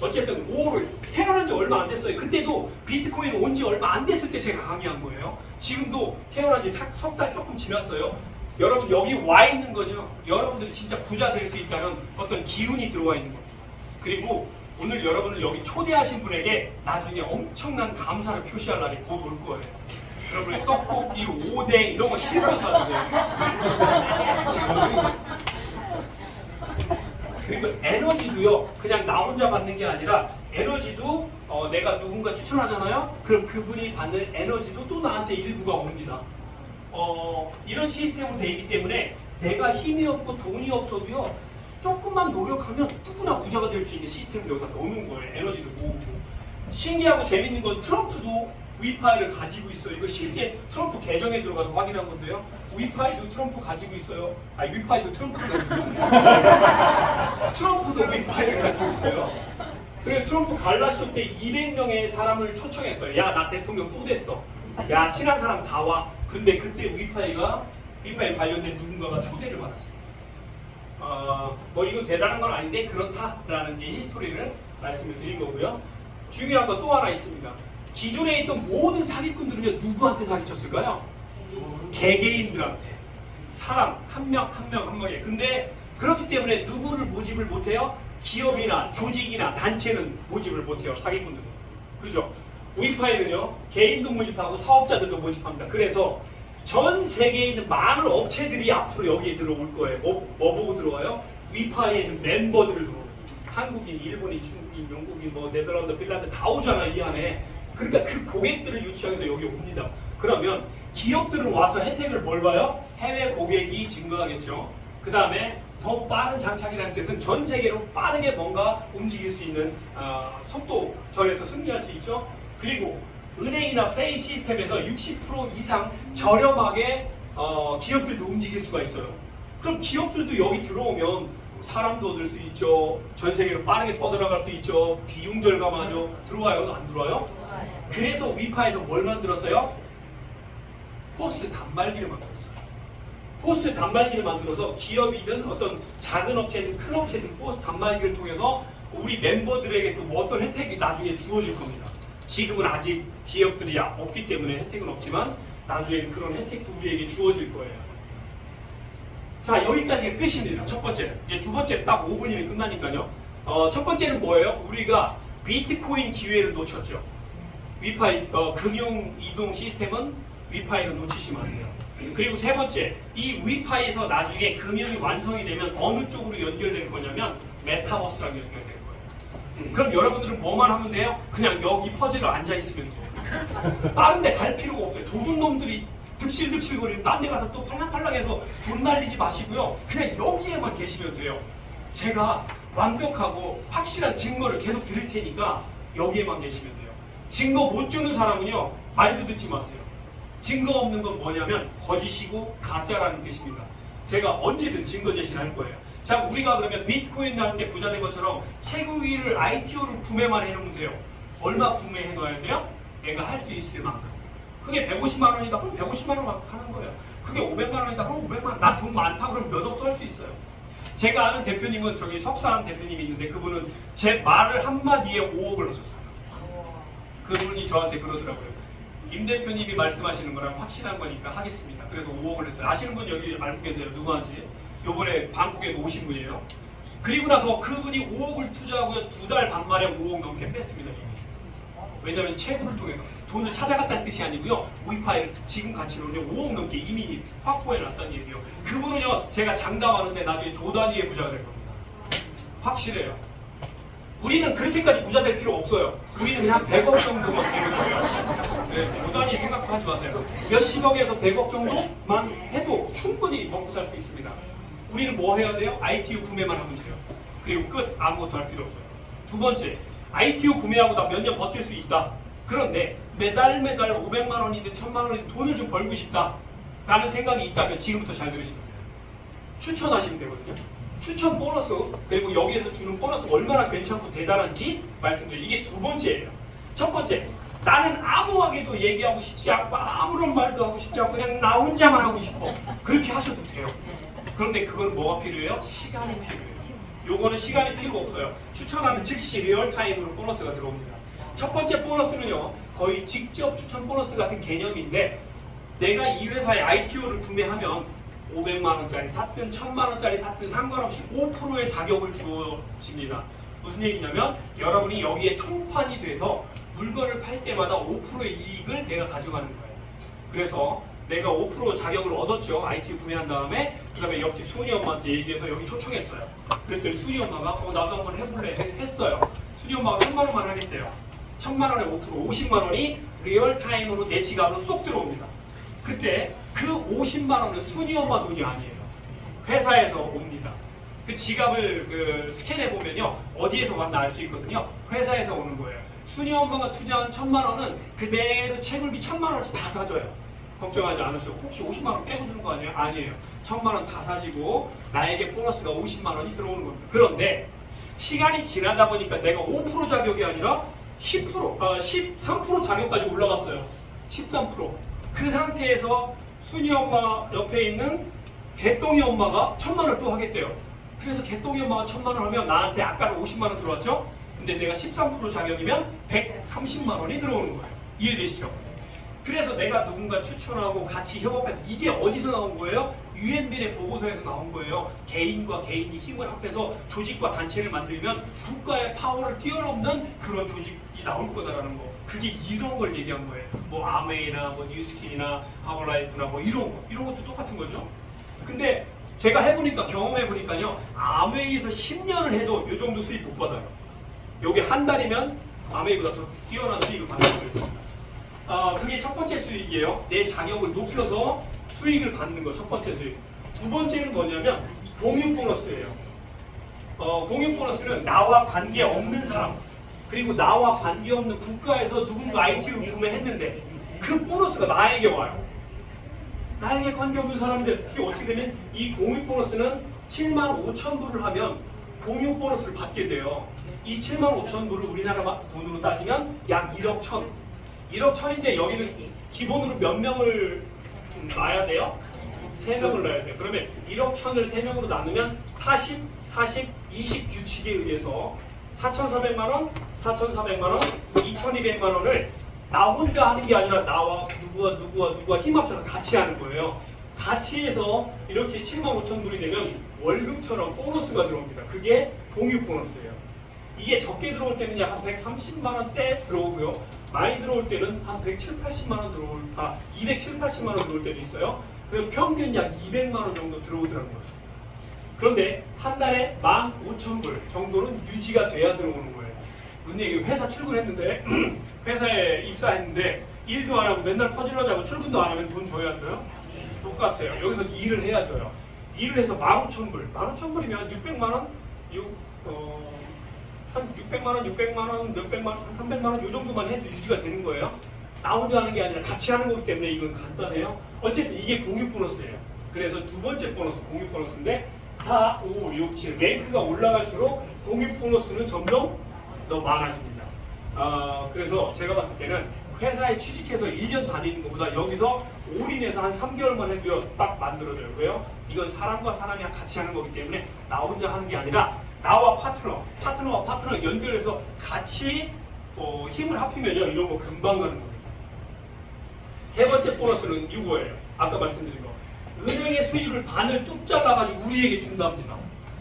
어쨌든 5월 태어난 지 얼마 안 됐어요. 그때도 비트코인 온 지 얼마 안 됐을 때 제가 강의한 거예요. 지금도 태어난 지 석 달 조금 지났어요. 여러분 여기 와 있는 건요 여러분들이 진짜 부자 될 수 있다는 어떤 기운이 들어와 있는 겁니다. 그리고 오늘 여러분을 여기 초대하신 분에게 나중에 엄청난 감사를 표시할 날이 곧 올 거예요. 여러분의 떡볶이, 오뎅 이런 거 실컷 사주세요. 그리고 에너지도요 그냥 나 혼자 받는 게 아니라 에너지도 내가 누군가 추천하잖아요. 그럼 그분이 받는 에너지도 또 나한테 일부가 옵니다. 이런 시스템으로 되어 있기 때문에 내가 힘이 없고 돈이 없어도요 조금만 노력하면 누구나 부자가 될 수 있는 시스템을 여기다 넣는 거예요. 에너지도 모으고. 신기하고 재밌는 건 트럼프도 위파이를 가지고 있어요. 이거 실제 트럼프 계정에 들어가서 확인한 건데요. 위파이도 트럼프 가지고 있어요. 위파이도 트럼프가 가지고 있어요. 트럼프도 위파이를 가지고 있어요. 그래서 트럼프 갈라쇼 때 200명의 사람을 초청했어요. 야, 나 대통령 또 됐어. 야, 친한 사람 다 와. 근데 그때 위파이 관련된 누군가가 초대를 받았어요. 뭐 이거 대단한 건 아닌데 그렇다라는 게 히스토리를 말씀을 드린 거고요. 중요한 거 또 하나 있습니다. 기존에 있던 모든 사기꾼들은요 누구한테 사기쳤을까요? 개개인들한테. 사람 한 명 한 명 한 명에. 근데 그렇기 때문에 누구를 모집을 못해요? 기업이나 조직이나 단체는 모집을 못해요. 사기꾼들은. 그죠? 위파이는요 개인도 모집하고 사업자들도 모집합니다. 그래서 전 세계에 있는 많은 업체들이 앞으로 여기에 들어올 거예요. 뭐 보고 들어와요? 위파이에 있는 멤버들을 들어오고 한국인, 일본인, 중국인, 영국인, 뭐 네덜란드, 핀란드 다 오잖아 이 안에. 그러니까 그 고객들을 유치하기 위해서 여기 옵니다. 그러면 기업들은 와서 혜택을 뭘 봐요? 해외 고객이 증가하겠죠. 그 다음에 더 빠른 장착이라는 뜻은 전 세계로 빠르게 뭔가 움직일 수 있는 속도 절에서 승리할 수 있죠. 그리고 은행이나 페이 시스템에서 60% 이상 저렴하게 기업들도 움직일 수가 있어요. 그럼 기업들도 여기 들어오면 사람도 얻을 수 있죠. 전 세계로 빠르게 뻗어나갈 수 있죠. 비용 절감하죠. 들어와요? 안 들어와요? 그래서 위파에서 뭘 만들었어요? 포스 단말기를 만들었어요. 포스 단말기를 만들어서 기업이든 어떤 작은 업체든 큰 업체든 포스 단말기를 통해서 우리 멤버들에게 또 뭐 어떤 혜택이 나중에 주어질 겁니다. 지금은 아직 기업들이 없기 때문에 혜택은 없지만 나중에 그런 혜택도 우리에게 주어질 거예요. 자, 여기까지가 끝입니다. 첫 번째는. 이제 두 번째 딱 5분이면 끝나니까요. 첫 번째는 뭐예요? 우리가 비트코인 기회를 놓쳤죠. 위파이 금융 이동 시스템은 위파이를 놓치시면 안 돼요. 그리고 세 번째, 이 위파이에서 나중에 금융이 완성이 되면 어느 쪽으로 연결될 거냐면 메타버스랑 연결될 거예요. 그럼 여러분들은 뭐만 하면 돼요? 그냥 여기 퍼즐을 앉아 있으면 돼요. 다른 데 갈 필요가 없어요. 도둑놈들이 득실득실거리는 딴 데 가서 또 팔랑팔랑해서 돈 날리지 마시고요. 그냥 여기에만 계시면 돼요. 제가 완벽하고 확실한 증거를 계속 드릴 테니까 여기에만 계시면 돼요. 증거 못 주는 사람은요, 말도 듣지 마세요. 증거 없는 건 뭐냐면 거짓이고 가짜라는 뜻입니다. 제가 언제든 증거 제시를 할 거예요. 자, 우리가 그러면 비트코인 나올 때 부자 된 것처럼 채굴기를 ITO를 구매만 해놓으면 돼요. 얼마 구매해 놔야 돼요? 내가 할 수 있을 만큼. 그게 150만 원이다 그럼 150만 원 하는 거예요. 그게 500만 원이다 그럼 500만 원. 나 돈 많다 그럼 몇 억도 할 수 있어요. 제가 아는 대표님은 저기 석사한 대표님이 있는데 그분은 제 말을 한마디에 5억을 하셨어요. 그분이 저한테 그러더라고요. 임 대표님이 말씀하시는 거랑 확실한 거니까 하겠습니다. 그래서 5억을 했어요. 아시는 분 여기 알고 계세요? 누구한지? 요번에 방콕에도 오신 분이에요. 그리고 나서 그분이 5억을 투자하고요. 2달 반 만에 5억 넘게 뺐습니다. 왜냐하면 채굴을 통해서 돈을 찾아갔다는 뜻이 아니고요. 위파이를 지금 가치로는요 5억 넘게 이미 확보해놨다는 얘기예요. 그분은요 제가 장담하는데 나중에 조 단위의 부자가 될 겁니다. 확실해요. 우리는 그렇게까지 부자 될 필요 없어요. 우리는 그냥 100억 정도만 되는 거예요. 네, 조 단위 생각도 하지 마세요. 몇십억에서 100억 정도만 해도 충분히 먹고 살 수 있습니다. 우리는 뭐 해야 돼요? ITU 구매만 하면 돼요. 그리고 끝. 아무것도 할 필요 없어요. 두 번째, ITU 구매하고 나 몇 년 버틸 수 있다. 그런데 매달 500만 원이든 1000만 원이든 돈을 좀 벌고 싶다 라는 생각이 있다면 지금부터 잘 들으시면 돼요. 추천하시면 되거든요. 추천 보너스, 그리고 여기에서 주는 보너스 얼마나 괜찮고 대단한지 말씀드려요. 이게 두 번째예요. 첫 번째, 나는 아무하게도 얘기하고 싶지 않고 아무런 말도 하고 싶지 않고 그냥 나 혼자만 하고 싶어. 그렇게 하셔도 돼요. 그런데 그건 뭐가 필요해요? 시간이 필요해요. 요거는 시간이 필요 없어요. 추천하면 즉시 리얼타임으로 보너스가 들어옵니다. 첫 번째 보너스는요, 거의 직접 추천 보너스 같은 개념인데 내가 이 회사의 ITO를 구매하면 500만 원짜리 샀든 1000만 원짜리 샀든 상관없이 5%의 자격을 주어집니다. 무슨 얘기냐면 여러분이 여기에 총판이 돼서 물건을 팔 때마다 5%의 이익을 내가 가져가는 거예요. 그래서 내가 5% 자격을 얻었죠. ITU 구매한 다음에 그 다음에 옆집 순이 엄마한테 얘기해서 여기 초청했어요. 그랬더니 순이 엄마가 나도 한번 해볼래 했어요. 순이 엄마가 1000만 원만 하겠대요. 1000만 원에 5% 50만 원이 리얼타임으로 내 지갑으로 쏙 들어옵니다. 그때 그 50만 원은 순이 엄마 돈이 아니에요. 회사에서 옵니다. 그 지갑을 스캔해 보면요 어디에서 왔나 알 수 있거든요. 회사에서 오는 거예요. 순이 엄마가 투자한 1000만 원은 그대로 채굴기 1000만 원치 다 사줘요. 걱정하지 않으셔도 혹시 50만 원 빼고 주는 거 아니에요? 아니에요. 1000만 원 다 사시고 나에게 보너스가 50만 원이 들어오는 겁니다. 그런데 시간이 지나다 보니까 내가 5% 자격이 아니라 13% 자격까지 올라갔어요. 13%. 그 상태에서 순이 엄마 옆에 있는 개똥이 엄마가 1000만 원을 또 하겠대요. 그래서 개똥이 엄마가 1000만 원 하면 나한테 아까는 50만 원 들어왔죠? 근데 내가 13% 자격이면 130만 원이 들어오는 거예요. 이해되시죠? 그래서 내가 누군가 추천하고 같이 협업해서 이게 어디서 나온 거예요? 유엔빈의 보고서에서 나온 거예요. 개인과 개인이 힘을 합해서 조직과 단체를 만들면 국가의 파워를 뛰어넘는 그런 조직이 나올 거다라는 거. 그게 이런 걸 얘기한 거예요. 뭐 아메이나 뭐 뉴스킨이나 하버라이프나 뭐 이런 것도 똑같은 거죠. 근데 제가 해보니까 경험해보니까요, 아메이에서 10년을 해도 이 정도 수익 못 받아요. 여기 한 달이면 아메이보다 더 뛰어난 수익을 받는 거였습니다. 그게 첫 번째 수익이에요. 내 자격을 높여서 수익을 받는 거 첫 번째 수익. 두 번째는 뭐냐면 공유 보너스예요. 공유 보너스는 나와 관계 없는 사람, 그리고 나와 관계 없는 국가에서 누군가 IT를 구매했는데 그 보너스가 나에게 와요. 나에게 관계없는 사람인데 그게 어떻게 되면 이 공유 보너스는 75,000불을 하면 공유 보너스를 받게 돼요. 이 75,000불을 우리나라 돈으로 따지면 약 1억 1천. 1억 1천인데 여기는 기본으로 몇 명을 놔야 돼요? 3명을 놔야 돼요. 그러면 1억 1천을 3명으로 나누면 40, 40, 20 규칙에 의해서 4,400만 원, 4,400만 원, 2,200만 원을 나 혼자 하는 게 아니라 나와 누구와 힘 합쳐서 같이 하는 거예요. 같이 해서 이렇게 75,000불이 되면 월급처럼 보너스가 들어옵니다. 그게 공유 보너스예요. 이게 적게 들어올 때는 약 한 130만 원대 들어오고요. 많이 들어올 때는 한 170, 80만 원 270, 80만 원 들어올 때도 있어요. 그리고 평균 약 200만 원 정도 들어오더라는 거죠. 그런데 한 달에 15,000불 정도는 유지가 돼야 들어오는 거예요. 무슨 얘기예요? 회사 출근했는데 회사에 입사했는데 일도 안 하고 맨날 퍼질러 자고 출근도 안 하면 돈 줘야 안 줘요? 똑같아요. 여기서 일을 해야 줘요. 일을 해서 15,000불. 15,000불이면 600만 원? 한 600만 원, 600만 원, 몇백만 원, 한 300만 원 이 정도만 해도 유지가 되는 거예요. 나 혼자 하는 게 아니라 같이 하는 거기 때문에 이건 간단해요. 어쨌든 이게 공유 보너스예요. 그래서 두 번째 보너스, 공유 보너스인데 4, 5, 6, 7 랭크가 올라갈수록 공유 보너스는 점점 더 많아집니다. 그래서 제가 봤을 때는 회사에 취직해서 1년 다니는 것보다 여기서 올인해서 한 3개월만 해도 딱 만들어져요. 왜요? 이건 사람과 사람이 같이 하는 거기 때문에 나 혼자 하는 게 아니라 나와 파트너와 파트너 연결해서 같이 힘을 합히면요 이런 거 금방 가는 거예요. 세 번째 보너스는 이거예요. 아까 말씀드린 거. 은행의 수익을 반을 뚝 잘라가지고 우리에게 준답니다.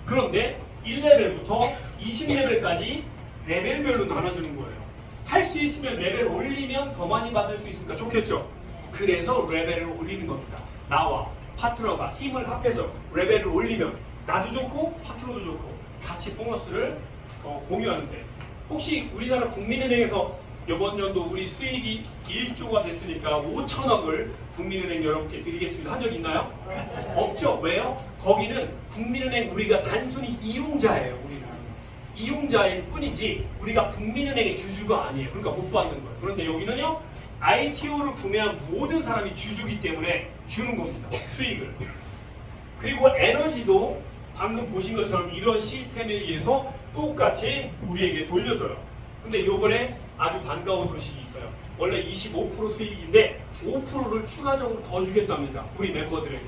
그런데 1레벨부터 20레벨까지 레벨별로 나눠주는 거예요. 할 수 있으면 레벨 올리면 더 많이 받을 수 있으니까 좋겠죠. 그래서 레벨을 올리는 겁니다. 나와 파트너가 힘을 합해서 레벨을 올리면 나도 좋고 파트너도 좋고 같이 보너스를 공유하는데, 혹시 우리나라 국민은행에서 이번 연도 우리 수익이 1조가 됐으니까 5천억을 국민은행 여러분께 드리겠습니다 한 적 있나요? 없죠. 왜요? 거기는 국민은행 우리가 단순히 이용자예요. 우리는 이용자일 뿐이지 우리가 국민은행의 주주가 아니에요. 그러니까 못 받는 거예요. 그런데 여기는요 ITO를 구매한 모든 사람이 주주기 때문에 주는 겁니다. 수익을. 그리고 에너지도 방금 보신 것처럼 이런 시스템에 의해서 똑같이 우리에게 돌려줘요. 근데 요번에 아주 반가운 소식이 있어요. 원래 25% 수익인데 5%를 추가적으로 더 주겠답니다. 우리 멤버들에게.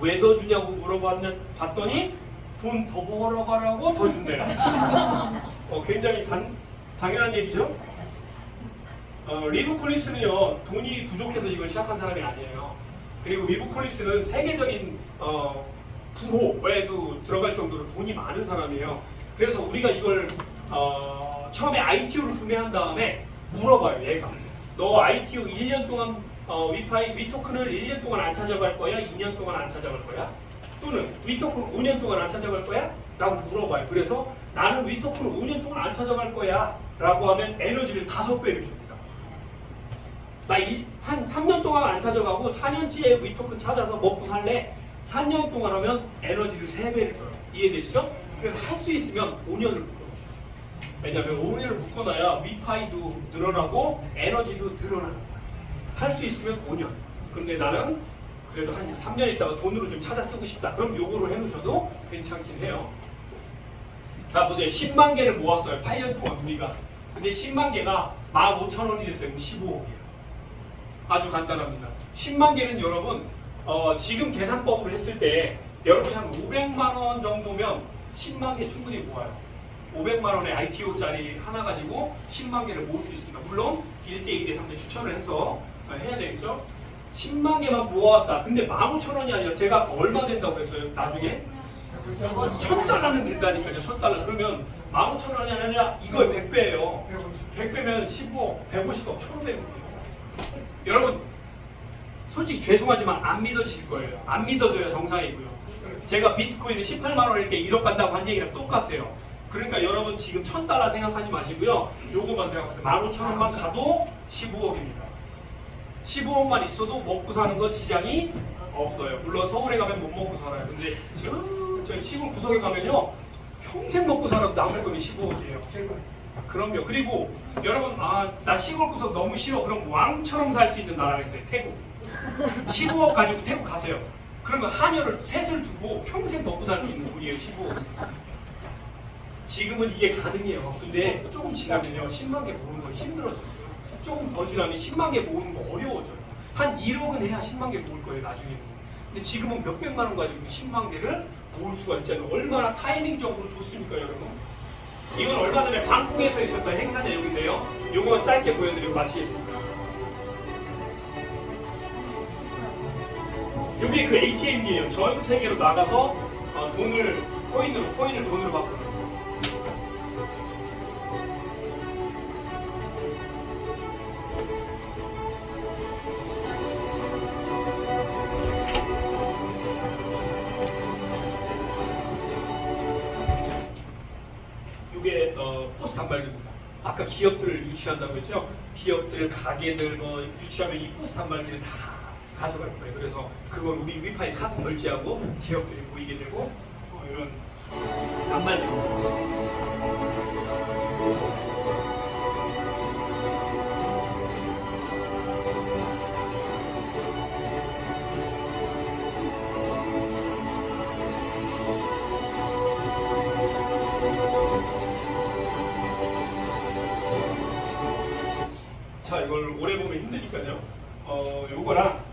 왜 더 주냐고 봤더니 돈 더 벌어가라고 더 준대요. 굉장히 당연한 얘기죠? 리브 콜린스는요 돈이 부족해서 이걸 시작한 사람이 아니에요. 그리고 리브 콜린스는 세계적인 부호에도 들어갈 정도로 돈이 많은 사람이에요. 그래서 우리가 이걸 처음에 ITO를 구매한 다음에 물어봐요. 얘가 너 ITO 1년 동안 위토큰을 1년 동안 안 찾아갈 거야? 2년 동안 안 찾아갈 거야? 또는 위토큰 5년 동안 안 찾아갈 거야? 라고 물어봐요. 그래서 나는 위토큰을 5년 동안 안 찾아갈 거야 라고 하면 에너지를 5배를 줍니다. 나 한 3년 동안 안 찾아가고 4년째 위토큰 찾아서 먹고 살래? 4년 동안 하면 에너지를 3배를 줘요. 이해되시죠? 그래서 할 수 있으면 5년을 묶어놓으세요. 왜냐하면 5년을 묶어놔야 위파이도 늘어나고 에너지도 늘어나는 거예요. 할 수 있으면 5년. 근데 나는 그래도 한 3년 있다가 돈으로 좀 찾아 쓰고 싶다. 그럼 요거를 해놓으셔도 괜찮긴 해요. 자, 보세요. 10만 개를 모았어요. 8년 동안 우리가. 근데 10만 개가 15,000원이 됐어요. 그럼 15억이에요. 아주 간단합니다. 10만 개는 여러분 지금 계산법으로 했을 때 여러분이 한 500만 원 정도면 10만 개 충분히 모아요. 500만 원의 ITO짜리 하나 가지고 10만 개를 모을 수 있습니다. 물론 1대, 2대, 3대 추천을 해서 해야 되겠죠. 10만 개만 모아왔다. 근데 15,000원이 아니라 제가 얼마 된다고 했어요? 나중에 1,000달러는 된다니까요. 1,000달러. 그러면 15,000원이 아니라 이거의 100배예요. 100배면 15억, 150억, 1,500억이에요. 여러분 솔직히 죄송하지만 안 믿어지실 거예요. 안 믿어져야 정상이고요. 제가 비트코인이 18만 원일 때 1억 간다고 한 얘기랑 똑같아요. 그러니까 여러분 지금 1,000달러 생각하지 마시고요. 요거만 생각하세요. 15,000원만 가도 15억입니다. 15억만 있어도 먹고 사는 거 지장이 없어요. 물론 서울에 가면 못 먹고 살아요. 근데 저희 시골 구석에 가면요. 평생 먹고 살아도 남을 돈이 15억이에요. 그럼요. 그리고 여러분 나 시골 구석 너무 싫어. 그럼 왕처럼 살 수 있는 나라가 있어요. 태국. 15억 가지고 태국 가세요. 그러면 한여를 셋을 두고 평생 먹고 살 수 있는 돈이에요. 15억. 지금은 이게 가능해요. 근데 조금 지나면요. 10만 개 모으는 거 힘들어져요. 조금 더 지나면 10만 개 모으는 거 어려워져요. 한 1억은 해야 10만 개 모을 거예요. 나중에는. 근데 지금은 몇백만 원 가지고 10만 개를 모을 수가 있잖아요. 얼마나 타이밍적으로 좋습니까, 여러분? 이건 얼마 전에 방콕에서 있었던 행사 내용인데요. 요거만 짧게 보여드리고 마치겠습니다. 여기 그 ATM이에요. 전 세계로 나가서 코인을 돈으로 바꾸는. 이게 포스 단말기입니다. 아까 기업들을 유치한다고 했죠? 기업들, 가게들 뭐 유치하면 이 포스 단말기를 다 가져갈 거예요. 그래서 그걸 우리 위파이 카드 결제하고 기업들이 보이게 되고 이런 단말기입니다. 자, 이걸 오래 보면 힘드니까요. 요거랑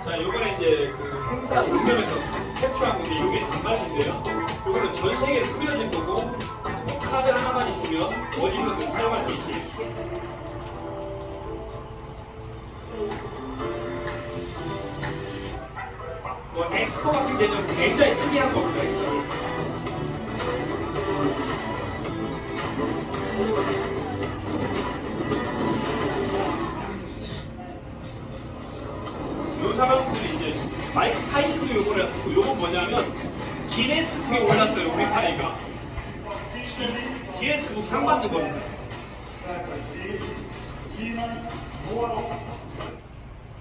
자, 요거는 이제 그 행사 장면에서 캡처한 건데 요게 단말기인데요. 요거는 전 세계에 뿌려진 거고 카드 하나만 있으면 어디서든 사용할 수 있게. 엑스코 같은 개념 굉장히 특이한 겁니다. 요 사람들이 이제 마이크 타이슨도 요거를 했고 요건 뭐냐면 기네스북에 올랐어요. 우리 파이가 기네스북 상 받는 겁니다.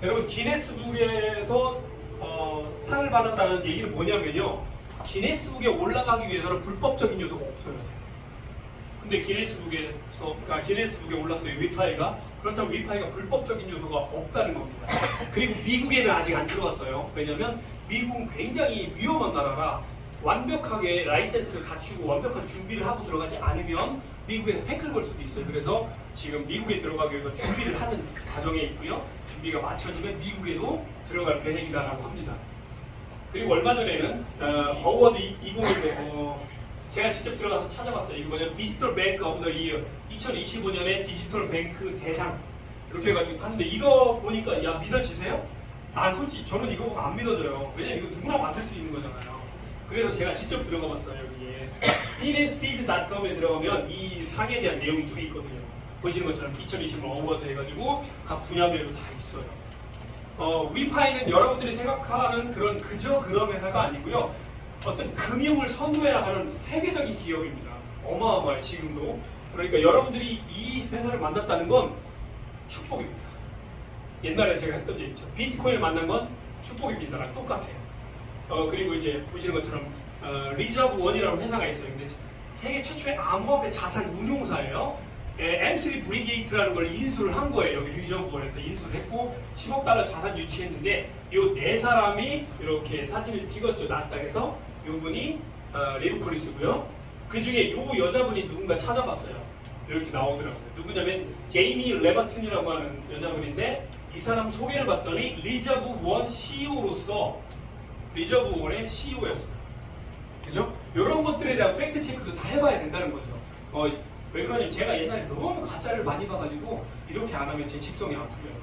여러분 기네스북에서 상을 받았다는 얘기는 뭐냐면요. 기네스북에 올라가기 위해서는 불법적인 요소가 없어야 돼요. 근데 기네스북에 올랐어요. 위파이가. 그렇다면 위파이가 불법적인 요소가 없다는 겁니다. 그리고 미국에는 아직 안 들어갔어요. 왜냐면 미국은 굉장히 위험한 나라라 완벽하게 라이센스를 갖추고 완벽한 준비를 하고 들어가지 않으면 미국에서 태클 걸 수도 있어요. 그래서 지금 미국에 들어가기 위해서 준비를 하는 과정에 있고요. 준비가 맞춰지면 미국에도 들어갈 계획이다라고 합니다. 그리고 얼마 전에는 어워드 2015 제가 직접 들어가서 찾아봤어요. 이거 뭐냐면 디지털 뱅크 오브 더 이어 2025년에 디지털 뱅크 대상 이렇게 해가지고 탔는데 이거 보니까 야 믿어지세요? 솔직히 저는 이거 보고 안 믿어져요. 왜냐면 이거 누구나 만들 수 있는 거잖아요. 그래서 제가 직접 들어가 봤어요. 여기에 finspeed.com에 들어가면 이 상에 대한 내용이 쭉 있거든요. 보시는 것처럼 2025 어워드 해가지고 각 분야별로 다 있어요. 위파이는 여러분들이 생각하는 그저 그런 회사가 아니고요. 어떤 금융을 선도해 나가는 세계적인 기업입니다. 어마어마해요, 지금도. 그러니까 여러분들이 이 회사를 만났다는 건 축복입니다. 옛날에 제가 했던 얘기죠. 비트코인을 만난 건 축복입니다랑 똑같아요. 그리고 이제 보시는 것처럼 리저브 원이라는 회사가 있어요. 근데 세계 최초의 암호화폐 자산 운용사예요. M3 브리게이트라는 걸 인수를 한 거예요. 여기 리저브원에서 인수를 했고 10억 달러 자산 유치했는데 요 네 사람이 이렇게 사진을 찍었죠. 나스닥에서. 요분이 리브 콜린스고요. 그 중에 요 여자분이 누군가 찾아봤어요. 이렇게 나오더라고요. 누구냐면 제이미 레바튼이라고 하는 여자분인데 이 사람 소개를 봤더니 리저브원 CEO로서 리저브원의 CEO였어요. 그죠? 이런 것들에 대한 팩트 체크도 다 해봐야 된다는 거죠. 왜 그러냐면 제가 옛날에 너무 가짜를 많이 봐가지고 이렇게 안 하면 제 직성이 안 풀려요.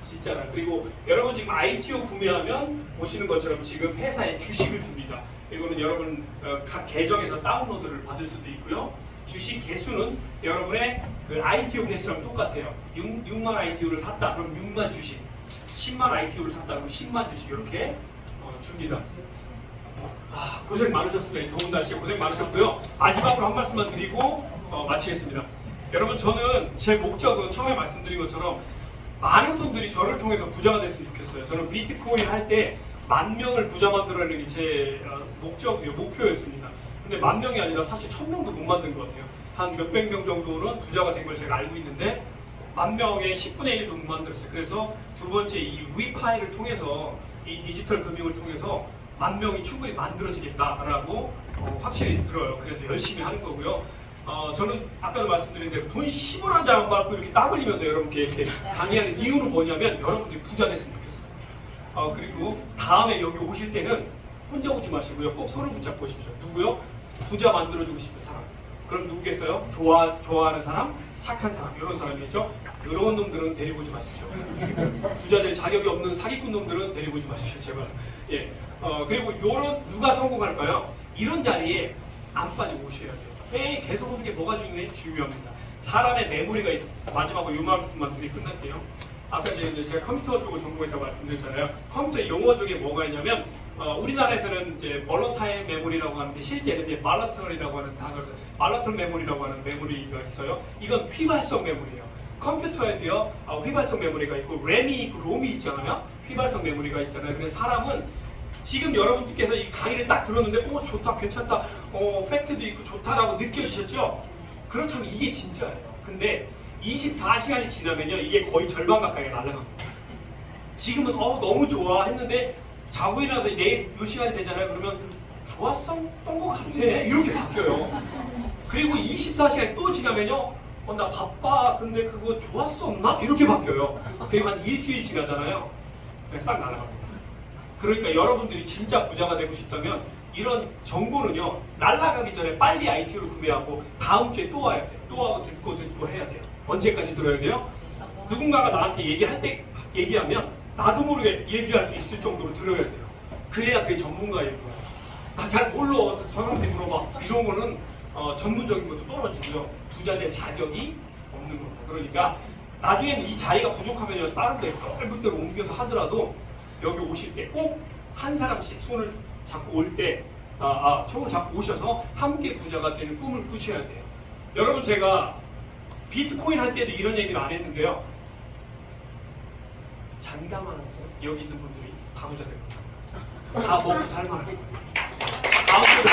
진짜라. 그리고 여러분 지금 ITO 구매하면 보시는 것처럼 지금 회사에 주식을 줍니다. 이거는 여러분 각 계정에서 다운로드를 받을 수도 있고요. 주식 개수는 여러분의 그 ITO 개수랑 똑같아요. 6만 ITO를 샀다 그럼 6만 주식, 10만 ITO를 샀다 그럼 10만 주식 이렇게 줍니다. 고생 많으셨습니다. 더운 날씨에 고생 많으셨고요. 마지막으로 한 말씀만 드리고 마치겠습니다. 여러분 저는 제 목적은 처음에 말씀드린 것처럼 많은 분들이 저를 통해서 부자가 됐으면 좋겠어요. 저는 비트코인 할 때 10,000명을 부자 만들어내는 게 제 목표였습니다. 근데 10,000명이 아니라 사실 1,000명도 못 만든 것 같아요. 한 몇백 명 정도는 부자가 된 걸 제가 알고 있는데 10,000명의 10분의 1도 못 만들었어요. 그래서 두 번째 이 위파이를 통해서 이 디지털 금융을 통해서 10,000명이 충분히 만들어지겠다라고 확실히 들어요. 그래서 열심히 하는 거고요. 저는 아까도 말씀드린 대로 돈 10원 한 장 안 받고 이렇게 땀 흘리면서 여러분께 이렇게 강의하는 이유는 뭐냐면 여러분들이 부자 됐으면 좋겠어요. 그리고 다음에 여기 오실 때는 혼자 오지 마시고요. 꼭 손을 붙잡고 오십시오. 누구요? 부자 만들어주고 싶은 사람. 그럼 누구겠어요? 좋아하는 사람, 착한 사람, 이런 사람이겠죠? 이런 놈들은 데리고 오지 마십시오. 부자 될 자격이 없는 사기꾼 놈들은 데리고 오지 마십시오. 제발. 예. 그리고 누가 성공할까요? 이런 자리에 안 빠지고 오셔야 돼요. 회의 계속 오는 게 뭐가 중요합니다. 사람의 메모리가 마지막으로 요만큼만 둘이 끝날게요. 아까 이제 제가 컴퓨터 쪽을 전공했다고 말씀드렸잖아요. 컴퓨터 용어 중에 뭐가 있냐면 우리나라에서는 이제 벌러타임 메모리라고 하는데 실제는 이제 발라털이라고 하는 단어를 발라털 메모리라고 하는 메모리가 있어요. 이건 휘발성 메모리예요. 컴퓨터에도요 휘발성 메모리가 있고 램이 있고 롬이 있잖아요. 휘발성 메모리가 있잖아요. 그래서 사람은 지금 여러분들께서 이 강의를 딱 들었는데 좋다 괜찮다 팩트도 있고 좋다라고 느껴지셨죠? 그렇다면 이게 진짜예요. 근데 24시간이 지나면요 이게 거의 절반 가까이 날아갑니다. 지금은 너무 좋아 했는데 자고 일어나서 내일 이 시간이 되잖아요. 그러면 좋았던 것 같아 이렇게 바뀌어요. 그리고 24시간이 또 지나면요 나 바빠 근데 그거 좋았었나? 이렇게 바뀌어요. 그리고 한 일주일 지나잖아요. 그냥 싹 날아갑니다. 그러니까 여러분들이 진짜 부자가 되고 싶다면 이런 정보는요 날아가기 전에 빨리 ITO를 구매하고 다음 주에 또 와야 돼요. 또 와서 듣고 해야 돼요. 언제까지 들어야 돼요? 누군가가 나한테 얘기하면 나도 모르게 얘기할 수 있을 정도로 들어야 돼요. 그래야 그게 전문가예요. 나 잘 몰라. 사람한테 물어봐. 이런 거는 전문적인 것도 떨어지고요. 부자 될 자격이 없는 겁니다. 그러니까 나중에는 이 자리가 부족하면요 다른 데 넓은 데로 옮겨서 하더라도 여기 오실 때 꼭 한 사람씩 손을 잡고 올 때 손을 잡고 오셔서 함께 부자가 되는 꿈을 꾸셔야 돼요. 여러분 제가 비트코인 할 때도 이런 얘기를 안 했는데요. 장담하면서 여기 있는 분들이 다 부자 될 겁니다. 다 먹고 살만할 거예요. 다음 주에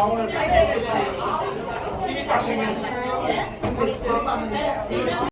오늘